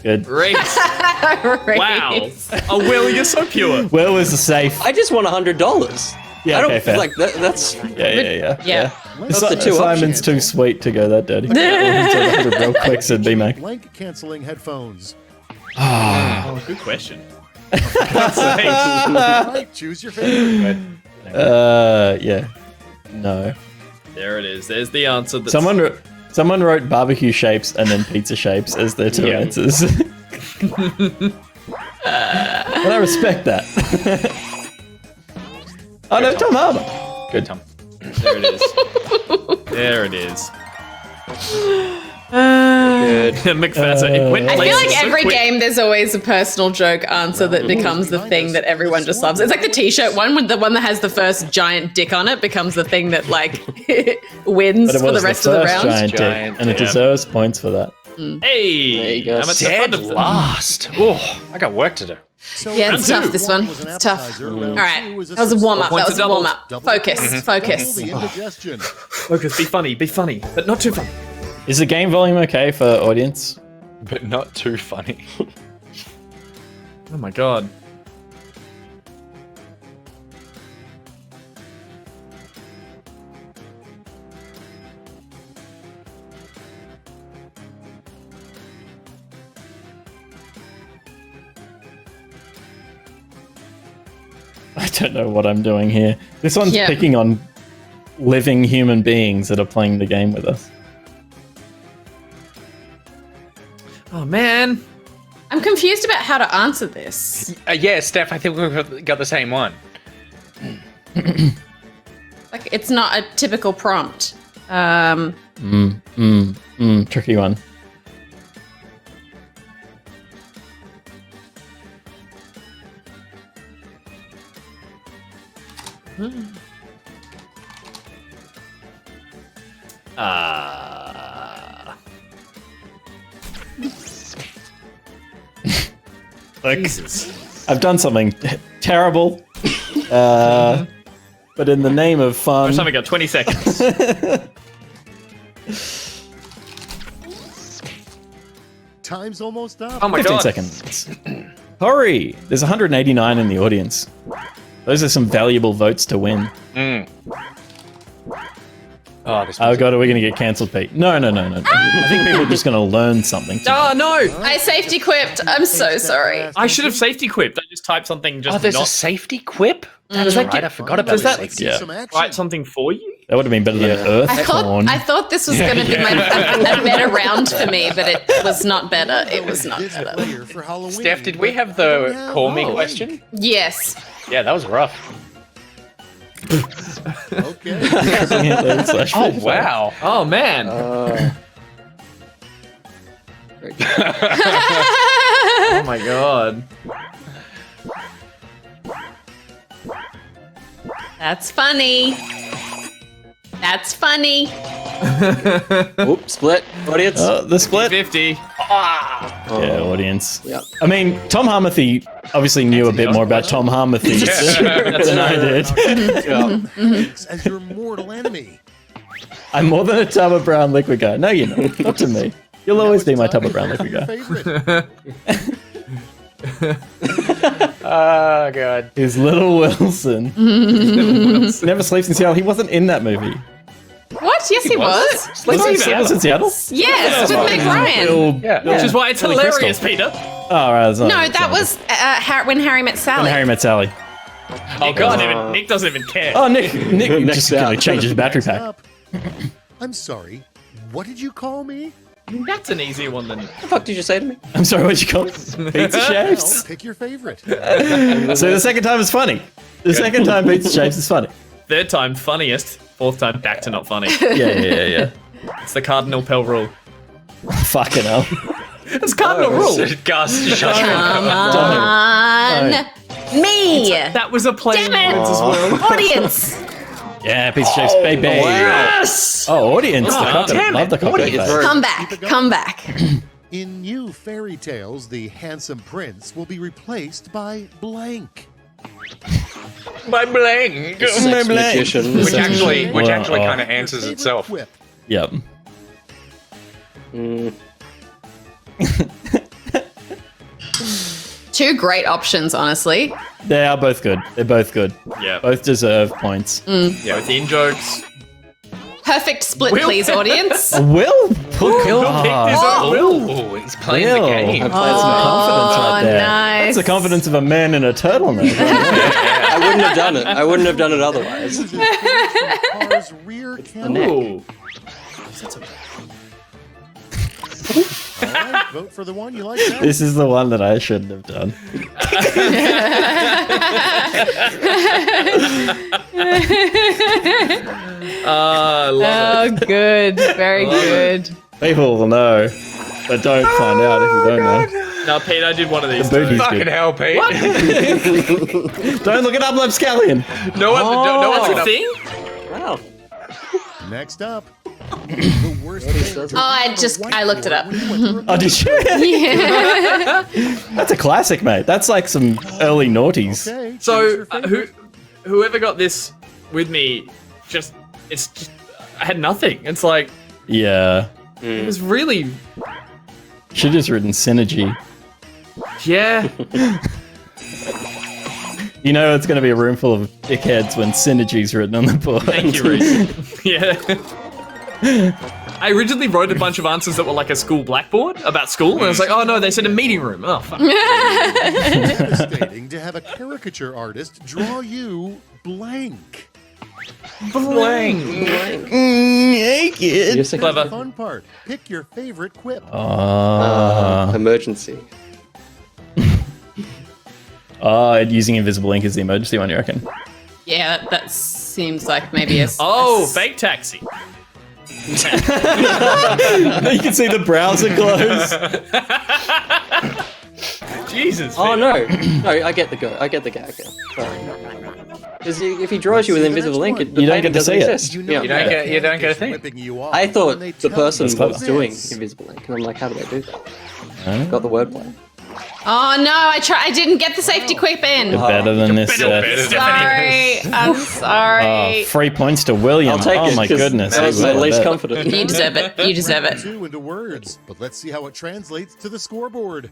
good. Great. Wow. Oh, Will, you're so pure. Where was the safe? I just won $100. Yeah, I don't okay, fair. like that. That's Yeah. That's the two Simon's options. too sweet to go that dirty. Real quick, said B-Mac. Blank canceling headphones. Oh, good question. Right, choose your favorite. Yeah. No. There it is. There's the answer. That's... Someone wrote barbecue shapes and then pizza shapes as their two answers. But I respect that. Oh no, Tom Harbour. Good, Tom. There it is. There it is. Good. McFadden. It went I feel places like so every quick. game there's always a personal joke answer that becomes the thing that everyone just loves. It's like the t-shirt one, when the one that has the first giant dick on it becomes the thing that like wins But it for the was rest of the first round. giant dick, and it deserves points for that. Hey. There you go. How much Dead fun of them. last. Oh, I got work to do. Yeah, it's tough, this one. It's tough. All right, that was a warm-up. That was a warm-up. Focus, focus. Indigestion. Focus, be funny, but not too funny. Is the game volume okay for audience? But not too funny. Oh my god. I don't know what I'm doing here. This one's Yeah. picking on living human beings that are playing the game with us. Oh man. I'm confused about how to answer this. Yeah, Steph, I think we've got the same one. Like, it's not a typical prompt. Tricky one. Like, I've done something terrible, but in the name of fun. First time we got 20 seconds. Time's almost up. Oh my 15 god. seconds. Hurry! There's 189 in the audience. Those are some valuable votes to win. Oh, this Oh god, are we going to get cancelled, Pete? No. I think people are just going to learn something. Oh no! I safety quipped. I'm so sorry. I should have safety quipped. I just typed something just there's a not safety quip? That's right, I forgot about Does the that- safety. Yeah. Some action. write something for you. That would have been better than Earthborn. I thought this was going to be a better round for me, but it was not better. It was not Disney better. player for Halloween. Steph, did we have the call me Oh. question? Yes. Yeah, that was rough. Okay. Oh, wow. Oh man. Oh my god. That's funny. That's funny. Oop, split. Audience. The split. 50. Yeah, audience. Yeah. I mean, Tom Harmothy obviously knew a bit more about Tom Harmothy than I did. As your mortal enemy. I'm more than a tub of brown liquid guy. No, you're not. Not to me. You'll always be my tub of brown liquid guy. Favorite. Oh god. Is Little Wilson. Never Sleeps in Seattle. He wasn't in that movie. What? Yes, he was. Was he Sleepless in Seattle? Yes, with Meg Ryan. Yeah. Which is why it's Billy hilarious, Crystal. Peter. Oh, right. No, that was When Harry Met Sally. When Harry Met Sally. Oh god, Nick doesn't even care. Oh, Nick just out. gonna change his battery Next pack. up. I'm sorry. What did you call me? That's an easier one than. What the fuck did you say to me? I'm sorry, what'd you call it? Pizza Well, shapes? pick your favorite. So the second time is funny. The second time pizza shapes is funny. Third time, funniest. Fourth time, back to not funny. Yeah. It's the Cardinal Pell rule. Fucking hell. It's Cardinal rule. Gus, shut your Come mouth. on. Me. That was a play Damn it. as well. Audience. Yeah, pizza shapes, baby. Yes! Oh, audience. The copy. damn Love the copy. Audience. Come back. Come back. In new fairy tales, the handsome prince will be replaced by blank. My blank. Sex magician. Which actually Well, kind of answers Favorite itself. quip. Yep. Two great options, honestly. They are both good. They're both good. Yeah. Both deserve points. Yeah, with the in-jokes. Perfect split, Will- please, audience. Will? Will picked his own Will. Oh, he's playing Will. the game. I played some Confidence right there. nice. That's the confidence of a man in a turtleneck. I wouldn't have done it. I wouldn't have done it otherwise. Uses footage from car's rear camera. Ooh. All right, vote for the one you like best. This is the one that I shouldn't have done. I love Oh, good. Very good. People will know, but don't find out if you don't know. it. No, Pete, I did one of these. The booty's Fucking good. hell, Pete. Don't look it up, Lepscallion. No one, no That's one. a thing? Wow. Next up. The worst thing to I looked it up. Oh, did you? Yeah. That's a classic, mate. That's like some early noughties. Okay, choose So, your favorite. whoever got this with me, I had nothing. It's like, Yeah. it was really, Should have just written synergy. yeah. You know it's going to be a room full of dickheads when synergy's written on the board. Thank you, Rhys. Yeah. I originally wrote a bunch of answers that were like a school blackboard about school, and I was like, oh no, they said a meeting room. Oh, fuck. Devastating to have a caricature artist draw you blank. Naked. You're so Clever. The fun part. Pick your favorite quip. Emergency. Using invisible ink is the emergency one, you reckon? Yeah, that seems like maybe a. Oh, fake taxi. You can see the browser close. Jesus. Oh Peter. no, I get the go. I get the gag. Sorry. Because if he draws you with invisible ink, the You don't painting get to doesn't see it. exist. You Yeah. You don't get a thing. Whipping you off I thought when they the tell person you was doing this. invisible ink, and I'm like, how do they do that? Got the wordplay. Oh no! I didn't get the safety quip in. Better than this. Sorry, I'm sorry. 3 points to William. I'll take Oh it. my 'Cause goodness. That was my Well, least that- confident. You deserve it. You deserve it. Two into words, but let's see how it translates to the scoreboard.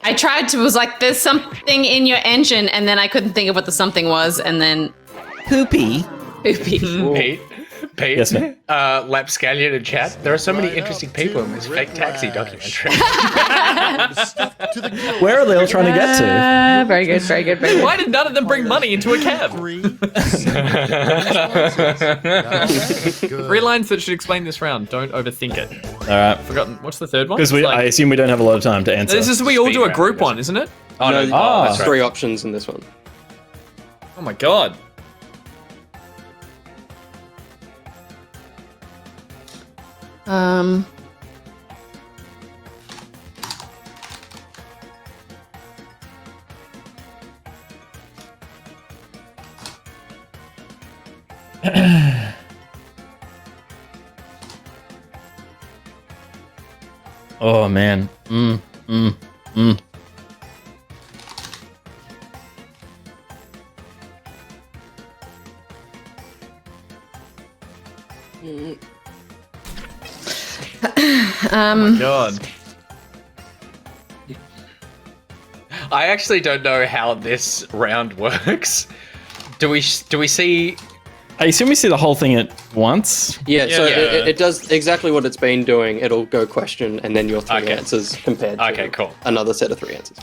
I tried to was like, there's something in your engine, and then I couldn't think of what the something was, and then Poopy. poopy. Pete, Yes, ma'am. Lapscallion in chat. There are so many Line interesting up people to in this fake taxi Red documentary. Stuffed to the gills. Where are they all trying to get to? Very good. Very good. Very good. Why did none of them bring money into a cab? 3 responses. Good. 3 lines that should explain this round. Don't overthink it. All right. Forgotten. What's the third one? Because It's I like- assume we don't have a lot of time to answer. this is we all do a Speed group round, one, isn't it? Oh, no. No, Ah. there's 3 options in this one. Oh my god. Um. Oh man. God. I actually don't know how this round works. Do we see? I assume we see the whole thing at once. Yeah, so it does exactly what it's been doing. It'll go question and then your 3 answers compared to another set of 3 answers.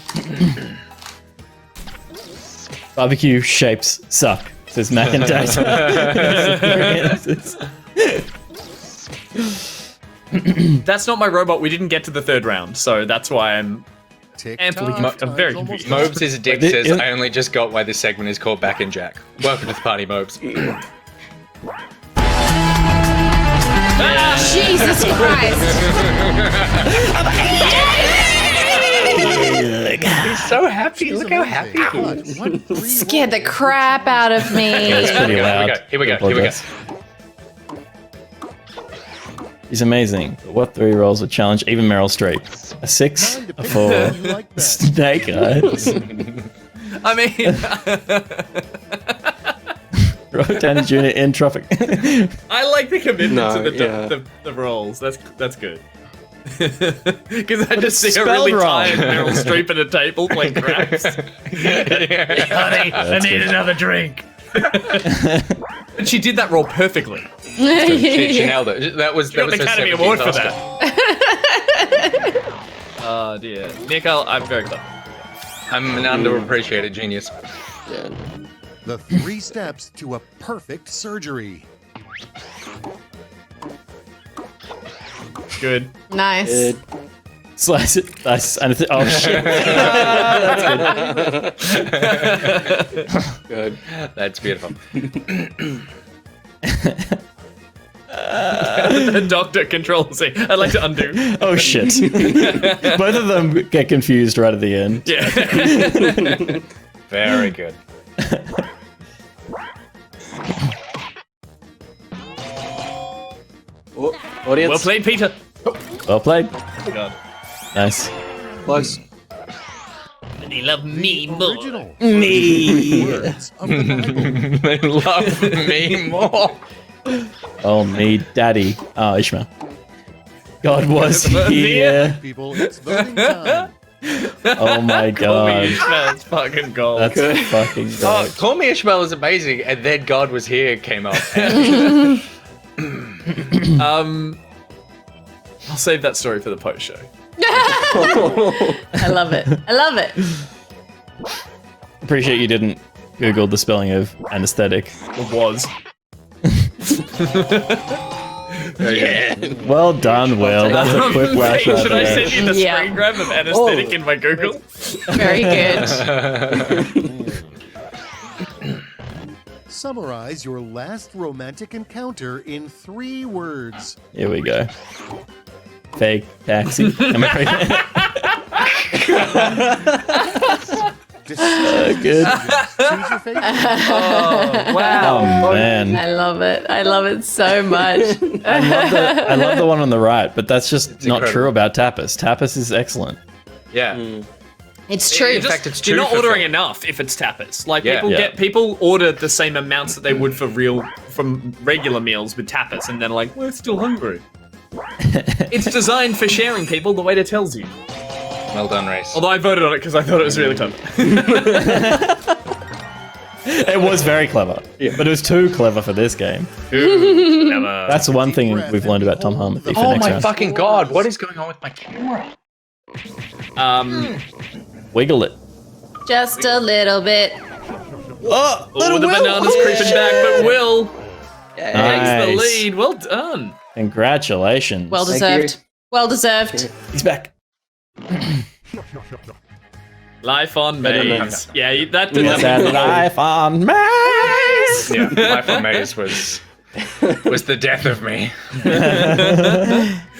Barbecue shapes suck, says Mac and Data. That's not my robot. We didn't get to the 3rd round, so that's why I'm amply confused. I'm very confused. Mobes' dick says, I only just got why this segment is called Back and Jack. Welcome to the party, Mobes. Jesus Christ! He's so happy. Look how happy he is. Scared the crap out of me. Yeah, it's pretty loud. Here we go. He's amazing. But what 3 rolls would challenge even Meryl Streep? A 6, a 4, Snake Eyes. I mean, Robert Downey Jr. in Tropic. I like the commitment to the rolls. That's good. Because I just see a really tired Meryl Streep at a table playing craps. Honey, I need another drink. And she did that role perfectly. She nailed it. That was an Academy Award for that. Oh dear, Nick, I'm very clever. I'm an underappreciated genius. Yeah. The 3 steps to a perfect surgery. Good. Nice. Good. Slice it. Nice. And oh shit. That's good. That's beautiful. The doctor controls it. I'd like to undo. Oh shit. Both of them get confused right at the end. Yeah. Very good. Audience. Well played, Peter. Well played. God. Nice. Close. And he loved me more. Original. Me. Words of the Bible. They love me more. Oh, me, daddy. Oh, Ishmael. God was here. People, it's voting time. Oh my god. That's fucking gold. That's fucking Oh, god. Call Me Ishmael is amazing, and then God Was Here came up. I'll save that story for the post show. I love it. I love it. Appreciate you didn't Google the spelling of anesthetic. It was. Well done, Will. That's a quick flash right Should I there. send you the screen grab of anesthetic in my Google? Very good. Summarize your last romantic encounter in 3 words. Here we go. Fake taxi. Am I good. Choose your favorite. Oh, wow. Oh man. I love it. I love it so much. I love the one on the right, but that's just not incredible. true about tapas. Tapas is excellent. Yeah. It's true. In fact, it's You're true not for ordering film. enough if it's tapas. Like Yeah. people order the same amounts that they would from regular meals with tapas, and then like, we're still hungry. It's designed for sharing, people. The waiter tells you. Well done, Race. Although I voted on it because I thought it was really clever. It was very clever, but it was too clever for this game. Never. That's one thing we've learned about Tom Harmony for Oh next my round. fucking god! What is going on with my camera? Wiggle it. Just a little bit. Oh, Oh, the banana's creeping back, but Will takes the Nice. lead. Well done. Congratulations. Well deserved. Well deserved. He's back. Life on Maze. Yeah, that We said life on Mars. Yeah, Life on Maze was the death of me.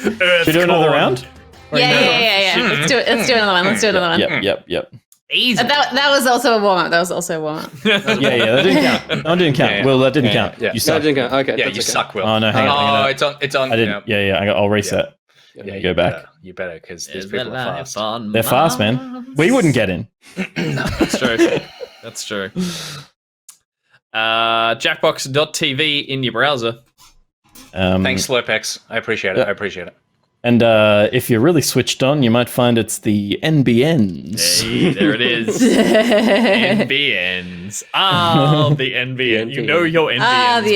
Should we do another round? Yeah. Let's do it. Let's do another one. Let's do another one. Yep. Easy. That was also a warm up. That Yeah, that didn't count. No, it didn't count. Yeah. Will, that didn't Yeah, count. yeah. You No, suck. it didn't go. Okay. Yeah, that's you okay. suck, Will. Oh no, hang on. Oh, it's on. I didn't. Yeah. I'll reset. Yeah, Go back. You better, because these people are fast. They're fast, man. We wouldn't get in. That's true. That's true. Jackbox.tv in your browser. Thanks, Slurpex. I appreciate it. And if you're really switched on, you might find it's the NBNs. Hey, there it is. NBNs. Ah, the NBN. You know your NBNs. Ah, the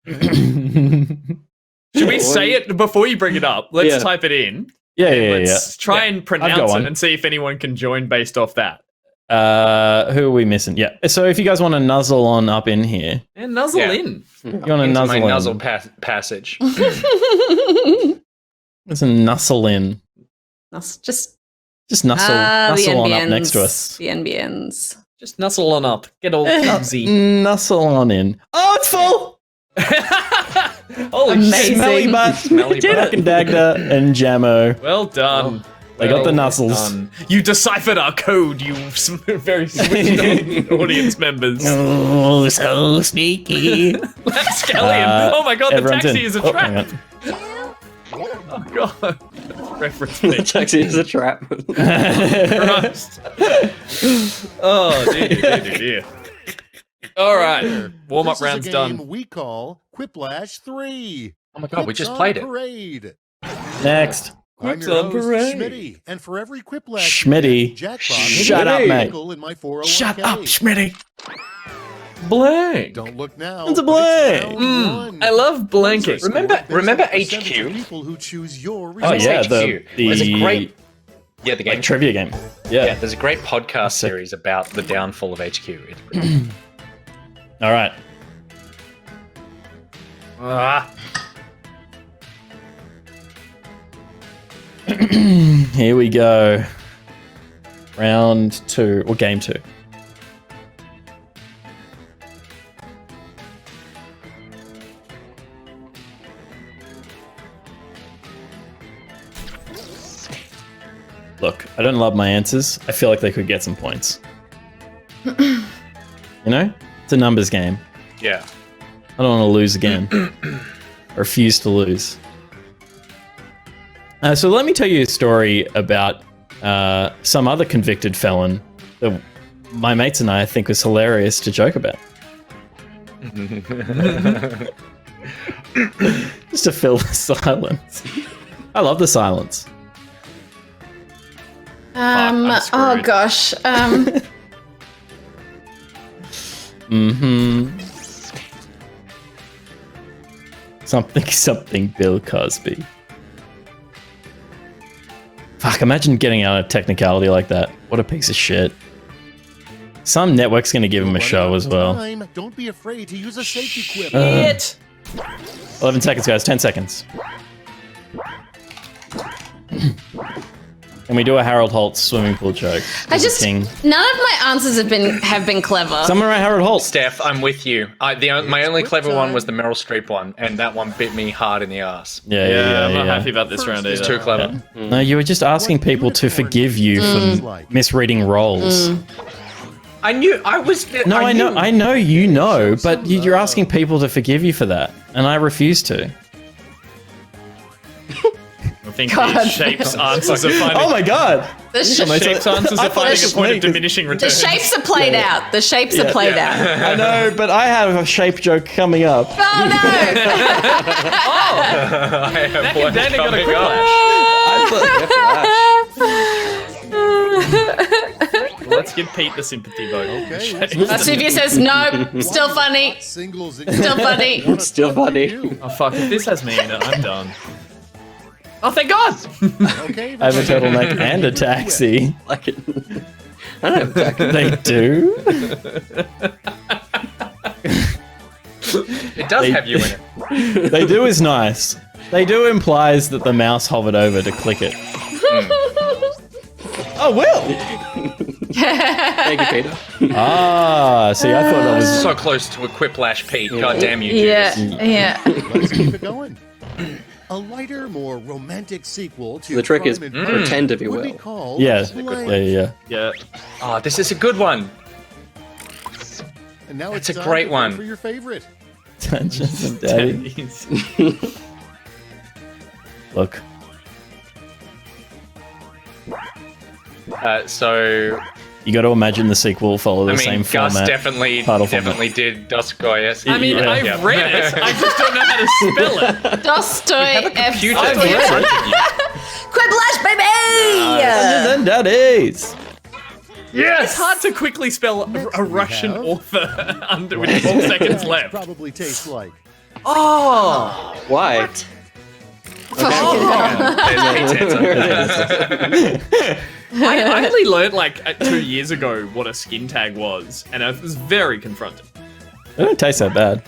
NBNs. Should we say it before you bring it up? Let's type it in. Yeah. Let's try and pronounce it and see if anyone can join based off that. Who are we missing? Yeah. So if you guys want to nuzzle on up in here. And nuzzle in. You want to nuzzle my in. nuzzle passage. There's a nuzzle in. Just nuzzle on up next to us. The NBNs. Just nuzzle on up. Get all easy. Nuzzle on in. Oh, it's full! Holy amazing. Smelly butt. Jack and Dagda and Jammo. Well done. They got the nuzzles. You deciphered our code, you very switched on audience members. Oh, so sneaky. That's Scallion. Oh my god, the taxi in. is a trap. Oh god. Reference me. The taxi is a trap. Christ. Oh, dear. All right. Warm-up round's done. We call Quiplash 3. Oh my god, we just played it. Parade. Next. I'm your host, Schmitty, and for every Quiplash Schmitty. jackpot, Shut up, mate. in my 401k. Shut up, Schmitty. Blank. Don't look now. It's a blank. I love blanking. Remember HQ? People who choose your Oh yeah, HQ. the There's a great the game like, trivia game. Yeah, there's a great podcast series about the downfall of HQ. It's great. All right. Here we go. Round 2 or game 2. Look, I don't love my answers. I feel like they could get some points. You know? It's a numbers game. Yeah. I don't want to lose again. I refuse to lose. So let me tell you a story about some other convicted felon that my mates and I think was hilarious to joke about. Just to fill the silence. I love the silence. Oh gosh. Something Bill Cosby. Fuck, imagine getting out a technicality like that. What a piece of shit. Some network's gonna give him a show as well. Don't be afraid to use a safety quip. 11 seconds, guys. 10 seconds. Can we do a Harold Holt swimming pool joke? None of my answers have been clever. Someone write Harold Holt. Steph, I'm with you. My only clever one was the Meryl Streep one, and that one bit me hard in the ass. Yeah, I'm not happy about this round either. It's too clever. Yeah. No, you were just asking people to forgive you for misreading roles. I knew I was. No, I know you know, but you're asking people to forgive you for that, and I refuse to. I think the Shape's answers are finding. Oh my god! The Shape's answers are finding a point of diminishing The returns. shapes are played out. The shapes are played out. I know, but I have a shape joke coming up. Oh no! I have one Danny got a coming up. Let's give Pete the sympathy vote. Okay. Sylvia says no. Still funny. Singles Still funny. Still funny. Oh fuck! If this has me in it, I'm done. Oh, thank God! Okay. I have a turtleneck and a taxi. Like it. I don't have a taxi. They do? It does have you in it. They do is nice. They do implies that the mouse hovered over to click it. Oh, Will! Thank you, Peter. Ah, see, I thought that was... So close to a quiplash, Pete. God damn you, Yeah, Judas. yeah. Let's keep it going. A lighter, more romantic sequel to The trick is Crime and pretend to be would Will. be called Yeah, Blank. Yeah. Oh, this is a good one. And now That's it's a time great to vote one. for your favorite. Dungeons and Daddy. Look. So You got to imagine the sequel follow the same Gus format. definitely did Dostoevsky. I mean, I read it. I just don't know how to spell it. Dostoevsky. Quiplash, baby! Daddies. Yes! It's hard to quickly spell a Russian author with 12 seconds left. Probably tastes like. Oh, why? I only learned like 2 years ago what a skin tag was, and I was very confronted. It don't taste that bad.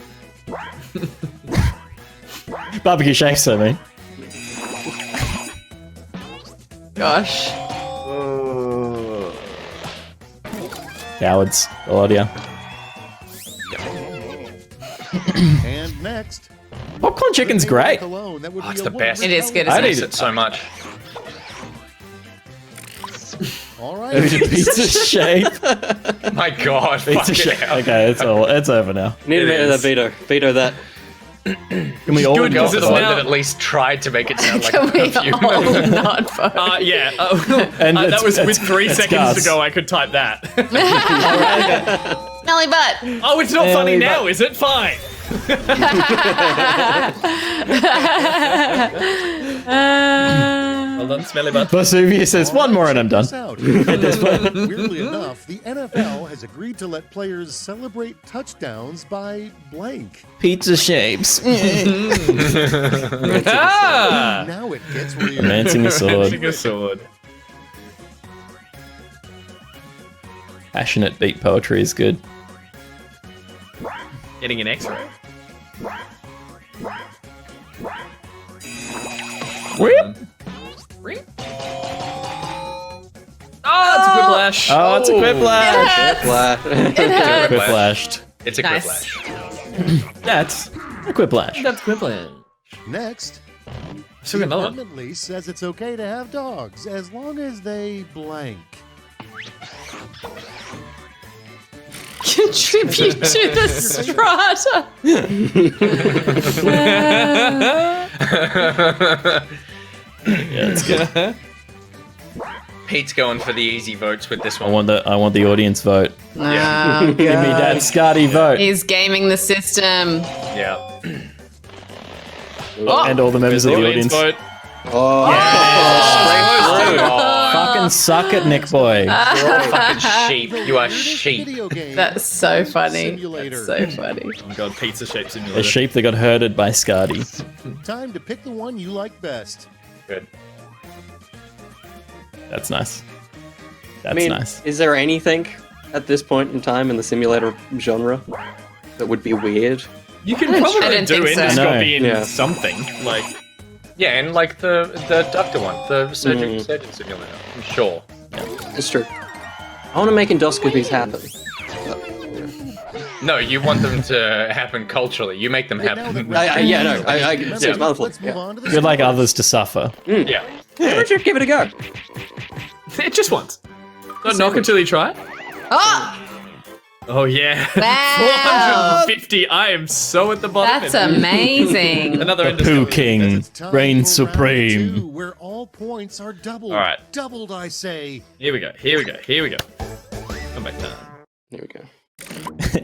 Barbecue shakes, I mean. Gosh. Cowards. I love ya. And next. Popcorn chicken's great. It's the best. It is good. I Isn't eat it? it so much. All right. Pizza shape. My God. Pizza shape. Okay, it's over now. Need to make that veto. Veto that. Can we all Good because not it's the one vote? that at least tried to make it sound like Can a we perfume. all not vote? Yeah. And that was with 3 it's seconds Gus. ago. I could type that. Smelly butt. Oh, it's not Yeah, funny we now, is it? Fine. Well done, smelly butt. Vesuvius says one more and I'm done. Weirdly enough, the NFL has agreed to let players celebrate touchdowns by blank. Pizza shapes. Ah! Now it gets weird. Romancing a sword. Romancing a sword. Passionate beat poetry is good. Getting an X-ray. Whip. Oh, it's a quiplash. Oh, it's a quiplash. It hurts. Quiplashed. It's a Nice. quiplash. That's a quiplash. That's quiplash. Next, So the another one. apartment lease says it's okay to have dogs as long as they blank. Contribute to the strata. Yeah, it's good. Pete's going for the easy votes with this I one. want the audience vote. Oh, Give me that Scotty vote. he's gaming the system. Yeah. And all the members of the audience. vote. Oh, Fucking suck it, Nick boy. Fucking sheep. You are sheep. Video game That's so funny. simulator. That's so funny. Oh my god, pizza shape A simulator. sheep that got herded by Scotty. Time to pick the one you like best. Good. That's nice. That's I mean, nice. is there anything at this point in time in the simulator genre that would be weird? You can I probably don't do think so. endoscopy in Yeah. something. Like, Yeah, and like the doctor one, the surgeon simulator. I'm sure. It's true. I want to make endoscopies happen. No, you want them to happen culturally. You make them happen. Remember, It's my fault. let's move on to the You'd like others to suffer. Yeah. Why don't you give it a go? just once. Don't knock until you try. Oh, Oh yeah. wow. 450. I am so at the bottom. That's amazing. Another The Pooh endoscopy. King It's time reigns for round supreme. 2, where all points are doubled. All right. Doubled, I say. Here we go. Here we go. Here we go. Come back down. Here we go.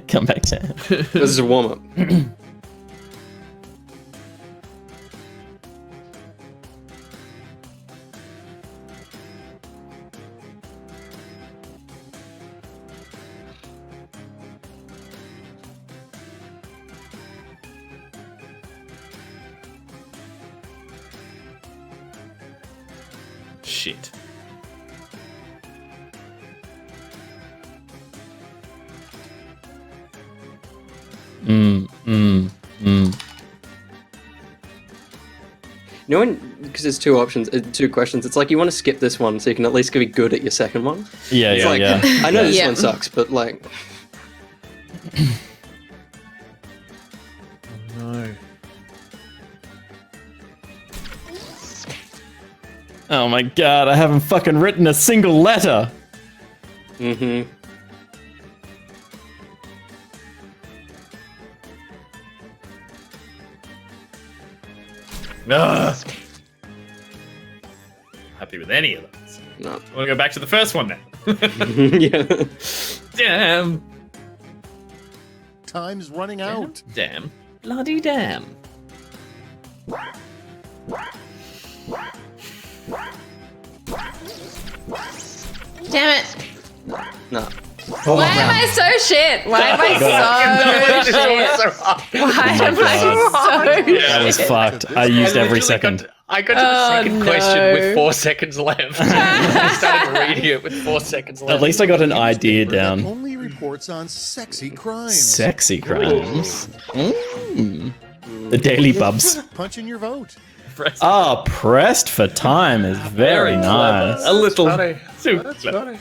Come back to This is a warm up. Shit. You know when, because there's two options, two questions. It's like you want to skip this one so you can at least be good at your second one. Yeah, It's yeah, like, yeah. I know this Yeah. one sucks, but like, Oh my god, I haven't fucking written a single letter. mm-hmm. Happy with any of those. No. Want to go back to the first one then? Yeah. Damn. Time's running out. Damn. Bloody damn. Damn it. No. Why am I so shit? Why am I so shit? Why am I so shit? That was fucked. I used every second. I got to the second question with 4 seconds left. I started reading it with 4 seconds left. At least I got an idea down. Only reports on sexy crimes. Sexy crimes. Mm. The Daily Bubs. Punch in your vote. Pressed for time is very nice. A little Funny. too That's clever. funny.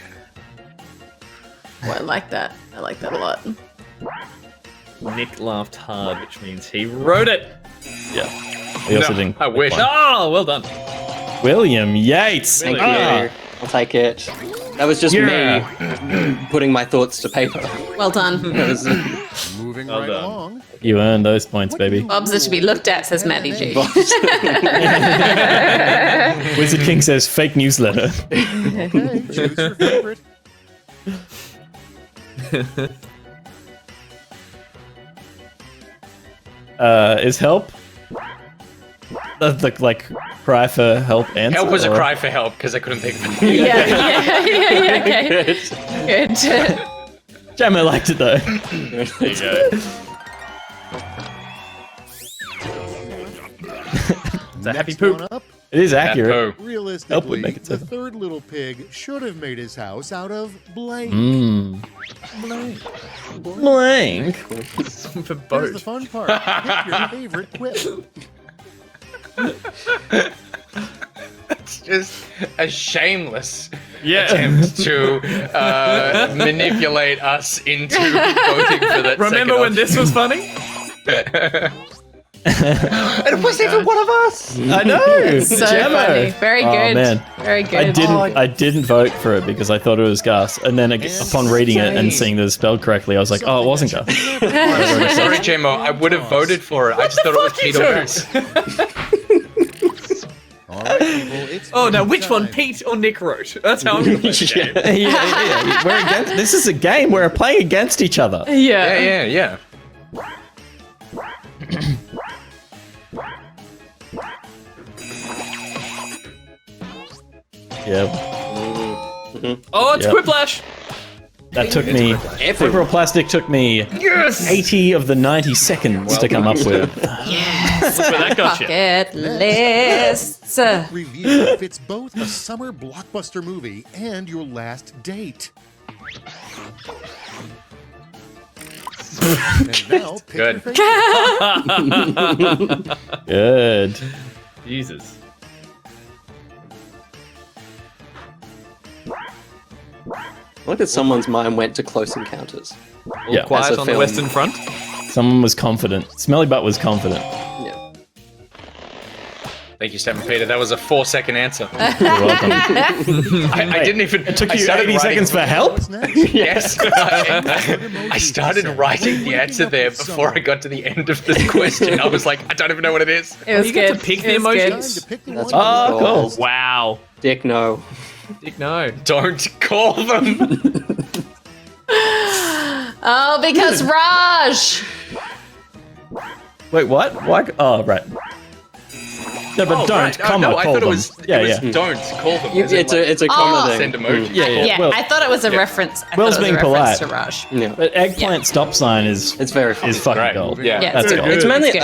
Oh, I like that. I like that a lot. Nick laughed hard, which means he wrote it. Yeah. We also didn't. I wish. Oh, well done. William Yates. Thank Ah. you. I'll take it. That was just me putting my thoughts to paper. Well done. That was- Moving Well right done. along. You earned those points, baby. Bobs are to be looked at, says Maddie G. Wizard King says fake newsletter. Okay, choose your favorite. Is help? The like cry for help answer? Help was a or- cry for help because I couldn't think of it. Yeah, okay. Good. Jammer liked it though. There you go. It's a happy Next poop. one up. It is accurate. Poo. Realistically, make it the seven. third little pig should have made his house out of blank. Mmm. Blank. For Here's the boat. fun part. Pick your favorite quip. It's just a shameless Yeah. attempt to manipulate us into voting for that. Remember when this was funny? And it wasn't even one of us. I know. So Jammer. funny. Very Oh, good. man. Very good. I didn't vote for it because I thought it was Gus, and then upon reading it and seeing that it was spelled correctly, I was like, oh, it wasn't Gus. Sorry, JMO. I would have voted for it. I just thought it was Pete or Gus. All right, people, it's Oh, now voting which one, time. Pete or Nick wrote? That's how I'm going to play the game. yeah. We're against. This is a game. We're playing against each other. Yeah. Yeah. Yeah. Oh, it's Yep. Quiplash. That took me. Fibro plastic took me 80 of the 90 seconds to come up with. Yes. But that got you. Bucket lists. Review if it's both a summer blockbuster movie and your last date. And now, pick Good. your favorite. Good. Jesus. Look at someone's mind went to Close Encounters. All Yeah. quiet As a on the film. Western Front. Someone was confident. Smelly Butt was confident. Yeah. Thank you, Stephen Peter. That was a 4-second answer. You're welcome. I didn't even. It took I you started 80 writing- seconds for help? What's next? Yes. I started writing the answer there before I got to the end of this question. I was like, I don't even know what it is. It was You get good. to pick It the was good. Time emojis. to pick the That's one. Oh, cool. Wow. Dick, no. Dick, no. Don't call them. Oh, because Raj. Wait, what? Why? Oh, right. No, but don't. Right. Comma, no, I call thought them. it was. Yeah, it was yeah. Don't call them. It's As in, a, it's a comma thing. Send emoji. Yeah, yeah. Yeah, Well, I thought it was a reference. I Will's thought it was being a reference polite. to Raj. Yeah. but eggplant stop sign is It's very funny. fucking Great. gold. Yeah. Yeah, That's it's gold. good. It's mainly, good.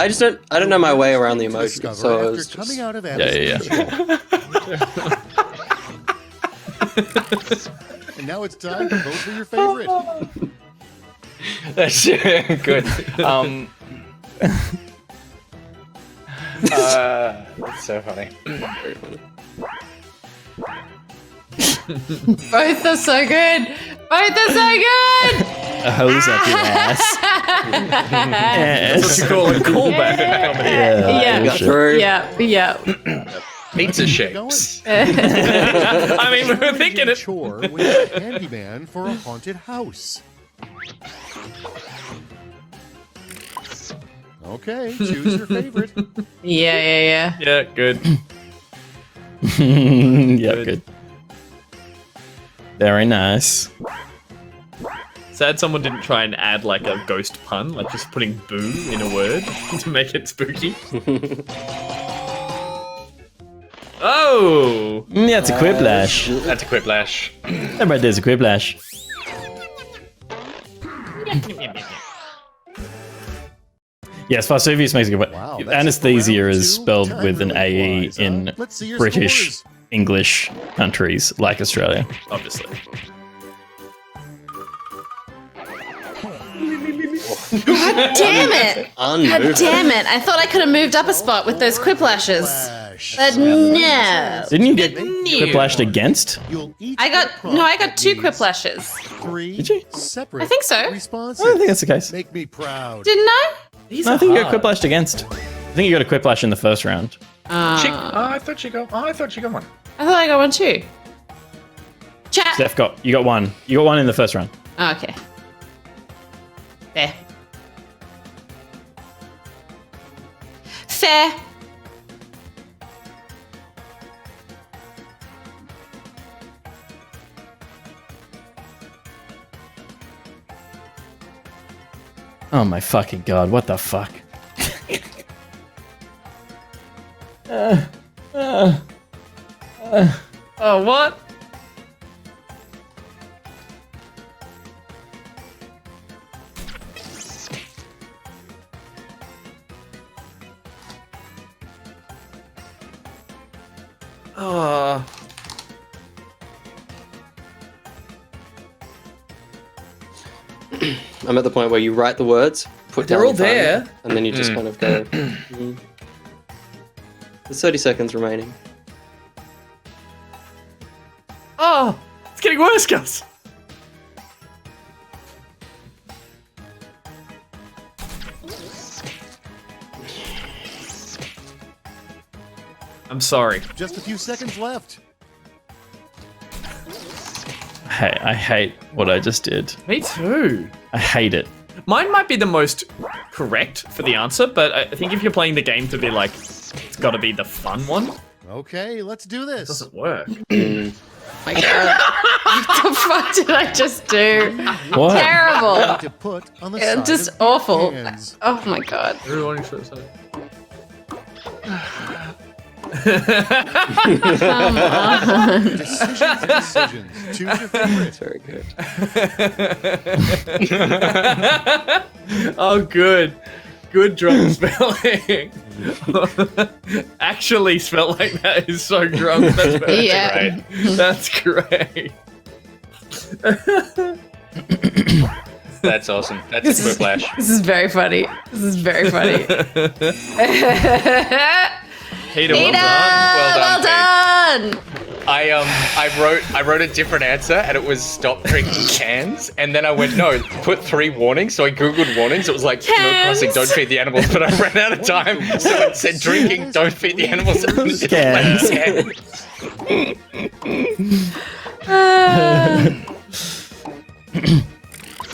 I don't know my way around the Discover emojis, so it after was coming just, out of Yeah. Avexia. And now it's time to vote for your favorite. That's good. That's so funny. Both are so good. Both are so good. A hose up your ass. That's what you call a callback. Yeah. got through. Yeah. Pizza shakes. I mean, we were thinking it. Chore with a handyman for a haunted house. Okay, choose your favorite. Yeah. Yeah, good. Yeah, good. Very nice. Sad someone didn't try and add like a ghost pun, like just putting boo in a word to make it spooky. Oh! Yeah, it's a quiplash. That's a quiplash. Everybody does a quiplash. Yes, Vesuvius makes a good point. Wow, that's Anesthesia round is two. spelled Time with an really AE flies, huh? in Let's see your British, scores. English countries like Australia. Obviously. Damn it! God Unmovable. damn it! I thought I could have moved up a spot with those quipplashes. Flash. But no. Didn't you get quiplashed against? You'll each I got get no, I got two prompts. quipplashes. 3 Did you? separate I think so. responses. I don't think that's the case. Make me proud. Didn't I? No, I think you got quiplashed against. I think you got a quiplash in the first round. I thought you got one. I thought I got one too. Chat. Steph you got one. You got one in the first round. Oh, okay. Fair. Fair. Oh my fucking god, what the fuck? Oh, what? Oh. I'm at the point where you write the words, put They're down all the time, there. and then you just kind of go. There's 30 seconds remaining. Oh, it's getting worse, Gus. I'm sorry. Just a few seconds left. Hey, I hate what I just did. Me too. I hate it. Mine might be the most correct for the answer, but I think if you're playing the game to be like, it's got to be the fun one, it Okay, let's do this. doesn't work. My God. What the fuck did I just do? What? Terrible. To put on the side Just of your awful. hands. Oh my God. Come on. Decisions. Choose your favorite. Very good. Oh, good. Good drunk spelling. Actually spelled like that is so drunk. That's great. Yeah. That's great. That's awesome. That's a quiplash. This is very funny. This is very funny. Peter, Peter, Well done, done. I wrote a different answer and it was stop drinking cans, and then I went no, put 3 warnings. So I googled warnings. It was like no crossing, don't feed the animals, but I ran out of time, so it said drinking, don't feed the animals. And it just Cans.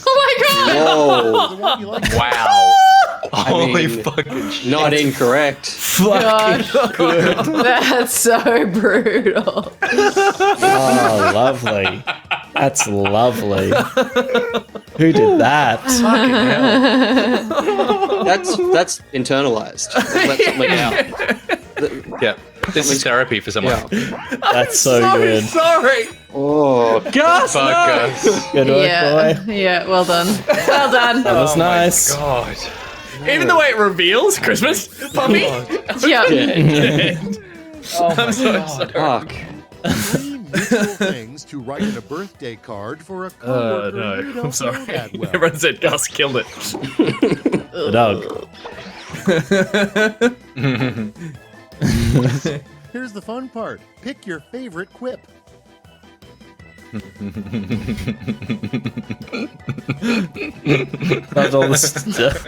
Oh my God. Whoa. The one you like. Wow. Holy mean, fucking shit. Not incorrect. God. That's so brutal. Oh, lovely. That's lovely. Who did that? That's internalized. Let something out. Yeah. This is therapy for someone. Yeah. That's so good. Sorry. Oh, Gus, Fuck no. us. Good work, Yeah. boy. Yeah. Well done. Well done. That was nice. God. Even the way it reveals Christmas, puppy. Yeah. I'm so sorry. fuck. 3 neutral things to write in a birthday card for a coworker you No, don't I'm know sorry. that well. Everyone said Gus killed it. The dog. Here's the fun part. Pick your favorite quip. That's all the stuff.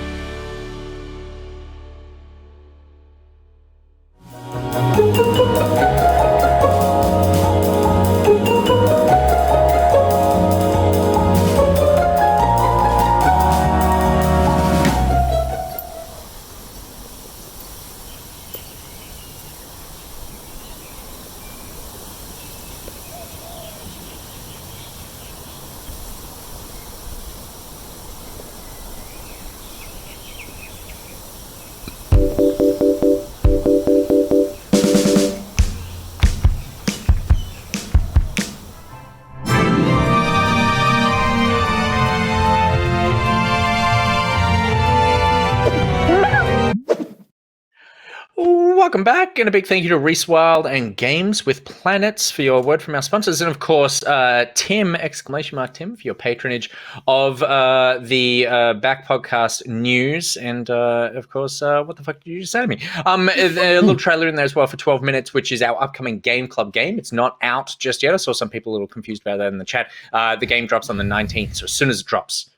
welcome back, and a big thank you to RhysWild and Games with Planets for your word from our sponsors, and of course, Tim, Tim, for your patronage of the Back Podcast news, and of course, what the fuck did you just say to me? A little trailer in there as well for 12 minutes, which is our upcoming Game Club game. It's not out just yet. I saw some people a little confused about that in the chat. The game drops on the 19th, so as soon as it drops,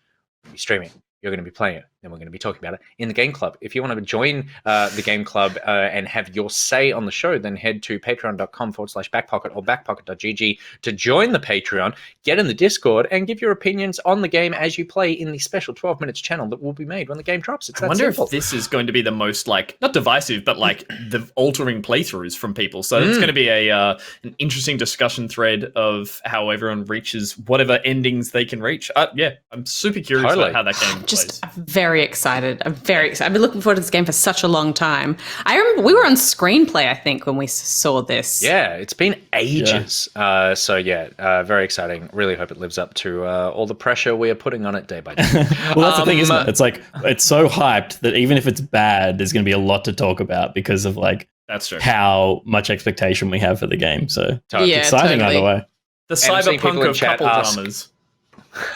we'll be streaming. You're going to be playing it, and we're going to be talking about it in the Game Club. If you want to join the Game Club and have your say on the show, then head to patreon.com/backpocket or backpocket.gg to join the Patreon, get in the Discord, and give your opinions on the game as you play in the special 12 minutes channel that will be made when the game drops. It's I wonder if this is going to be the most, like, not divisive, but like the altering playthroughs from people. So it's going to be an interesting discussion thread of how everyone reaches whatever endings they can reach. Yeah, I'm super curious about how that game plays. I'm very excited. I've been looking forward to this game for such a long time. I remember we were on Screenplay, I think, when we saw this. Yeah, it's been ages. Very exciting. Really hope it lives up to all the pressure we are putting on it day by day. Well, that's the thing, isn't it? It's like, it's so hyped that even if it's bad, there's going to be a lot to talk about because of like that's true. How much expectation we have for the game. So exciting either way. The cyberpunk of couple dramas.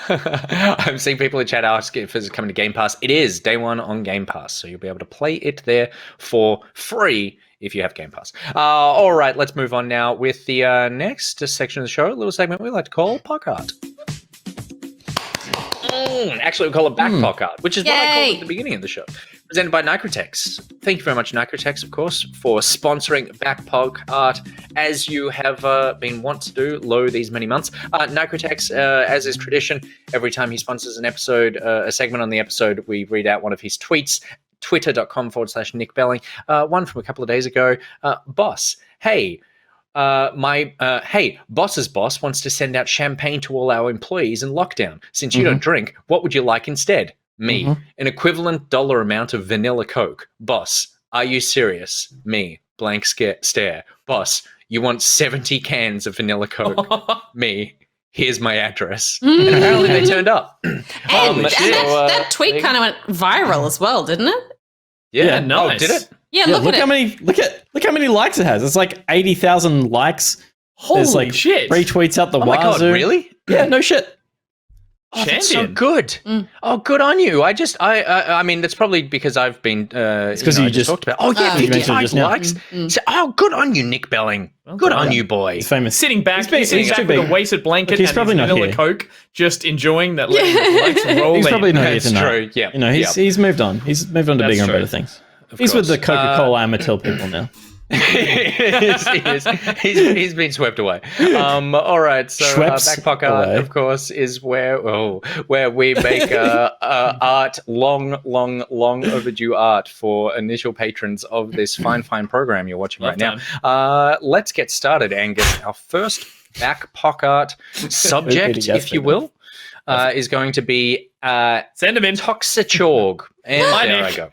I'm seeing people in chat ask if it's coming to Game Pass. It is day one on Game Pass, so you'll be able to play it there for free if you have Game Pass. All right, let's move on now with the next section of the show, a little segment we like to call Pock-Art. Actually, we call it Back Pock-Art, which is what I called at the beginning of the show. Presented by Nicrotex. Thank you very much, Nicrotex, of course, for sponsoring Back Pock-Art, as you have been wont to do these many months. Nicrotex, as is tradition, every time he sponsors an episode, a segment on the episode, we read out one of his tweets, twitter.com/Nick Belling. One from a couple of days ago. Boss, hey, boss's boss wants to send out champagne to all our employees in lockdown. Since you don't drink, what would you like instead? Me, an equivalent dollar amount of vanilla Coke. Boss, are you serious? Me, blank stare. Boss, you want 70 cans of vanilla Coke? Me, here's my address. And apparently they turned up. And that tweet kind of went viral as well, didn't it? Yeah, nice. Oh, did it? Yeah, look how many likes it has. It's like 80,000 likes. Holy There's like shit. retweets out the wazoo. Oh my God, really? Yeah, no shit. Oh, that's so good. Oh, good on you. I mean, that's probably because I've been, it's because you just talked about, 55 likes. So, good on you, Nick Belling. Good on you, boy. He's famous. Sitting back with a weighted blanket he's and probably his not vanilla here. Coke, just enjoying that likes rolling. He's probably not here That's tonight. true, yeah. You know, he's moved on. He's moved on to bigger and better things. He's with the Coca-Cola Amatil people now. He's been swept away. All right, so Back Pock-Art, of course, is where we make art, long overdue art for initial patrons of this fine program you're watching right now. Let's get started, Angus. Our first Back Pock-Art subject, if you will, is going to be send him in Toxichorg. And there I go.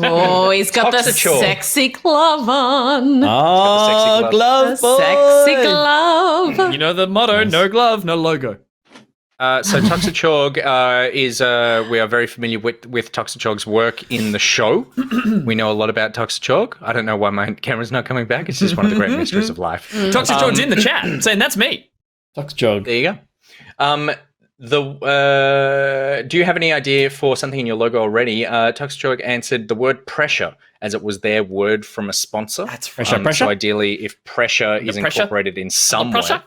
Oh, he's got the sexy glove on. Oh, glove boy. Sexy glove. You know the motto, no glove, no logo. So Toxichorg is, we are very familiar with Toxichorg's work in the show. We know a lot about Toxichorg. I don't know why my camera's not coming back. It's just one of the great mysteries of life. Toxichorg's in the chat saying that's me. Toxichorg. There you go. Do you have any idea for something in your logo already? Toxichorg answered the word pressure, as it was their word from a sponsor. That's pressure. So ideally, if pressure is incorporated in some way,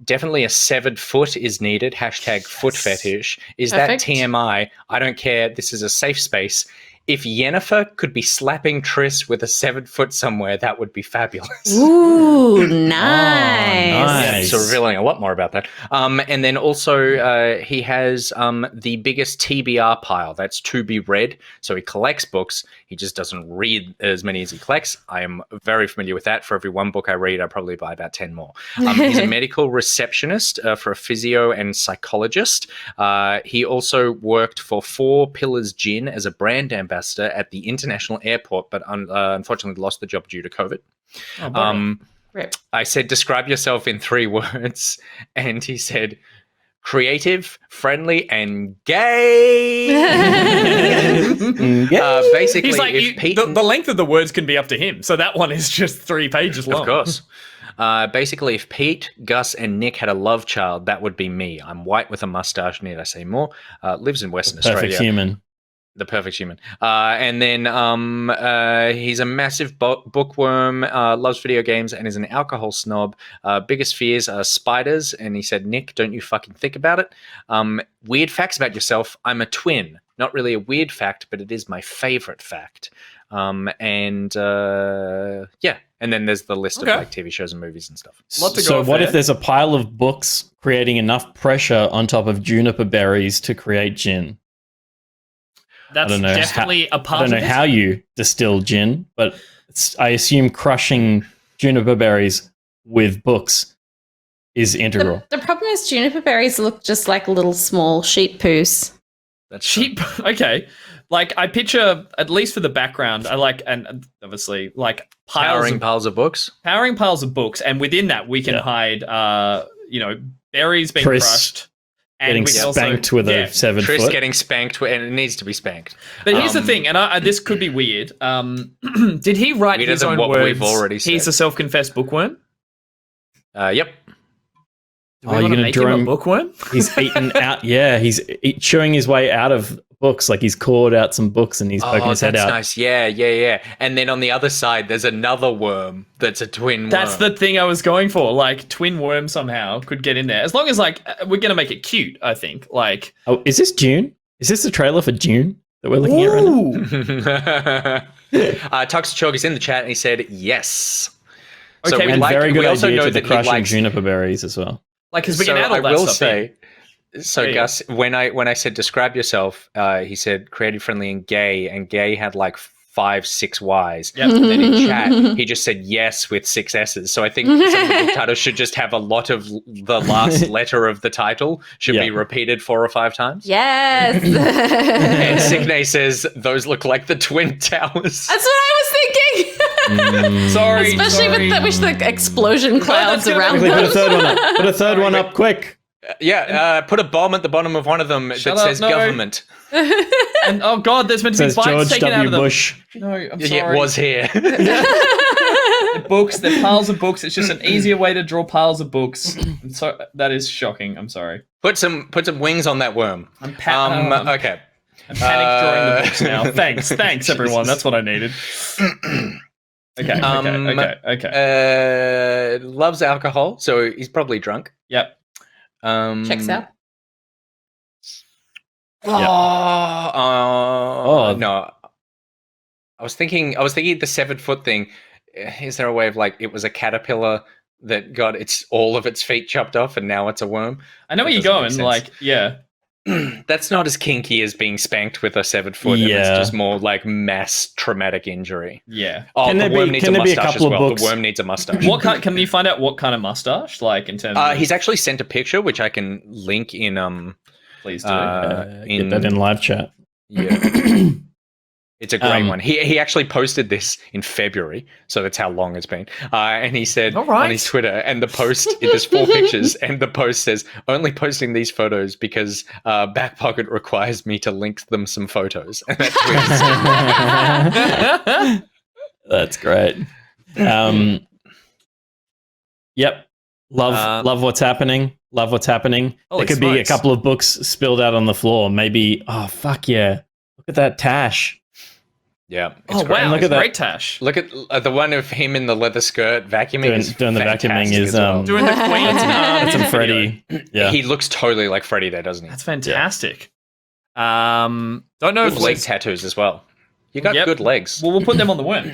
definitely a severed foot is needed. #foot fetish. Is that TMI? I don't care. This is a safe space. If Yennefer could be slapping Triss with a 7 foot somewhere, that would be fabulous. Ooh, nice. Yeah, so revealing a lot more about that. And then also he has the biggest TBR pile. That's to be read. So he collects books. He just doesn't read as many as he collects. I am very familiar with that. For every one book I read, I probably buy about 10 more. He's a medical receptionist for a physio and psychologist. He also worked for 4 Pillars Gin as a brand ambassador at the international airport, but unfortunately lost the job due to COVID. I said, describe yourself in 3 words. And he said, creative, friendly, and gay. Basically, He's like, if Pete the length of the words can be up to him. So that one is just 3 pages long. Of course. Basically, if Pete, Gus, and Nick had a love child, that would be me. I'm white with a mustache, need I say more? Lives in Western Australia. Perfect human. The perfect human. And then he's a massive bookworm, loves video games, and is an alcohol snob. Biggest fears are spiders. And he said, Nick, don't you fucking think about it. Weird facts about yourself. I'm a twin. Not really a weird fact, but it is my favorite fact. And then there's the list of like TV shows and movies and stuff. So what if there's a pile of books creating enough pressure on top of juniper berries to create gin? That's definitely a part of I don't know how you distill gin, but I assume crushing juniper berries with books is integral. The problem is juniper berries look just like little small sheep poos. That's sheep. Okay. Like I picture, at least for the background, I like, and obviously like powering piles of books, and within that we can hide, berries being crushed, and getting spanked with a 7 foot. Chris getting spanked, and it needs to be spanked. But here's the thing, and this could be weird. Did he write his own words? We've already said. He's a self-confessed bookworm. Yep. Are you going to draw him a bookworm? He's eaten out. Yeah, he's chewing his way out of books. Like he's clawed out some books and he's poking his head out. Nice. Yeah. And then on the other side, there's another worm that's a twin worm. That's the thing I was going for. Like twin worm somehow could get in there. As long as like we're going to make it cute, I think. Like, oh, is this June? Is this the trailer for June that we're looking at right now? Tuxchog is in the chat and he said yes. Okay, so very good idea to the crushing juniper berries as well. Like, because we can add all that stuff in. Gus, when I said describe yourself, he said creative, friendly, and gay had like 5-6 Ys. Yep. And then in chat, he just said yes with 6 S's. So I think some of the titles should just have a lot of the last letter of the title should be repeated 4 or 5 times. Yes. And Sickney says those look like the Twin Towers. That's what I was thinking. Sorry. Especially with the explosion clouds around them. Put a third one up. Put a third one up quick. Put a bomb at the bottom of one of them that says government. And oh god, there's meant to be bikes George taken out of them. Bush. No, I'm sorry. Yeah, it was here. The books, the piles of books. It's just an easier way to draw piles of books. So that is shocking. I'm sorry. Put some wings on that worm. Okay. I'm panic drawing the books now. Thanks everyone. That's what I needed. Okay. Loves alcohol, so he's probably drunk. Yep. Checks out. No. I was thinking the 7 foot thing. Is there a way of like it was a caterpillar that got all of its feet chopped off and now it's a worm? I know where you're going. Like, yeah. That's not as kinky as being spanked with a 7 foot. Yeah. And it's just more like mass traumatic injury. Yeah. Oh, can the worm needs a mustache as well. Books? The worm needs a mustache. Can you find out what kind of mustache? Like in terms of... He's actually sent a picture, which I can link in Please do. Get that in live chat. Yeah. It's a great one. He actually posted this in February, so that's how long it's been. And he said on his Twitter, and the post, there's 4 pictures, and the post says, only posting these photos because Back Pocket requires me to link them some photos. And that's great. Yep. Love what's happening. Love what's happening. There could be a couple of books spilled out on the floor. Maybe, oh, fuck yeah. Look at that tash. Yeah. It's great. Wow, look at that. Great tash. Look at the one of him in the leather skirt vacuuming. Doing the vacuuming is doing the Queen. That's some Freddy. Yeah. He looks totally like Freddy there, doesn't he? That's fantastic. Don't know if leg tattoos as well. You got good legs. Well, we'll put them on the worm.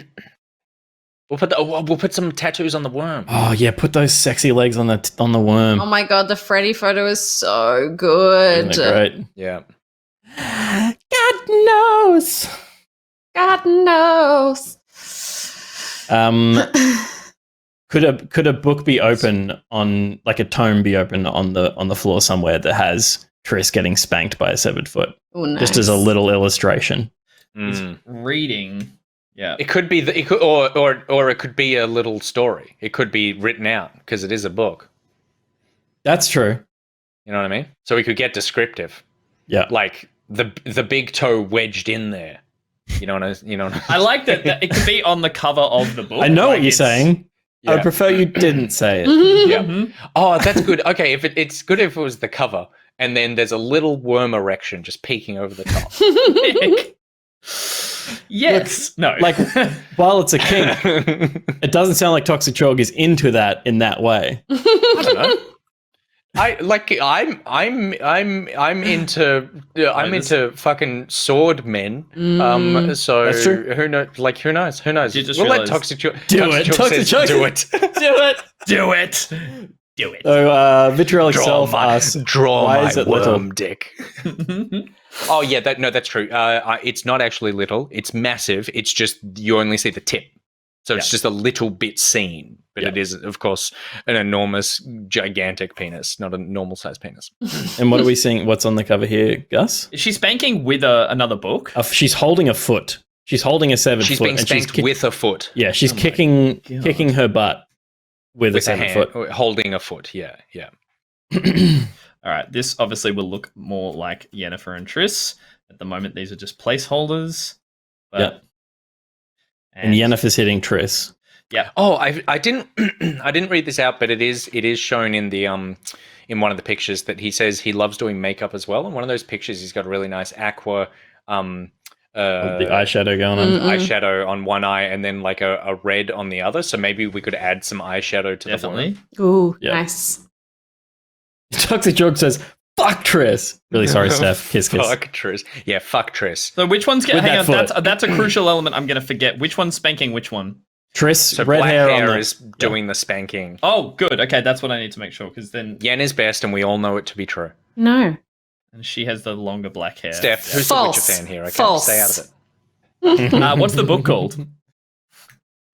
We'll put some tattoos on the worm. Oh yeah, put those sexy legs on the worm. Oh my god, the Freddy photo is so good. Isn't it great? Yeah. God knows. God knows. Could a book be open on, like a tome be open on the floor somewhere that has Tris getting spanked by a 7 foot? Ooh, nice. Just as a little illustration. Reading. Yeah. It could be or it could be a little story. It could be written out because it is a book. That's true. You know what I mean? So we could get descriptive. Yeah. Like the big toe wedged in there. You know what I like that it could be on the cover of the book. I know like what you're saying. I would prefer you didn't say it. Yeah. Oh, that's good. Okay, if it's good if it was the cover, and then there's a little worm erection just peeking over the top. Yes. No. Like, while it's a kink, it doesn't sound like Toxic Chalk is into that in that way. I don't know. I'm into fucking sword men. So That's true. who knows? Like who knows? Who knows? You just we'll let realised- Toxic Chalk Do it. Toxic Chalk do it. Do it. Do it. So Vitriolic Self asks, Draw why my is it worm little? dick. Oh yeah, that's true. It's not actually little. It's massive. It's just you only see the tip, so it's just a little bit seen. But it is, of course, an enormous, gigantic penis, not a normal sized penis. And what are we seeing? What's on the cover here, Gus? Is she spanking with another book? She's holding a foot. She's holding a severed She's foot. being spanked with a foot. Yeah, she's kicking her butt with a With a severed hand, foot. holding a foot. Yeah. All right, this obviously will look more like Yennefer and Triss. At the moment, these are just placeholders. But, Yep. And Yennefer's hitting Triss. Yeah. Oh, I didn't I didn't read this out, but it is shown in the in one of the pictures that he says he loves doing makeup as well. And one of those pictures, he's got a really nice aqua With the eyeshadow going on. eyeshadow on one eye and then like a red on the other. So maybe we could add some eyeshadow to Definitely. the Ooh, Yep. nice. Toxic Chalk says, fuck Triss. Really sorry, Steph. Kiss, kiss. Fuck Triss. Yeah, fuck Triss. So which one's With hang on, that foot. that's a crucial element I'm going to forget. Which one's spanking which one? Triss, So red black hair hair, on the... is doing the spanking. Oh, good. Okay, that's what I need to make sure because then Yen is best, and we all know it to be true. No. and she has the longer black hair. Steph, who's False. the Witcher fan here? Okay, False. stay out of it. What's the book called?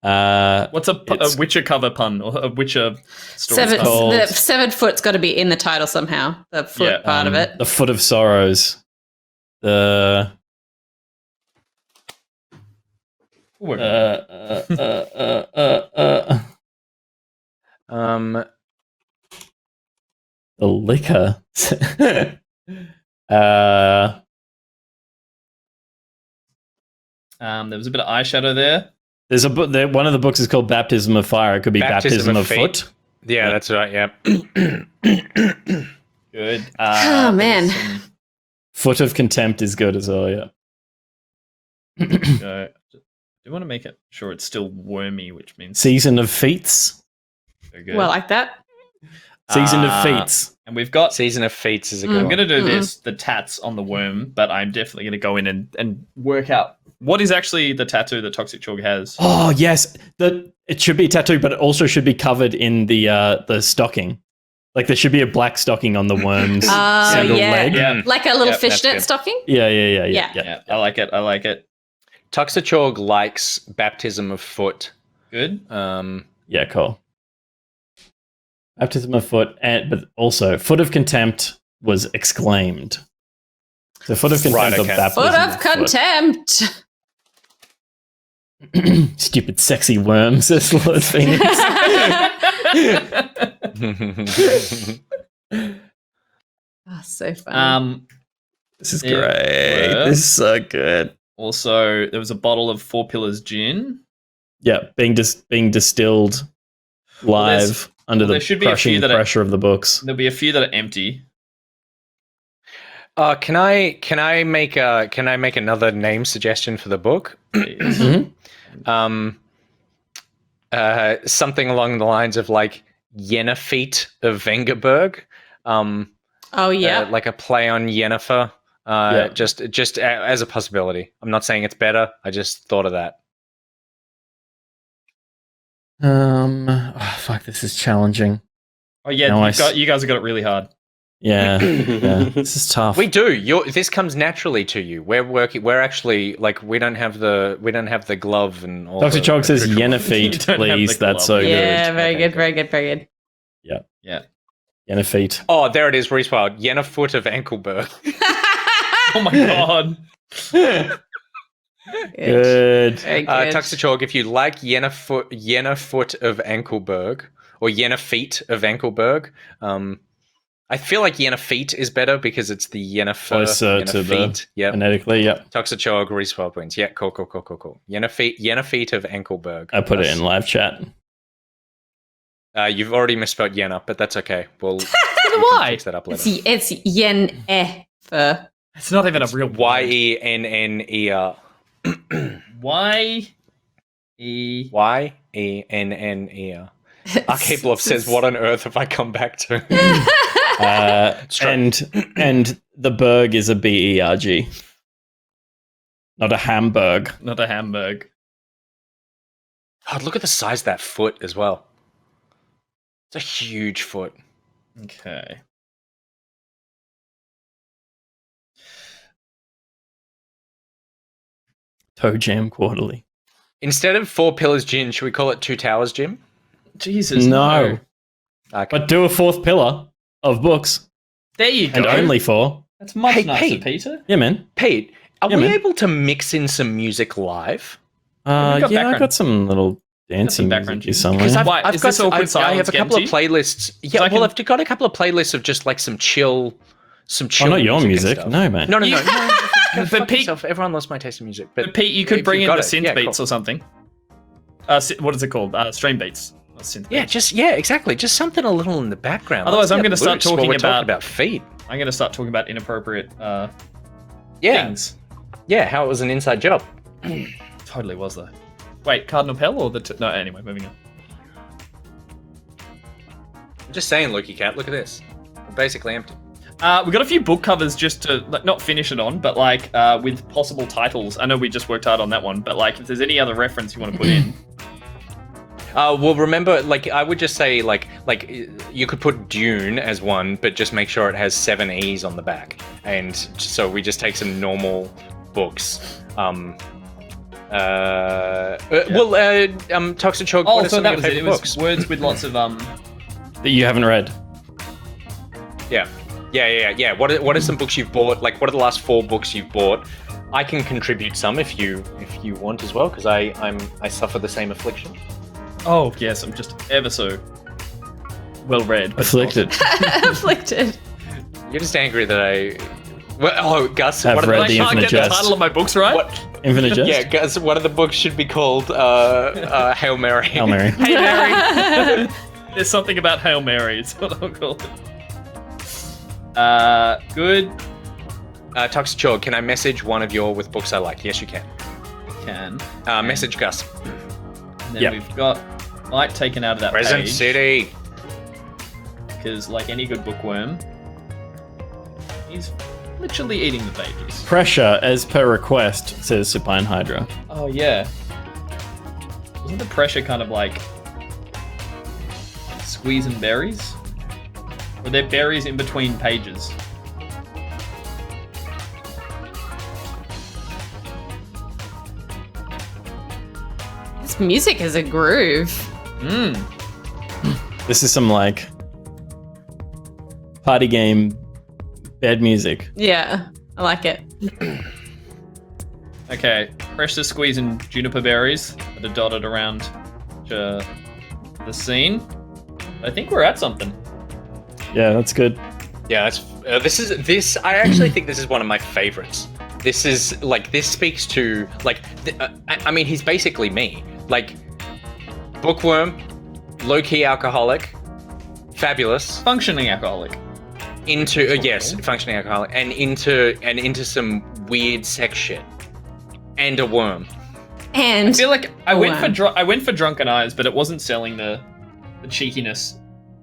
What's a it's- Witcher cover pun or a Witcher story? Severed, called- the severed foot's got to be in the title somehow. The foot Yeah, part of it. The Foot of Sorrows. The... The liquor. There was a bit of eyeshadow there. There's a book. One of the books is called Baptism of Fire. It could be Baptism of Feet. Foot. Yeah, that's right. Yeah. Good. Oh, man. Foot of Contempt is good as well. Yeah. I do want to make it sure it's still wormy, which means Season of Feats. very good. Well, like that. Season of Feats. And we've got. Season of Feats is a good I'm one. going to do the tats on the worm, but I'm definitely going to go in and work out what is actually the tattoo that Toxic Chalk has. Oh yes, it should be a tattoo, but it also should be covered in the stocking. Like there should be a black stocking on the worm's single yeah. leg. Yeah. Like a little Yep, that's fishnet good. stocking. Yeah. Yeah, I like it. I like it. Tuxachorg likes Baptism of Foot. Good. Yeah, cool. Baptism of Foot, but also Foot of Contempt was exclaimed. So Foot of Contempt Right, or okay. Baptism Foot of contempt. Stupid sexy worm, says Lord Phoenix. Oh, so funny. This is It great. works. This is so good. Also, there was a bottle of Four Pillars gin. Yeah, being distilled live under there the should be a few crushing that are- pressure of the books. There'll be a few that are empty. Can I make another name suggestion for the book? Mhm. Something along the lines of like Yennefer of Vengerberg. Oh yeah. Like a play on Yennefer. Yeah. Just as a possibility. I'm not saying it's better. I just thought of that. Fuck, this is challenging. Oh yeah, No, you guys have got it really hard. Yeah, this is tough. We do. This comes naturally to you. We're working. We're actually like we don't have the glove and all. Dr. the Chog says accoutrements. You Yennefer, don't have please. the That's glove. so Yeah, good. very Okay, good, good. very good, very good. Yeah. Yennefer. Oh, there it is. RhysWild. Yennefoot of Ankleberg. Oh my god. Good. Very good. Tuxachorg, if you like Yennefoot of Ankleberg or Yennefer of Ankleberg, I feel like Yennefer is better because it's the Yennefer. Closer to the phonetically, yep. Toxicog, RhysWild points. Yeah, cool. Yennefer of Enkelberg. I put it in live chat. You've already misspelled Yenna, but that's okay. We'll why? fix that up later. It's Yennefer. It's not even a real Yenner. Yenner. Arcade Bluff says, "What on earth have I come back to?" And the berg is a BERG, not a Hamburg. Not a Hamburg. God, look at the size of that foot as well. It's a huge foot. Okay. Toe Jam Quarterly. Instead of 4 Pillars Gin, should we call it 2 Towers Gym? Jesus, no. Okay. But do a 4th pillar of books. There you go. And only 4. That's much nicer, Pete. Peter. Yeah, man. Pete, are we man. able to mix in some music live? I got some little dancing background somewhere. Because Why, is this awkward I have silence a couple of empty? playlists. Yeah, So I've got a couple of playlists of just like some chill. Oh, not your music. and stuff. No, man. No. But Pete, everyone loves my taste in music. But Pete, you could if bring you've in got the it, synth yeah, beats cool. or something. What is it called? Stream beats. Synth beats. Exactly. Just something a little in the background. Otherwise, Let's I'm get going to start loose while talking we're about feet. I'm going to start talking about inappropriate Yeah. things. Yeah, how it was an inside job. Totally was though. Wait, Cardinal Pell or the no? Anyway, moving on. I'm just saying, LokiCat, look at this. We're basically empty. We got a few book covers just to not finish it on, but like with possible titles. I know we just worked hard on that one, but like if there's any other reference you want to put in. Well, remember, like I would just say, like you could put Dune as one, but just make sure it has 7 E's on the back, and so we just take some normal books. Toxicog. Oh, what are so some that of was your it. It favorite was books? words with lots of That you haven't read. Yeah. What are some books you've bought? Like, what are the last 4 books you've bought? I can contribute some if you want as well, because I suffer the same affliction. Oh yes, I'm just ever so well read. Afflicted. Afflicted. You're just angry that I. Well, oh, Gus, I've what are read the the I can't Infinite get the Jest. title of my books right. What? Infinite Jest? Yeah, Gus, one of the books should be called Hail Mary. Hail Mary. Hey Mary. There's something about Hail Mary. It's what I'll call it. Good. Toxicog, can I message one of your with books I like? Yes, you can. Message Gus. And then we've got Light taken out of that Present page. City. Because like any good bookworm, he's literally eating the pages. Pressure as per request, says Supine Hydra. Oh yeah. Wasn't the pressure kind of like squeezing berries? Or they're berries in between pages? This music is a groove. This is some like party game bed music. Yeah, I like it. Okay, pressure squeezing juniper berries that are dotted around the scene. I think we're at something. Yeah, that's good. Yeah, this. I actually think this is one of my favorites. This is like this speaks to like. I mean, he's basically me. Like, bookworm, low-key alcoholic, fabulous, functioning alcoholic. Into yes, functioning alcoholic, and into some weird sex shit, and a worm. And I feel like I went for Drunken Eyes, but it wasn't selling the cheekiness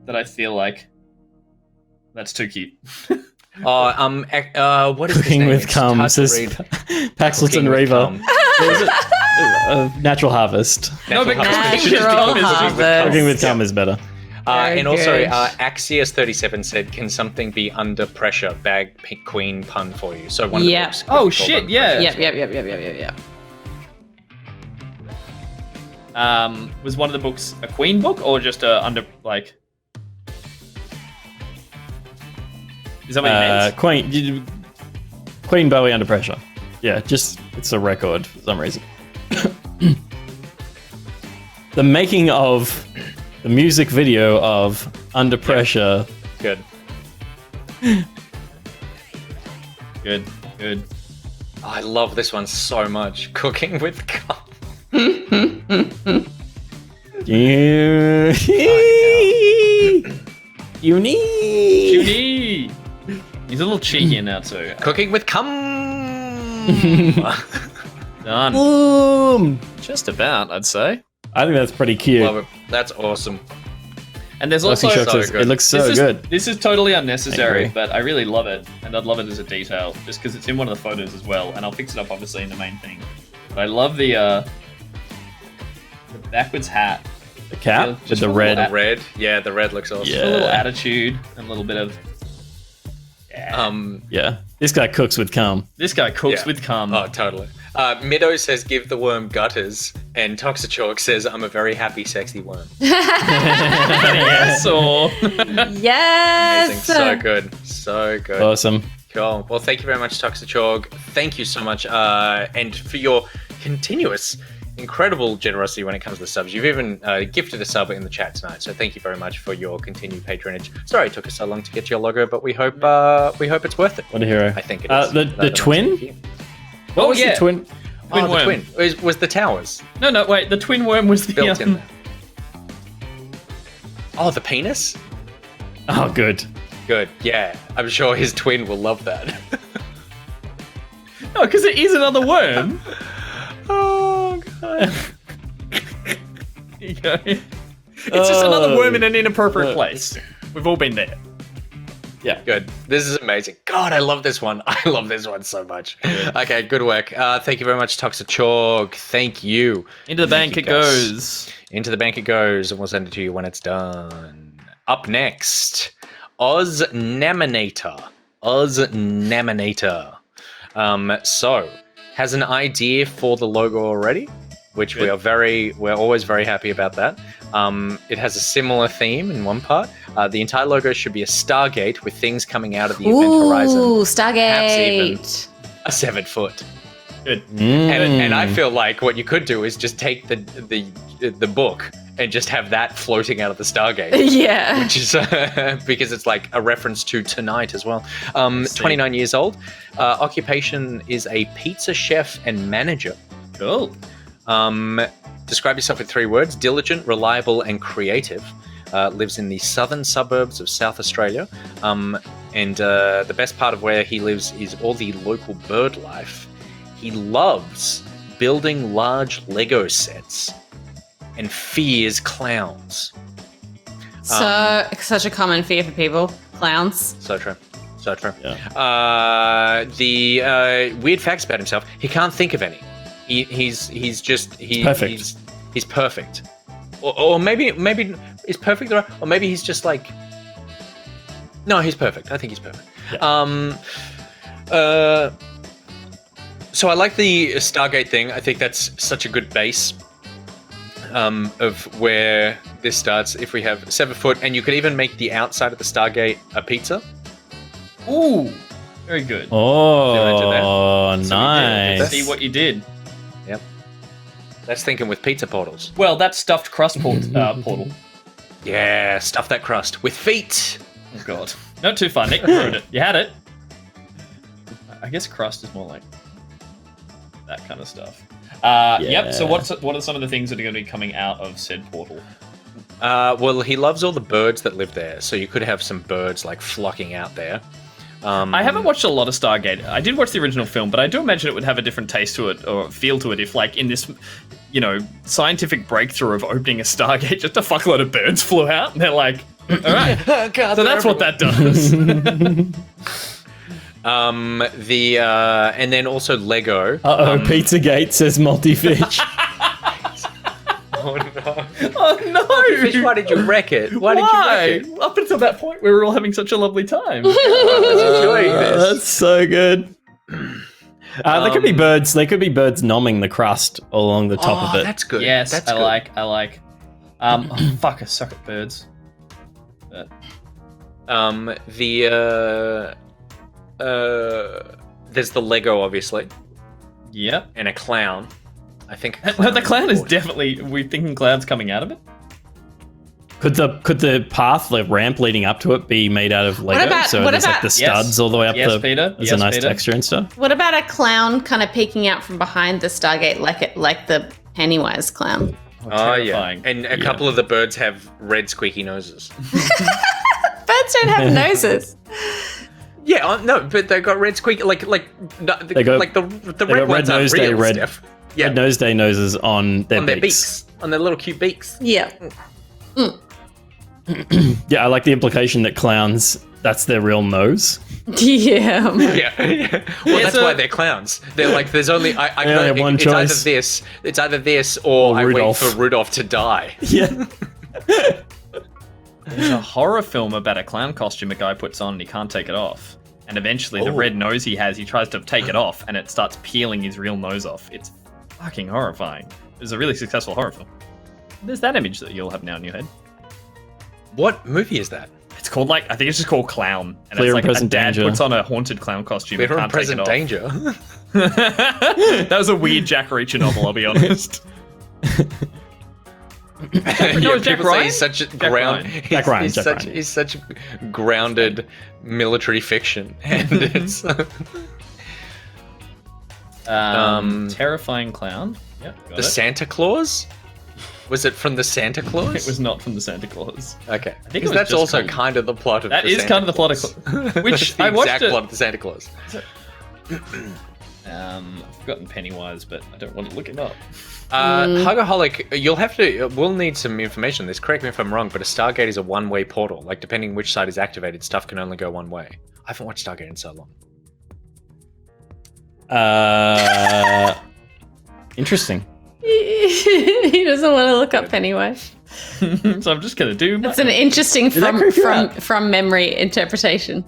that I feel like. That's too cute. What is Cooking his name? with It's Cum, hard to says read. Paxilton Reaver. Natural Harvest. Natural Harvest. Natural Harvest. Cooking with Cum is better. And also, good. Axios37 said, "Can something be under pressure?" Bag queen pun for you. So one of the Yep. books. could Oh be called shit! Under Yeah. Yep. Was one of the books a Queen book or just a under like? Is that what you meant? Queen Bowie Under Pressure. Yeah, just it's a record for some reason. The making of the music video of Under Pressure. Good. Good, good. I love this one so much. Cooking with cum. Uni. He's a little cheeky now too. Cooking with cum. Done. Boom. Just about, I'd say. I think that's pretty cute. Love it. That's awesome. And there's also it looks so good. This is totally unnecessary, but I really love it, and I'd love it as a detail, just because it's in one of the photos as well. And I'll fix it up obviously in the main thing. But I love the backwards hat. The cap with the red. The red. Yeah, the red looks awesome. Yeah. A little attitude and a little bit of. Yeah. This guy cooks with cum. This guy cooks with cum. Oh, totally. Middo says, give the worm gutters. And Toxichalk says, I'm a very happy, sexy worm. Yes, or... Yes! Amazing. So good. So good. Awesome. Cool. Well, thank you very much, Toxichalk. Thank you so much. And for your continuous, incredible generosity when it comes to the subs. You've even gifted a sub in the chat tonight. So thank you very much for your continued patronage. Sorry it took us so long to get your logo, but we hope it's worth it. What a hero. I think it is. The twin? What was the twin? The twin. Was the towers. No, wait. The twin worm was the... Built in there. Oh, the penis? Oh, good. Good, yeah. I'm sure his twin will love that. No, because it is another worm. Oh, God. There you go. It's just another worm in an inappropriate place. We've all been there. Yeah. Good. This is amazing. God, I love this one. I love this one so much. Okay, good work. Thank you very much, Toxichalk. Thank you. Into the bank it goes. Into the bank it goes, and we'll send it to you when it's done. Up next, Oznaminator. So, has an idea for the logo already, which we're always very happy about that. It has a similar theme in one part. The entire logo should be a Stargate with things coming out of the event horizon. Ooh, Stargate. Perhaps even a 7-foot. Good. And I feel like what you could do is just take the book and just have that floating out of the Stargate. Yeah. Which is because it's like a reference to tonight as well. 29 years old. Occupation is a pizza chef and manager. Cool. Describe yourself in 3 words: diligent, reliable, and creative. Lives in the southern suburbs of South Australia. And the best part of where he lives is all the local bird life. He loves building large Lego sets and fears clowns. Such a common fear for people. Clowns. So true. Yeah. The weird facts about himself: he can't think of any. He's perfect. He's perfect. Or maybe is perfect the right? Or maybe he's just like. No, he's perfect. I think he's perfect. Yeah. So I like the Stargate thing. I think that's such a good base of where this starts. If we have 7 foot, and you could even make the outside of the Stargate a pizza. Ooh, very good. Oh, nice. See what you did. Yep. That's thinking with pizza portals. Well, that's stuffed crust portal. Yeah, stuff that crust with feet. Oh, God. Not too far, Nick. You ruined it. You had it. I guess crust is more like that kind of stuff. Yep. So what are some of the things that are going to be coming out of said portal? Well, he loves all the birds that live there. So you could have some birds like flocking out there. I haven't watched a lot of Stargate. I did watch the original film, but I do imagine it would have a different taste to it or feel to it if, like, in this, scientific breakthrough of opening a Stargate, just a fuckload of birds flew out, and they're like, all right. God, so that's what that does. And then also Lego. Pizzagate says multi-fish. Oh no! Oh no! Fish, why did you wreck it? Why did you wreck it? Up until that point, we were all having such a lovely time. I was enjoying this. That's so good. There could be birds. There could be birds nomming the crust along the top of it. That's good. Yes, that's I good. like. Fuck, I suck at birds. But... there's the Lego, obviously. Yep. And a clown. I think. No, the clown is definitely. We're thinking clown's coming out of it. Could the path, the ramp leading up to it, be made out of Lego? There's like the studs all the way up Peter. There's a nice texture and stuff. What about a clown kind of peeking out from behind the Stargate like the Pennywise clown? Oh yeah, and a couple of the birds have red squeaky noses. Birds don't have noses. Yeah, no, but they got red squeaky the red ones are real, Steph. Yeah, Red Nose Day noses on their beaks. On their little cute beaks. Yeah. Yeah, I like the implication that clowns, that's their real nose. Yeah. Well, that's why they're clowns. They're like, there's only I only have one choice. It's either this or I Rudolph. wait for Rudolph to die. Yeah. There's a horror film about a clown costume a guy puts on and he can't take it off. And eventually the red nose he tries to take it off and it starts peeling his real nose off. It's fucking horrifying. It was a really successful horror film. There's that image that you'll have now in your head. What movie is that? It's called I think it's just called Clown. And Clear it's and Present a dad Danger. puts on a haunted clown costume Clear and and can't take it Present off. Danger. That was a weird Jack Reacher novel, I'll be honest. Yeah, Jack people Ryan? say he's such a Jack Ryan. He's such grounded military fiction, and it's Terrifying Clown. Yep, got the it. Santa Claus. Was it from the Santa Claus? It was not from the Santa Claus. Okay, I think it was that's just also called- kind of the plot of. That the is Santa kind of the plot Claus. of which That's the I watched exact it. plot of the Santa Claus. I've forgotten Pennywise, but I don't want to look him up. Hugaholic, we'll need some information on this. Correct me if I'm wrong, but a Stargate is a one-way portal. Like, depending which side is activated, stuff can only go one way. I haven't watched Stargate in so long. Interesting. He doesn't want to look up Pennywise. So I'm just gonna do. That's an interesting from memory interpretation.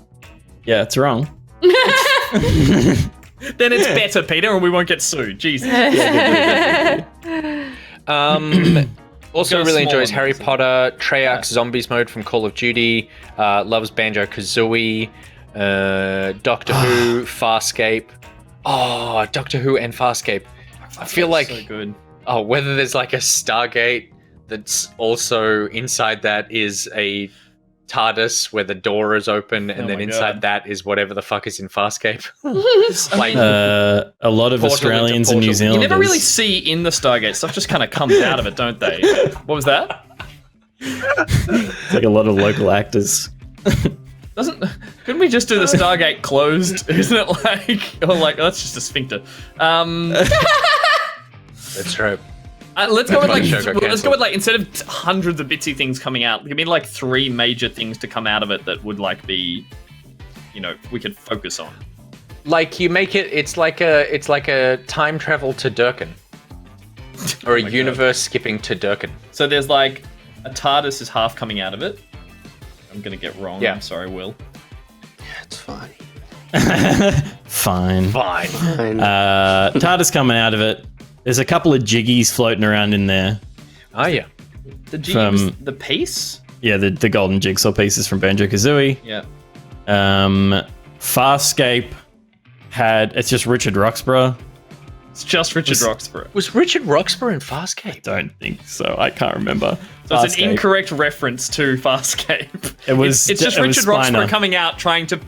Yeah, it's wrong. Then it's better, Peter, and we won't get sued. Jesus. Also really enjoys Harry Potter, Treyarch Zombies mode from Call of Duty, loves Banjo-Kazooie, Doctor Who, Farscape. Oh, Doctor Who and Farscape. I feel like so good. Oh, whether there's like a Stargate that's also inside that is a TARDIS where the door is open, and then inside that is whatever the fuck is in Farscape. Like a lot of Australians and New Zealanders. You never really see in the Stargate stuff; just kind of comes out of it, don't they? What was that? It's like a lot of local actors. Couldn't we just do the Stargate closed? Isn't it that's just a sphincter? That's true. Let's go with instead of hundreds of bitsy things coming out, give me like 3 major things to come out of it that would be, we could focus on. Like you make it's like a time travel to Durkin, or a universe skipping to Durkin. So there's like a TARDIS is half coming out of it. I'm gonna get wrong. Yeah. I'm sorry, Will. It's fine. Fine. TARDIS coming out of it. There's a couple of jiggies floating around in there. Oh yeah. The jiggies, the piece? Yeah, the golden jigsaw pieces from Banjo-Kazooie. Yeah. Farscape it's just Richard Roxburgh. It's just Richard Roxburgh. Was Richard Roxburgh in Farscape? Don't think so. I can't remember. So it's an incorrect reference to Farscape. It's just Richard Roxburgh coming out trying to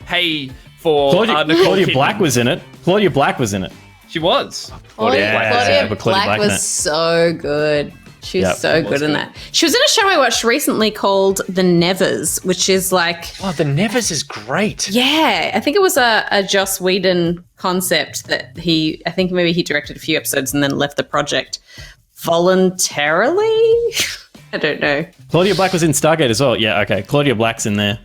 pay for Claudia Black was in it. Claudia Black was in it. She was. Claudia Black was so good. She was so good in that. She was in a show I watched recently called The Nevers, which is like... Oh, The Nevers is great. Yeah. I think it was a Joss Whedon concept that I think maybe he directed a few episodes and then left the project voluntarily. I don't know. Claudia Black was in Stargate as well. Yeah, okay. Claudia Black's in there.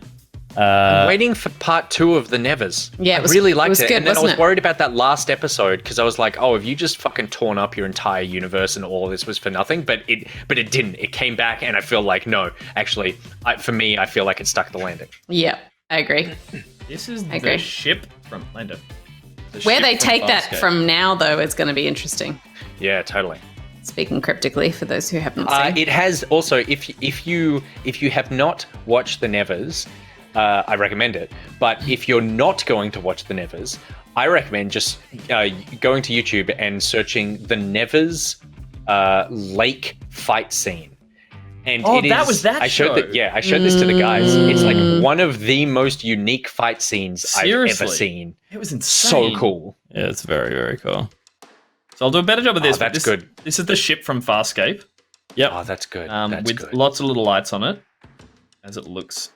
I'm waiting for part 2 of The Nevers. Yeah, I really liked it. Good, and then I was it? worried about that last episode because I was like, oh, have you just fucking torn up your entire universe and all this was for nothing? But it didn't. It came back and I feel like, no, actually, for me, I feel like it stuck the landing. Yeah, I agree. This is the ship from Lando. Where they take that from now, though, is going to be interesting. Yeah, totally. Speaking cryptically for those who haven't seen. It has also, if you have not watched The Nevers, I recommend it. But if you're not going to watch The Nevers, I recommend just going to YouTube and searching The Nevers lake fight scene. And Oh, it is, that was that I showed show. that. Yeah, I showed this to the guys. It's like one of the most unique fight scenes I've ever Seriously. seen. It was insane. So cool. Yeah, it's very, very cool. So I'll do a better job of this. Oh, that's this, good. This is the ship from Farscape. Yep. Oh, that's good. With lots of little lights on it, as it looks.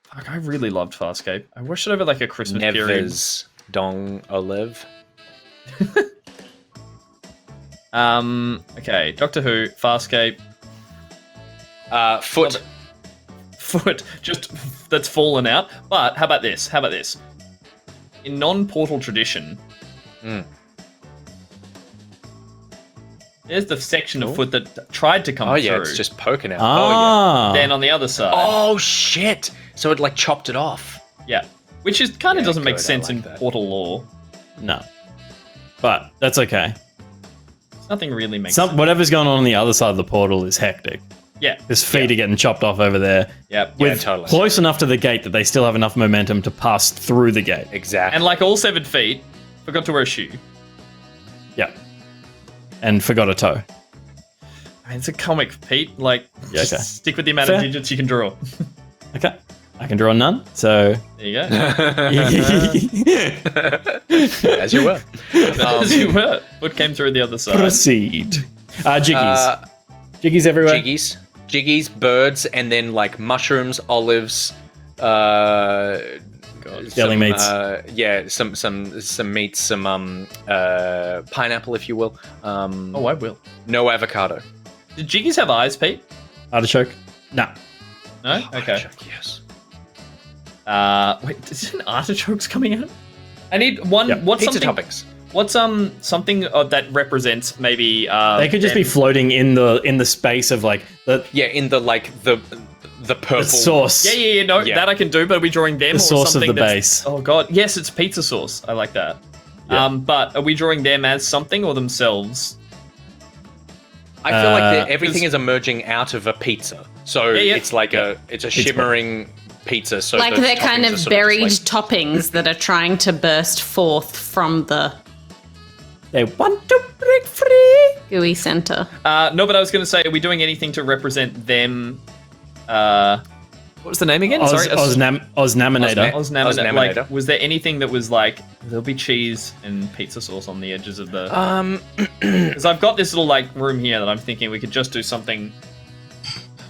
Fuck, I really loved Farscape. I watched it over like a Christmas period. Neves Dong Olive. Okay, Doctor Who, Farscape. Foot. Foot, just that's fallen out. But how about this? In non-portal tradition, there's the section of foot that tried to come through. Oh yeah, it's just poking out. Ah. Then on the other side. Oh shit! So it like chopped it off. Yeah, which is kind of doesn't make good, I sense like in that. portal lore. No. But that's okay. Nothing really makes sense. Whatever's going on the other side of the portal is hectic. Yeah. His feet are getting chopped off over there. Yep. With totally. close enough to the gate that they still have enough momentum to pass through the gate. Exactly. And like all 7 feet, forgot to wear a shoe. Yep. And forgot a toe. It's a comic, Pete. Like, Yeah, okay. stick with the amount Fair. of digits you can draw. Okay. I can draw none, so... There you go. As you were. As you were. What came through the other side? Proceed. Jiggies. Jiggies everywhere. Jiggies, birds, and then like mushrooms, olives, Deli meats. Yeah, some meats, some pineapple, if you will. Oh, I will. No avocado. Did Jiggies have eyes, Pete? Artichoke? No. No? Okay. Artichoke, yes. Wait, is it artichokes coming out? I need one. Yep. What's Pizza something? toppings. What's something that represents maybe? They could just be floating in the space of like the in the purple the sauce. Yeah. No, that I can do. But are we drawing them The or sauce of something the that's- base. Oh god, yes, it's pizza sauce. I like that. Yeah. But are we drawing them as something or themselves? I feel like everything is emerging out of a pizza, so it's like it's a shimmering pizza. So Like the they're kind toppings are of sort buried just toppings that are trying to burst forth from the They want to break free. gooey center. No, but I was going to say, are we doing anything to represent them? What was the name again? Sorry, Osnaminator. Osnaminator. Like, was there anything that was like there'll be cheese and pizza sauce on the edges of the? Because I've got this little like room here that I'm thinking we could just do something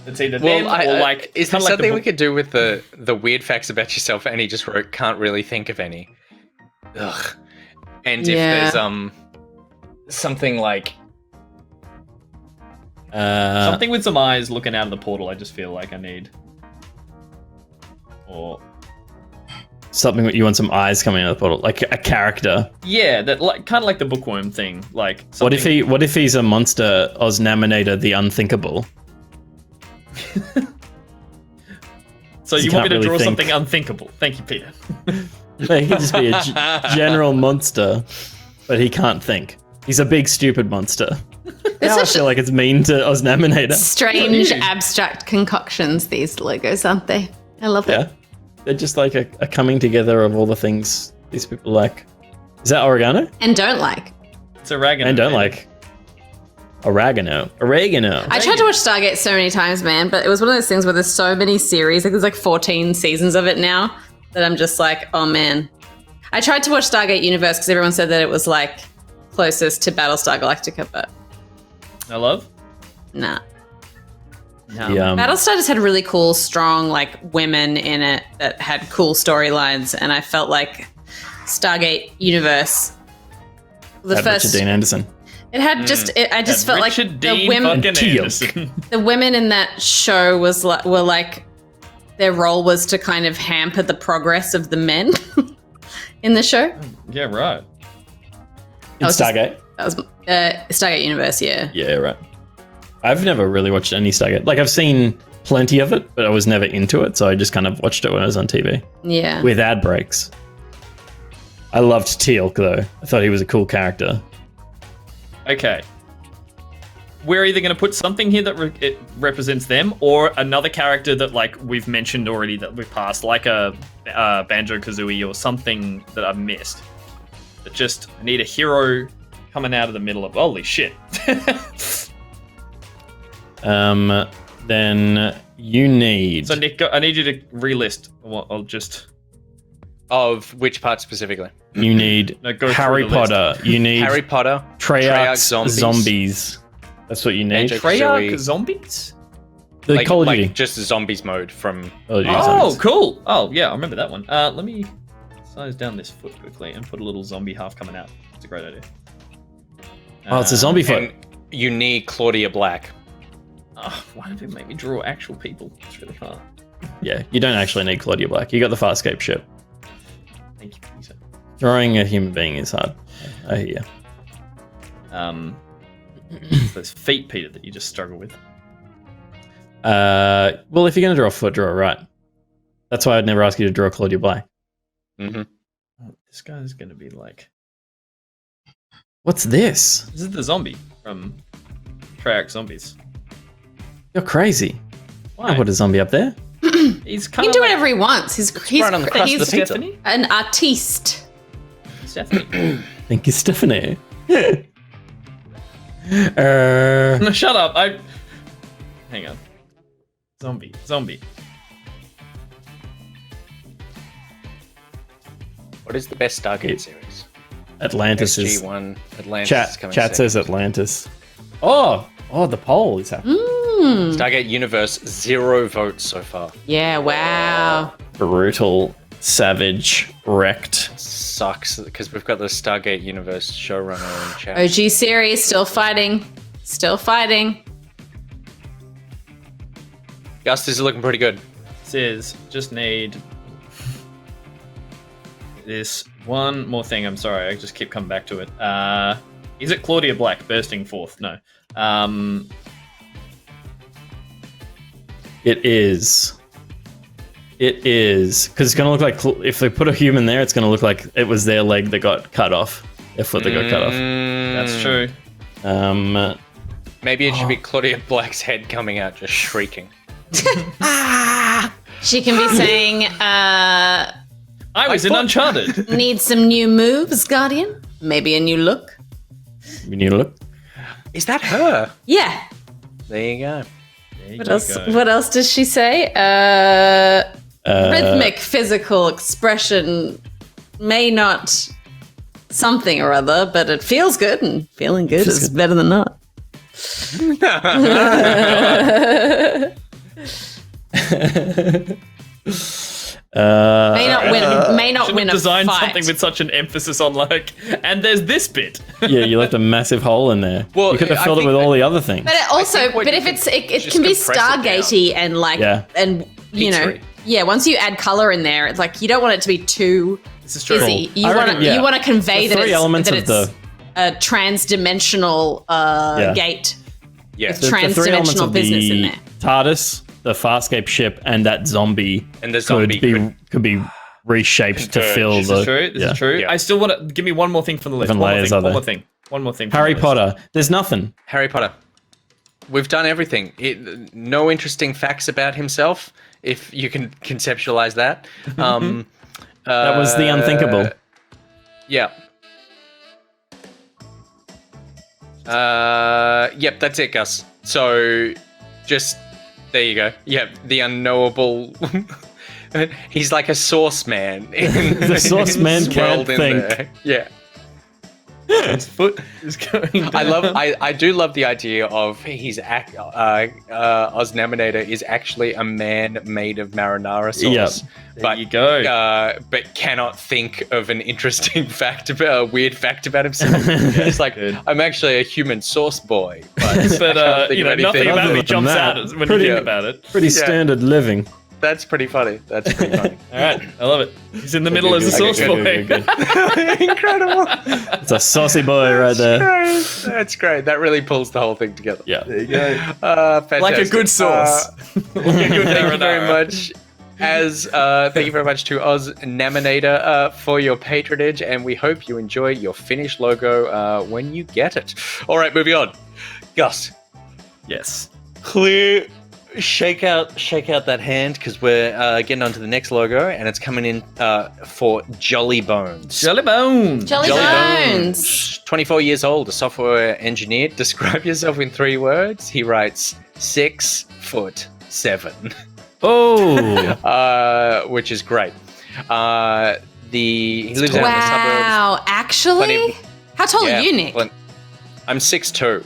that's either them or like. Is there kinda like something the we could do with the weird facts about yourself? And he just wrote, can't really think of any. Ugh. And if there's something like something with some eyes looking out of the portal, I just feel like I need. Or something that you want some eyes coming out of the portal, like a character. Yeah, that like kind of like the bookworm thing. Like something... what if he's a monster, Osnaminator the Unthinkable? So you want me to draw something unthinkable? Thank you, Peter. He could just be a general monster, but he can't think. He's a big stupid monster. Now I feel like it's mean to Osnaminator. Strange, abstract concoctions, these logos, aren't they? I love it. Yeah. They're just like a coming together of all the things these people like. Is that oregano? And don't like. It's oregano. And don't like. Oregano. I tried to watch Stargate so many times, man, but it was one of those things where there's so many series, like there's like 14 seasons of it now, that I'm just like, oh man. I tried to watch Stargate Universe because everyone said that it was like closest to Battlestar Galactica, but I love? Nah. No. Battlestar just had really cool, strong, like women in it that had cool storylines, and I felt like Stargate Universe, the first Richard Dean Anderson. It had I just felt like the women in that show were like their role was to kind of hamper the progress of the men in the show. Yeah, right. In Stargate? That was Stargate Universe, yeah. Yeah, right. I've never really watched any Stargate. Like, I've seen plenty of it, but I was never into it, so I just kind of watched it when I was on TV. Yeah. With ad breaks. I loved Teal'c, though. I thought he was a cool character. Okay. We're either going to put something here that it represents them, or another character that, like, we've mentioned already that we've passed, like a Banjo-Kazooie or something that I've missed. That just, I need a hero coming out of the middle of... Holy shit. then you need... So Nick, I need you to relist. I'll just... Of which part specifically? You need Harry Potter. You need Harry Potter, Treyarch zombies. That's what you need. Treyarch zombies? The Call of Duty. Just zombies mode from... Oh, cool. Oh, yeah, I remember that one. Let me size down this foot quickly and put a little zombie half coming out. It's a great idea. Oh, it's a zombie foot. And you need Claudia Black. Oh, why did it make me draw actual people? It's really hard. Yeah, you don't actually need Claudia Black. You got the Farscape ship. Thank you, Peter. Drawing a human being is hard. I hear you. Those feet, Peter, that you just struggle with. Well, if you're going to draw a foot, draw it right. That's why I'd never ask you to draw Claudia Black. Mm-hmm. Oh, this guy's going to be like... What's this? This is the zombie from Treyarch Zombies. You're crazy. Why? I put a zombie up there. He He's can do whatever he wants. He's right on the crust of the pizza. Stephanie? an artiste. Stephanie. Thank you, Stephanie. No, shut up. Hang on. Zombie. What is the best Stargate series? Atlantis is... SG-1. Atlantis is coming Chat second. says Atlantis. Oh, the poll is happening. Stargate Universe, 0 votes so far. Yeah, wow. Brutal, savage, wrecked. Sucks, because we've got the Stargate Universe showrunner in chat. OG series, still fighting. Gus, this is looking pretty good. Says, just need this one more thing. I'm sorry, I just keep coming back to it. Is it Claudia Black bursting forth? No. It is. Because it's going to look like... If they put a human there, it's going to look like it was their leg that got cut off. Their foot that got cut off. That's true. Maybe it should be Claudia Black's head coming out just shrieking. She can be saying, I was in Uncharted. Need some new moves, Guardian? Maybe a new look? You need to look. Is that her? Yeah. There you go. What else does she say? Rhythmic physical expression may not something or other, but it feels good, and feeling good is better than not. May not win a design fight. something with such an emphasis on and there's this bit. Yeah, you left a massive hole in there. Well, you could have filled it with all the other things. But it also, if it can be Stargatey and and you know, once you add color in there, it's like you don't want it to be too busy. You want to convey that it's a trans-dimensional gate. Yeah, with trans-dimensional business in there. TARDIS, the Farscape ship, and that zombie, and the zombie could be reshaped to fill This is true. Yeah. I still want to give me one more thing from the list. One more thing. Harry Potter. There's nothing. Harry Potter. We've done everything. No interesting facts about himself, if you can conceptualize that. That was the unthinkable. Yeah. Yep, that's it, Gus. So, just there you go. Yep, the unknowable. He's like a source man. The source man can't think. Yeah. His foot is going down. I do love the idea of his Osnaminator is actually a man made of marinara sauce. Yep. But you go. But cannot think of an interesting fact about a weird fact about himself. It's like, I'm actually a human sauce boy, but nothing about me jumps out when you think about it. Pretty standard living. That's pretty funny. All right, I love it. He's in the middle as a sauce boy. Incredible. It's a saucy boy right there. That's great. That really pulls the whole thing together. Yeah. There you go. Fantastic. Like a good sauce. Thank you very much. Thank you very much to Osnaminator for your patronage, and we hope you enjoy your finished logo when you get it. All right, moving on. Gus. Yes. Clear. Shake out that hand, because we're getting on to the next logo, and it's coming in for Jolly Bones. Jolly Bones. Jolly Bones. 24 years old, a software engineer. Describe yourself in 3 words. He writes 6'7". Oh, which is great. He lives out in the suburbs. Wow, actually? How tall are you, Nick? I'm 6'2".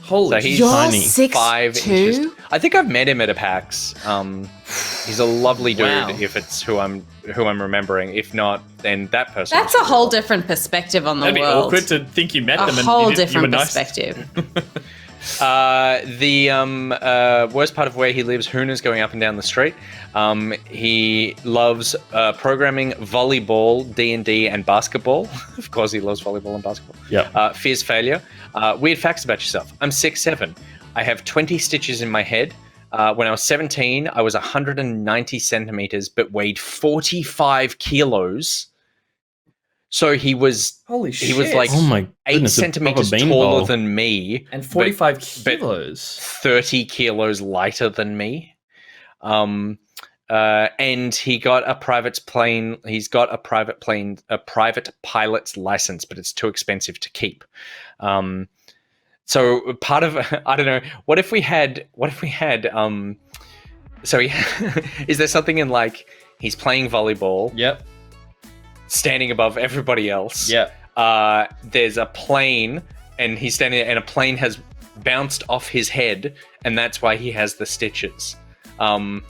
Holy so he's You're tiny. 6'2"? 5 inches. I think I've met him at a PAX. He's a lovely dude. Wow. If it's who I'm remembering. If not, then that person. That's a whole different perspective on the That'd be world. awkward to think you met them. A and whole you were different nice. perspective. The worst part of where he lives, Hoona's going up and down the street. He loves programming, volleyball, D&D, and basketball. Of course, he loves volleyball and basketball. Yeah. Fears failure. Weird facts about yourself. I'm 6'7". I have 20 stitches in my head. When I was 17, I was 190 centimeters, but weighed 45 kilos. So he was Holy he was shit. like oh my 8 goodness, a centimeters proper taller beanpole. than me. And 45 but kilos. 30 kilos lighter than me. And he got a private plane. He's got a private pilot's license, but it's too expensive to keep. So part of, I don't know, what if we had, so he, is there something in like, he's playing volleyball. Yep. Standing above everybody else. Yep. There's a plane and he's standing there and a plane has bounced off his head and that's why he has the stitches. So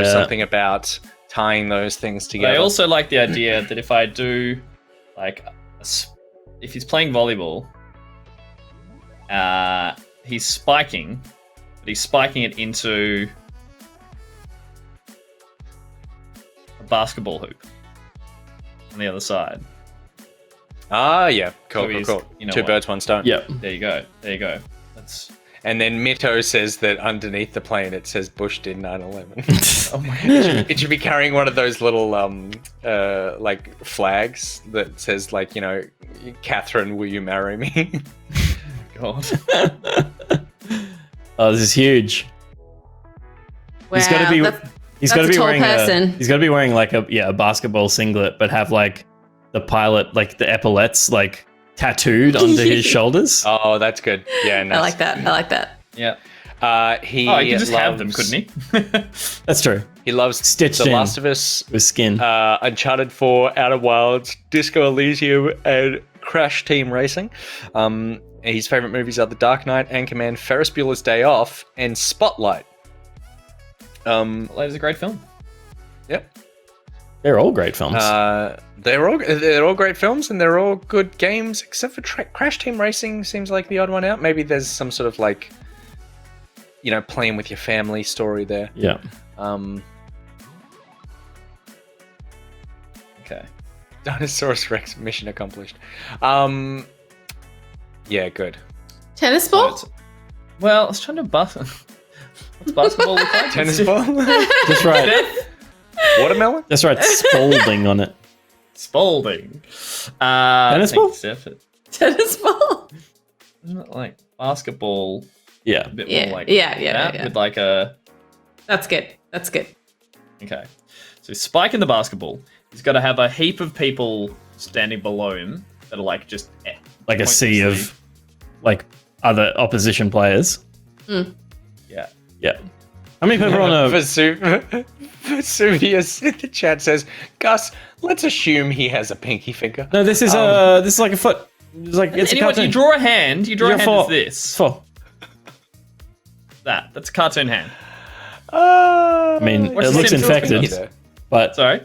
something about tying those things together. I also like the idea that if I do, like, if he's playing volleyball, he's spiking, but he's spiking it into a basketball hoop on the other side. Ah, yeah. Cool, So cool. you know Two what? birds, one stone. Yep. There you go. That's And then Mito says that underneath the plane it says Bush did 9/11. oh my It should be carrying one of those little like flags that says like, you know, Catherine, will you marry me? god. Oh, this is huge. Wow, He's got to be. He's got to that's a be tall wearing. person. He's got to be wearing like a basketball singlet, but have like the pilot, like the epaulets, like tattooed onto his shoulders. Oh, that's good. Yeah, nice. I like that. Yeah. He Oh, he could just have them, couldn't he? That's true. He loves Stitched The in Last of Us, with skin. Uncharted 4, Outer Wilds, Disco Elysium, and Crash Team Racing. His favorite movies are The Dark Knight, Anchorman, Ferris Bueller's Day Off, and Spotlight. Spotlight is a great film. Yep. They're all great films. They're all great films and they're all good games, except for Crash Team Racing seems like the odd one out. Maybe there's some sort of like, you know, playing with your family story there. Yeah. Okay. Dinosaurus Rex mission accomplished. Yeah, good. Tennis ball? Well, I was trying to What's basketball look like? Tennis ball? Just right. Watermelon? That's right. Spalding on it. Spalding. Tennis ball? Tennis ball? Isn't it like basketball? Yeah. A bit Yeah, more like yeah. with like a. That's good. Okay. So spiking the basketball. He's got to have a heap of people standing below him that are like just Like a sea of like other opposition players. Yeah. Yeah. How many people are on a... Vesuvius in the chat says, Gus, let's assume he has a pinky finger. No, this is like a foot. It's like it's anyway, a cartoon. you draw a hand. You draw a hand four. as this. Four. That's a cartoon hand. I mean, What's it the looks same sort of infected, finger? but Sorry.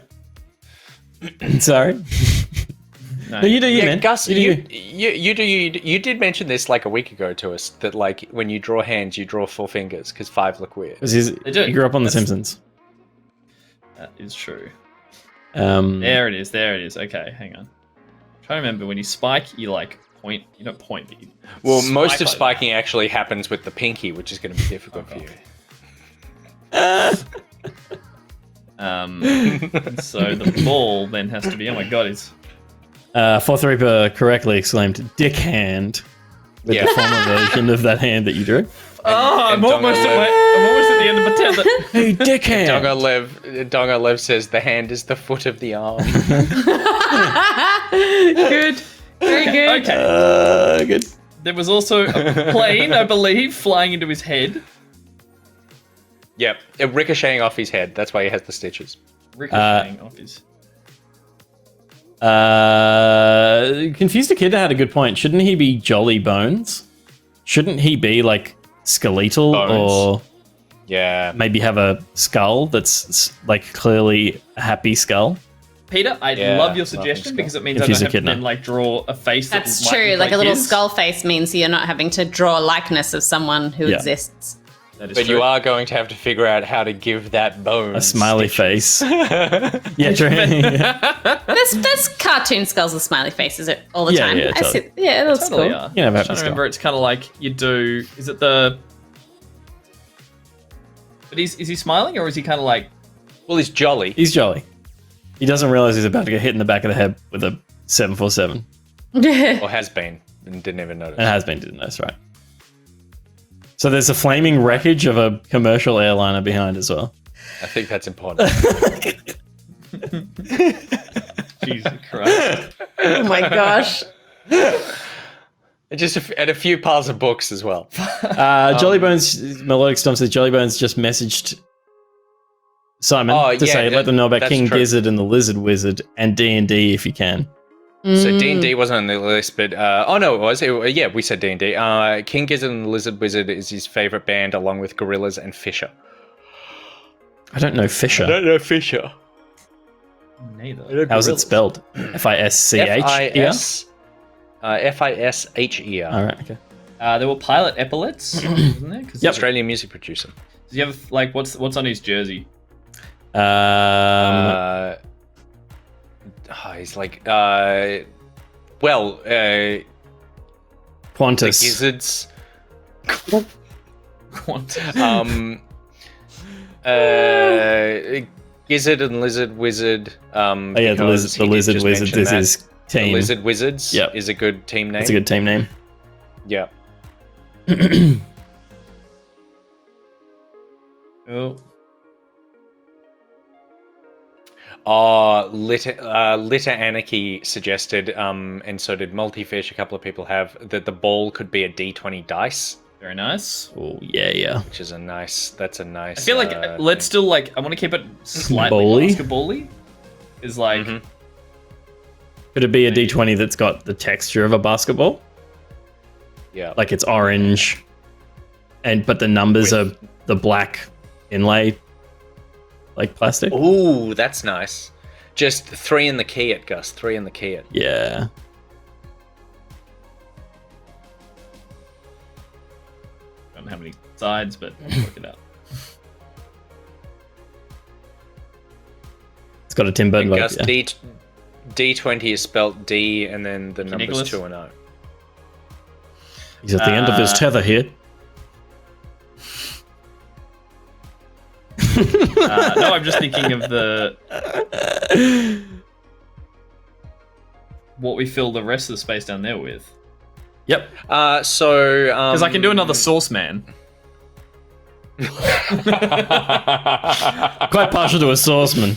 sorry. No, you do you, man. Gus, you do you did mention this like a week ago to us that like when you draw hands, you draw 4 fingers because 5 look weird. Because he grew up on The Simpsons. That is true. There it is. Okay, hang on. I'm trying to remember when you spike, you like point. You don't point, but you. Well, most of like spiking actually happens with the pinky, which is going to be difficult for you. So the ball then has to be. Oh my god, it's. Fourth Reaper correctly exclaimed "dick hand" with the former version of that hand that you drew. I'm almost at the end of my tether. Hey, dick hand. Donga Lev says the hand is the foot of the arm. Good. good. Okay. Good. There was also a plane, I believe, flying into his head. Yep, ricocheting off his head. That's why he has the stitches. Ricocheting off his. Confused Kid had a good point. Shouldn't he be Jolly Bones? Shouldn't he be like skeletal or yeah, maybe have a skull that's like clearly a happy skull? Peter, I love your suggestion because it means I don't have to then like draw a face. That's true. Like a little skull face means you're not having to draw a likeness of someone who exists. But true. You are going to have to figure out how to give that bone a smiley face. Yeah, true. There's cartoon skulls with smiley faces all the time. Yeah, totally. That's totally cool. I'm trying to remember. It's kind of like you do. Is it the? But is he smiling or is he kind of like? Well, he's jolly. He's jolly. He doesn't realize he's about to get hit in the back of the head with a 747. Or has been and didn't even notice. And has been, didn't notice, right? So there's a flaming wreckage of a commercial airliner behind as well. I think that's important. Jesus Christ. Oh my gosh. And a few piles of books as well. Jolly Bones, Melodic Storm says Jolly Bones just messaged Simon to say let them know about King Gizzard and the Lizard Wizard and D&D if you can. So D&D wasn't on the list, but no, it was. Yeah, we said D&D. King Gizzard and the Lizard Wizard is his favorite band, along with Gorillaz and Fisher. I don't know Fisher. I don't know Fisher. Neither. How's it spelled? F-I-S-C-H? F-I-S-H-E-R. All right, okay. There were Pilot Epaulets, wasn't there? Yep. Australian music producer. Does he have like what's on his jersey? He's like, Qantas. The Gizzards. Qantas. Gizzard and Lizard Wizard. The Lizard Wizard is his team. The Lizard Wizards is a good team name. It's a good team name. Yeah. Litter Anarchy suggested, and so did Multifish. A couple of people have that the ball could be a D20 dice. Very nice. Oh yeah. Which is a nice. That's a nice. I feel like let's still like. I want to keep it slightly basketball-y. Is like. Could it be a D20 that's got the texture of a basketball? Yeah. Like it's orange, but the numbers are the black inlay. Like plastic? Ooh, that's nice. Just 3 in the key it, Gus. 3 in the key it. Yeah. Don't know how many sides, but we'll work it out. It's got a Tim Burton Gus, logo. Yeah. D20 is spelt D and then the numbers Nicholas? 2 and 0. He's at the end of his tether here. No, I'm just thinking of what we fill the rest of the space down there with. Yep. Because I can do another Sauce Man. Quite partial to a sauceman.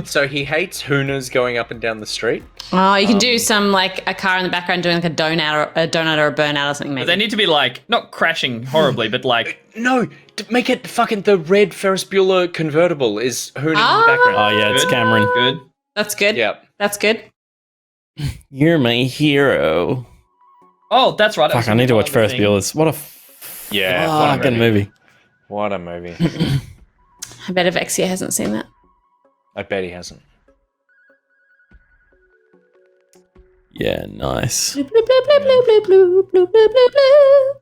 So he hates Hooners going up and down the street. Oh, you can do some like a car in the background doing like a donut or a burnout or something. Maybe. But they need to be like not crashing horribly, but like no, make it fucking the red Ferris Bueller convertible is Hooning in the background. Oh yeah, it's Cameron. Good. That's good. Yeah, that's good. You're my hero. Oh, that's right. Fuck, I need to watch Ferris Bueller's. What a fucking movie. What a movie. I bet Avexia hasn't seen that. I bet he hasn't. Yeah, nice. Bloop, bloop, bloop, bloop, bloop, bloop, bloop, bloop, bloop.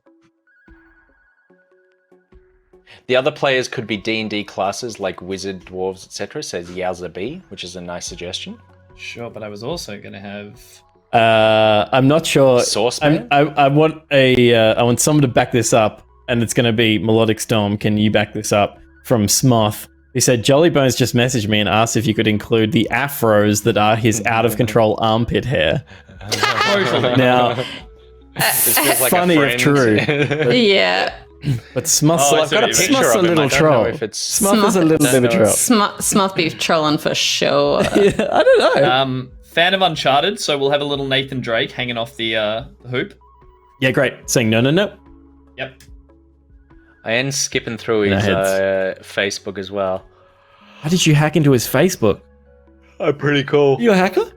The other players could be D&D classes like wizard, dwarves, etc. Says Yowza B, which is a nice suggestion. Sure, but I was also going to have. I'm not sure. Saucepan? I want I want someone to back this up, and it's going to be Melodic Storm. Can you back this up from Smoth? He said, Jolly Bones just messaged me and asked if you could include the afros that are his out-of-control armpit hair. Now, this feels like funny if true. Yeah. But Smoth's a little troll. Smoth is a little bit of a troll. Smoth be trolling for sure. Yeah, I don't know. Fan of Uncharted, so we'll have a little Nathan Drake hanging off the hoop. Yeah, great. Saying no. Yep. I am skipping through his Facebook as well. How did you hack into his Facebook? Oh, pretty cool. You a hacker?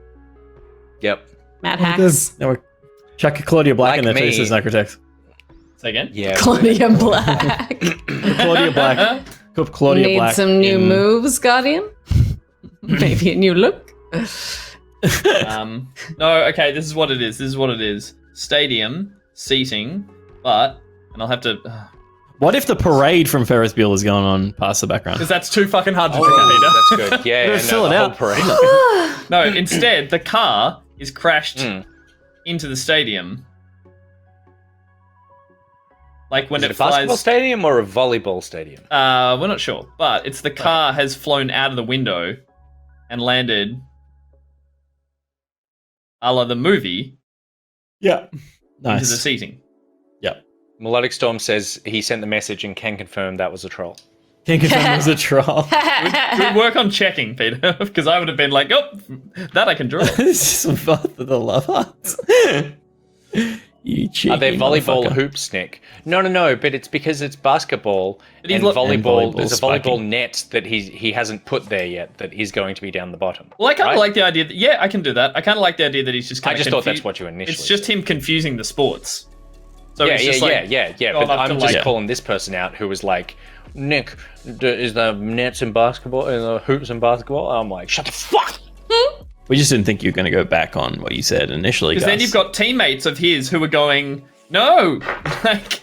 Yep. Mad hacks. Now we're chucking Claudia Black in there too, me. says Nicrotex. Say again? Yeah. Claudia Black. Claudia Black. Claudia Need Black some new moves, Guardian? Maybe a new look? No, okay, this is what it is. Stadium, seating, and I'll have to... What if the parade from Ferris Bueller is going on past the background? Because that's too fucking hard to draw, Peter. That's good. Yeah, fill it the out. whole parade. No, instead, the car is crashed into the stadium. Like when Is it it a basketball flies... stadium or a volleyball stadium? We're not sure, but it's the car has flown out of the window and landed a la the movie Yeah. into Nice. the seating. Yep. Melodic Storm says he sent the message and can confirm that was a troll. Can confirm it was a troll. Good work on checking, Peter, because I would have been like, oh, that I can draw. This is both of the love hearts. You cheeky Are they volleyball motherfucker. hoops, Nick? No, but it's because it's basketball But he's and volleyball. There's a volleyball spiking. net that he hasn't put there yet that is going to be down the bottom. Well, I kind of right? like the idea that, yeah, I can do that. I kind of like the idea that he's just I kind of just thought that's what you initially It's just him confusing the sports. So yeah, it's just like, yeah. going But up to, I'm just like- calling this person out who was like, Nick, is there nets in basketball? Is there hoops in basketball? I'm like, shut the fuck. We just didn't think you were going to go back on what you said initially, Because then you've got teammates of his who are going, no, like,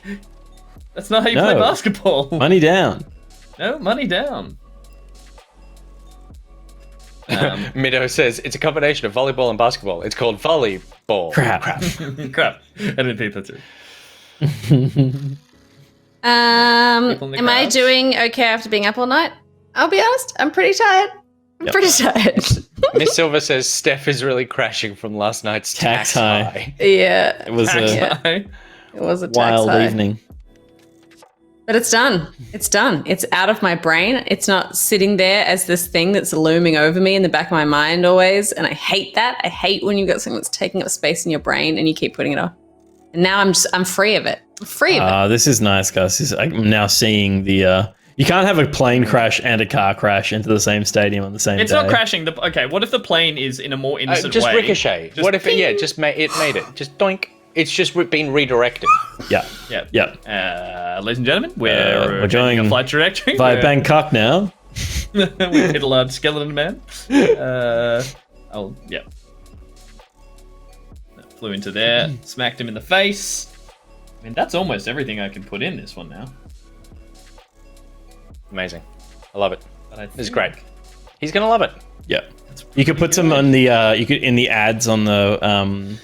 that's not how you play basketball. Money down. No, money down. Mido says it's a combination of volleyball and basketball. It's called volleyball. Crap. Crap. I didn't think that through. Am I doing okay after being up all night? I'll be honest, I'm pretty tired. I'm pretty tired. Miss Silver says Steph is really crashing from last night's tax high. Yeah. It was It was a tax wild high. evening. But it's done. It's done. It's out of my brain. It's not sitting there as this thing that's looming over me in the back of my mind always. And I hate that. I hate when you've got something that's taking up space in your brain and you keep putting it off. And now I'm free of it. I'm free of it. This is nice, guys. I'm now seeing the... you can't have a plane crash and a car crash into the same stadium on the same It's day. not crashing. Okay, what if the plane is in a more innocent Just way? ricochet. What if it made it? Just doink. It's just been redirected. Yeah. Yeah. Ladies and gentlemen, we're joining a flight trajectory. via Bangkok now. We hit a large skeleton man. Yeah. Flew into there, smacked him in the face. I mean, that's almost everything I can put in this one now. Amazing. I love it. But It's great. He's gonna love it. Yeah. You could put some on the you could in the ads on the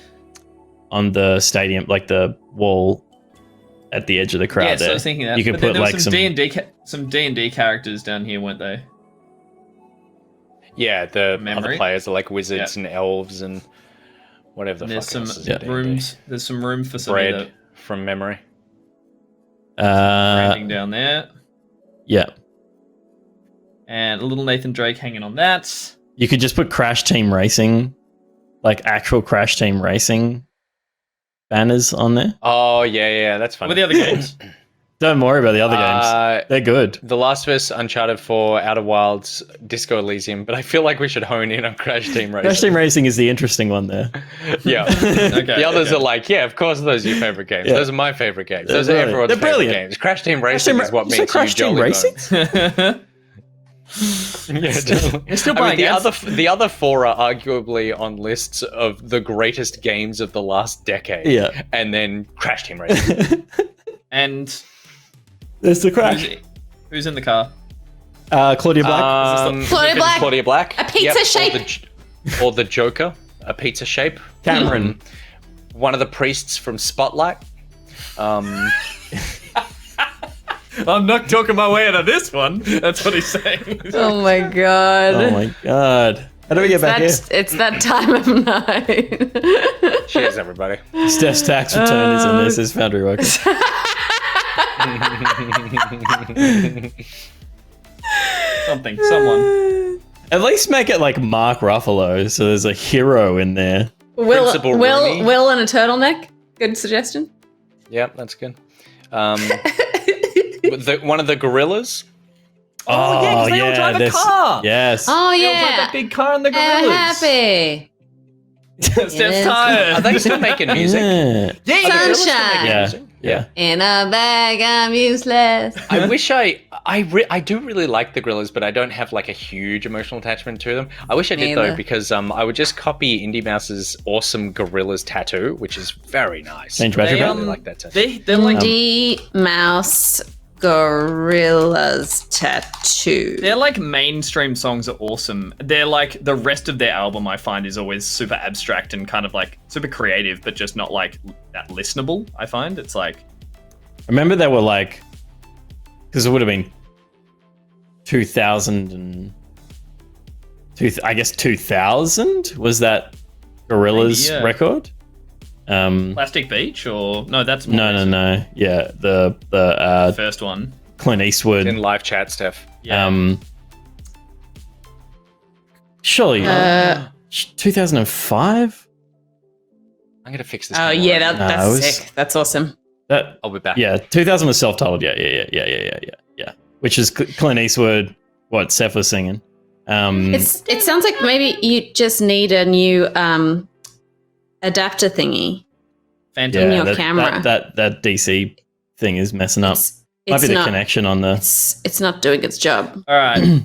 stadium, like the wall at the edge of the crowd. Yeah, there. so I was thinking that. You could But then put there was like some D&D characters down here, weren't they? Yeah, the Memory. other players are like wizards and elves and whatever the And there's fuck some else is in D&D. rooms. There's some room for some Bread of the from memory. branding down there. Yeah. And a little Nathan Drake hanging on that. You could just put Crash Team Racing, like actual Crash Team Racing banners on there. Oh yeah, that's funny. What are the other games? Don't worry about the other games. They're good. The Last of Us, Uncharted 4, Outer Wilds, Disco Elysium, but I feel like we should hone in on Crash Team Racing. Crash Team Racing is the interesting one there. Yeah. The others are like, yeah, of course those are your favorite games. Yeah. Those are my favorite games. They're Those are everyone's They're favorite brilliant. games. Crash Team Racing is what You say makes Crash you Team jolly Racing? Yeah, totally. You're still I mean, buying the other four are arguably on lists of the greatest games of the last decade. Yeah. And then Crash Team Racing. And there's the Crash. Who's in the car? Claudia Black. Claudia Black. Claudia Black. A pizza shape. Or the Joker, a pizza shape. Cameron. One of the priests from Spotlight. I'm not talking my way out of this one. That's what he's saying. Oh my god. Oh my god. How do we get back here? It's that time of night. Cheers, everybody. Steph's tax return is in this. Is Foundry working? Someone. At least make it like Mark Ruffalo, so there's a hero in there. Will Rooney. Will and a turtleneck. Good suggestion. Yep, that's good. One of the gorillas. Oh, yeah, because they all drive a car. Yes. Oh They all drive yeah. that big car in the gorillas. Happy. Steph's Yes. tired. Are they still making music? Yeah. Yeah, Sunshine. Yeah. In a bag, I'm useless. I wish I do really like the gorillas, but I don't have like a huge emotional attachment to them. I wish I did though, Neither. because I would just copy Indie Mouse's awesome gorillas tattoo, which is very nice. Change battery I pack? really like that tattoo. They're like D Mouse Gorillas tattoo. Their like mainstream songs are awesome. They're like the rest of their album I find is always super abstract and kind of like super creative, but just not like that listenable. I find it's like Remember they were like, because it would have been 2000 and I guess 2000 was that Gorillaz Maybe, yeah. record. Plastic Beach or no? That's more No. Yeah, the first one. Clint Eastwood. In live chat, Steph. Yeah. Surely 2005. I'm gonna fix this. Oh camera yeah, right now. that's it was- sick. That's awesome. That I'll be back. Yeah, 2000 was self-titled. Yeah. Which is Clint Eastwood. What Seth was singing. It sounds like maybe you just need a new adapter thingy. Phantom. in your that, camera. That DC thing is messing up. Might be the connection on the. It's not doing its job. All right.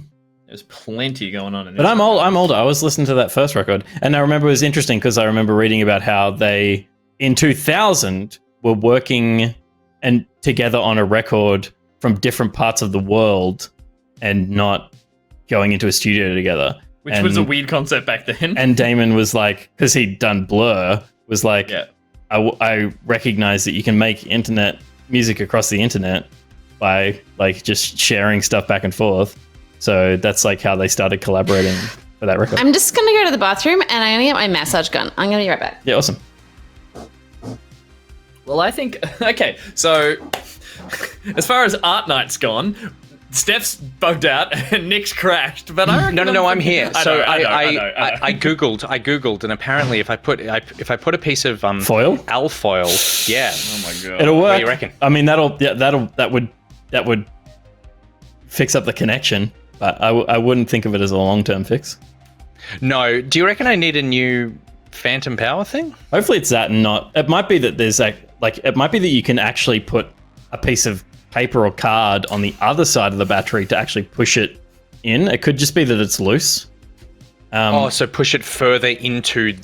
There's plenty going on in this. But I'm older. I was listening to that first record, and I remember it was interesting because I remember reading about how they in 2000 were working and together on a record from different parts of the world, and not going into a studio together. Which was a weird concept back then. And Damon was like, because he'd done Blur, was like, Yeah. I recognize that you can make internet music across the internet by like just sharing stuff back and forth. So that's like how they started collaborating for that record. I'm just gonna go to the bathroom and I'm gonna get my massage gun. I'm gonna be right back. Yeah, awesome. Well, I think okay. So as far as Art Night's gone, Steph's bugged out and Nick's crashed. But I reckon No, I'm here. I So know. I googled, and apparently, if I put a piece of foil, alfoil, yeah. Oh my god, it'll work. What do you reckon? I mean, that would fix up the connection, but I wouldn't think of it as a long-term fix. No, do you reckon I need a new phantom power thing? Hopefully, it's that and not. It might be that there's it might be that you can actually put a piece of paper or card on the other side of the battery to actually push it in. It could just be that it's loose. So push it further into the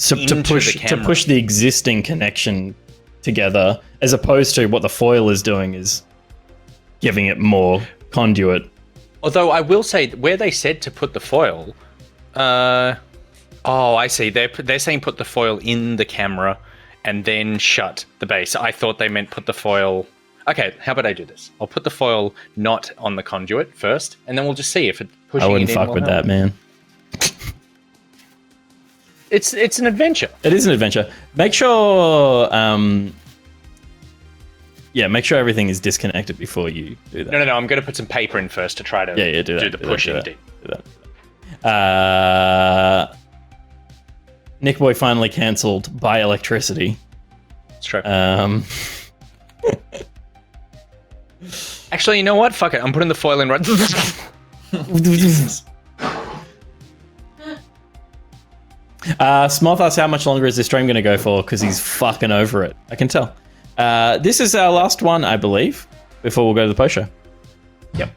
camera. To push the existing connection together, as opposed to what the foil is doing is giving it more conduit. Although I will say, where they said to put the foil, I see. They're saying put the foil in the camera and then shut the base. I thought they meant put the foil. Okay, how about I do this? I'll put the foil not on the conduit first, and then we'll just see if it pushing I wouldn't it in fuck will with help. that, man. It's an adventure. It is an adventure. Make sure, make sure everything is disconnected before you do that. No. I'm going to put some paper in first to try to do the pushing. Do that. Nick Boy finally cancelled by electricity. That's true. Actually, you know what? Fuck it. I'm putting the foil in right. Smoth asks how much longer is this stream going to go for, because he's fucking over it. I can tell. This is our last one, I believe, before we'll go to the post show. Yep.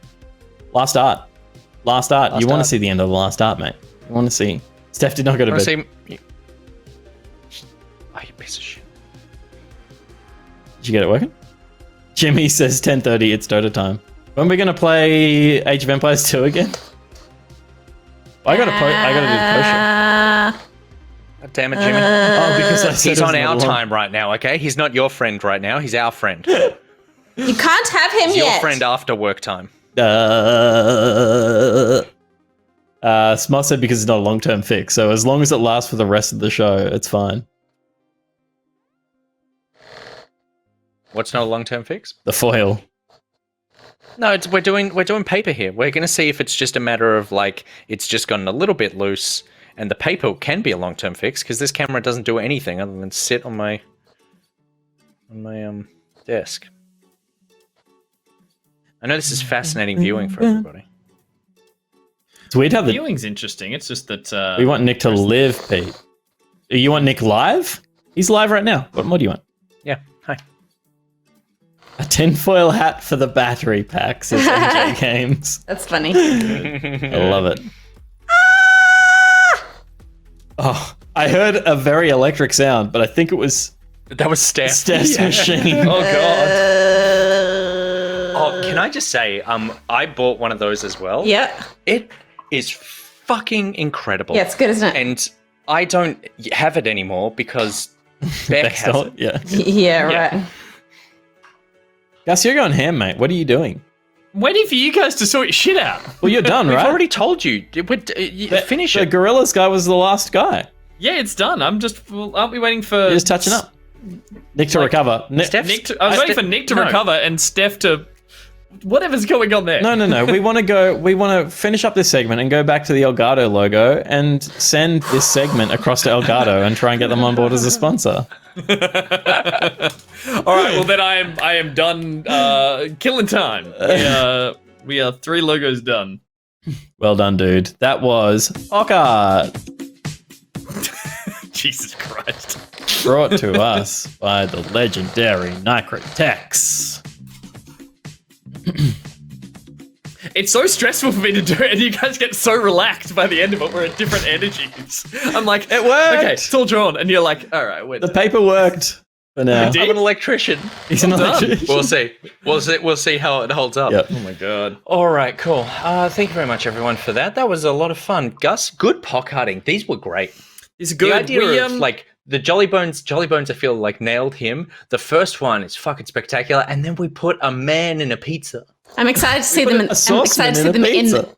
Last art. You want to see the end of the last art, mate. You want to see. Steph did not go to bed. Oh, you piece of shit. Did you get it working? Jimmy says 10:30, it's Dota time. When are we going to play Age of Empires 2 again? I got to do the post show. God damn it, Jimmy. Because I said He's it was on our not long. time right now, okay? He's not your friend right now. He's our friend. You can't have him He's yet. your friend after work time. Smart said because it's not a long-term fix, so as long as it lasts for the rest of the show, it's fine. What's not a long-term fix? The foil. No, we're doing paper here. We're going to see if it's just a matter of like it's just gotten a little bit loose, and the paper can be a long-term fix because this camera doesn't do anything other than sit on my desk. I know this is fascinating viewing for everybody. It's weird how the viewing's interesting. It's just that we want Nick to live, Pete. You want Nick live? He's live right now. What more do you want? Yeah. Hi. A tinfoil hat for the battery pack, says NJ Games. That's funny. I love it. Oh, I heard a very electric sound, but I think it was... That was Steph's machine. Oh, God. Oh, can I just say, I bought one of those as well. Yeah. It is fucking incredible. Yeah, it's good, isn't it? And I don't have it anymore because Beck has it. Yeah. Yeah, right. Gus, you're going ham, mate. What are you doing? Waiting for you guys to sort your shit out. Well, you're done, right? We've already told you. Finish it. The Gorillas guy was the last guy. Yeah, it's done. Aren't we waiting for... You're just touching up. Nick to recover. I was waiting for Nick to recover and Steph to... Whatever's going on there. No. We want to finish up this segment and go back to the Elgato logo and send this segment across to Elgato and try and get them on board as a sponsor. All right, well then I am done killing time. We are 3 logos done. Well done, dude. That was Pock-Art. Jesus Christ. Brought to us by the legendary Nicrotex. It's so stressful for me to do it, and you guys get so relaxed by the end of it. We're at different energies. I'm like, it worked. Okay, it's all drawn, and you're like, all right, wait. The paper worked for now. I'm an electrician. He's an electrician. We'll see how it holds up. Yep. Oh my god. All right, cool. Thank you very much, everyone, for that. That was a lot of fun. Gus, good Pock-Arting. These were great. It's good. The idea of like the Jolly Bones, I feel like nailed him. The first one is fucking spectacular, and then we put a man in a pizza. I'm excited to see them. I'm excited to see them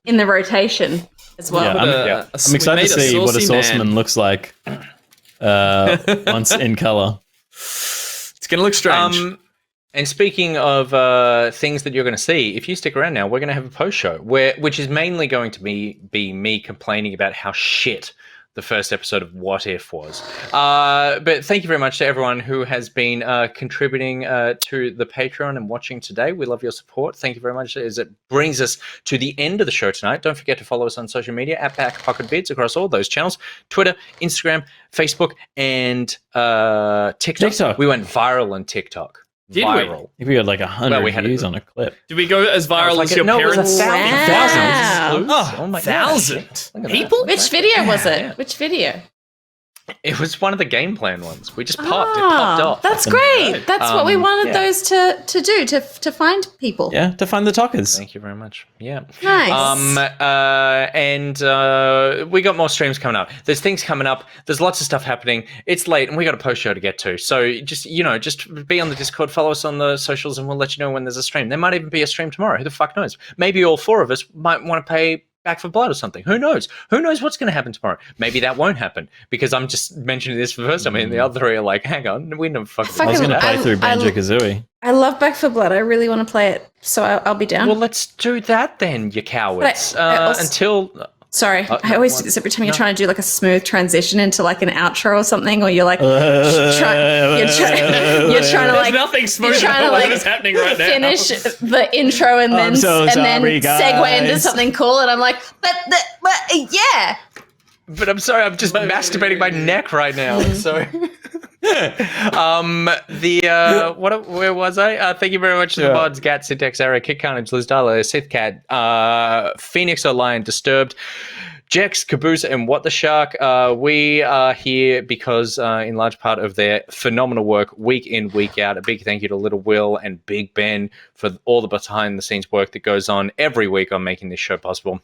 in the rotation as well. Yeah, I'm excited to see what a sauceman looks like once in color. It's gonna look strange. And speaking of things that you're going to see, if you stick around now, we're going to have a post show which is mainly going to be me complaining about how shit the first episode of What If was. But thank you very much to everyone who has been contributing to the Patreon and watching today. We love your support. Thank you very much as it brings us to the end of the show tonight. Don't forget to follow us on social media at BackPocketVids across all those channels. Twitter, Instagram, Facebook, and TikTok. We went viral on TikTok. Did we? I think we had like 100 views on a clip. Did we go as viral as your parents? It was 1,000. Oh my 1,000 people? Which video was it? Yeah. Which video? It was one of the game plan ones. We just popped. It popped off. That's great. That's what we wanted those to do, to find people. Yeah, to find the talkers. Thank you very much. Yeah. Nice. And we got more streams coming up. There's things coming up. There's lots of stuff happening. It's late, and we got a post show to get to. So just be on the Discord, follow us on the socials, and we'll let you know when there's a stream. There might even be a stream tomorrow. Who the fuck knows? Maybe all 4 of us might want to pay Back for Blood or something. Who knows? Who knows what's going to happen tomorrow? Maybe that won't happen because I'm just mentioning this for the first time, and the other 3 are like, "Hang on, we never fucking." I was going to play through Banjo-Kazooie. I love Back for Blood. I really want to play it, so I'll be down. Well, let's do that then, you cowards. Sorry, I always do this every time you're trying to do like a smooth transition into like an outro or something, or you're like, you're trying to like nothing smooth about what is happening right now. Finish the intro and then segue into something cool, and I'm like, but yeah. But I'm sorry, I'm just masturbating my neck right now. So, where was I? Thank you very much to the mods, Gat, Syntax Error, Kick Carnage, Liz Darla, Sith Cat, Phoenix Lion, Disturbed, Jex, Caboose, and What the Shark. We are here because, in large part of their phenomenal work, week in, week out. A big thank you to Little Will and Big Ben for all the behind-the-scenes work that goes on every week on making this show possible.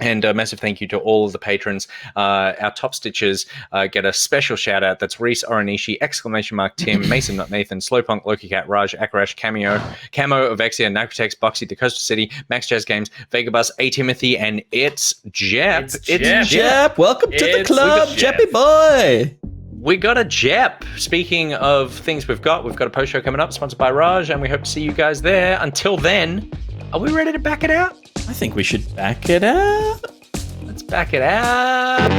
And a massive thank you to all of the patrons. Our top stitchers get a special shout out. That's Reese Oranishi, ! Tim, Mason Not Nathan, Slowpunk, LokiCat, Raj, Akarash, Camo, Avexia, Nicrotex, Boxy, DaCosta City, Max Jazz Games, Vegabus, A Timothy, and it's Jepp. It's Jepp. Welcome to the club, Jeppy boy. We got a Jepp. Speaking of things we've got a post show coming up, sponsored by Raj, and we hope to see you guys there. Until then, Are we ready to back it out? I think we should back it out. Let's back it out.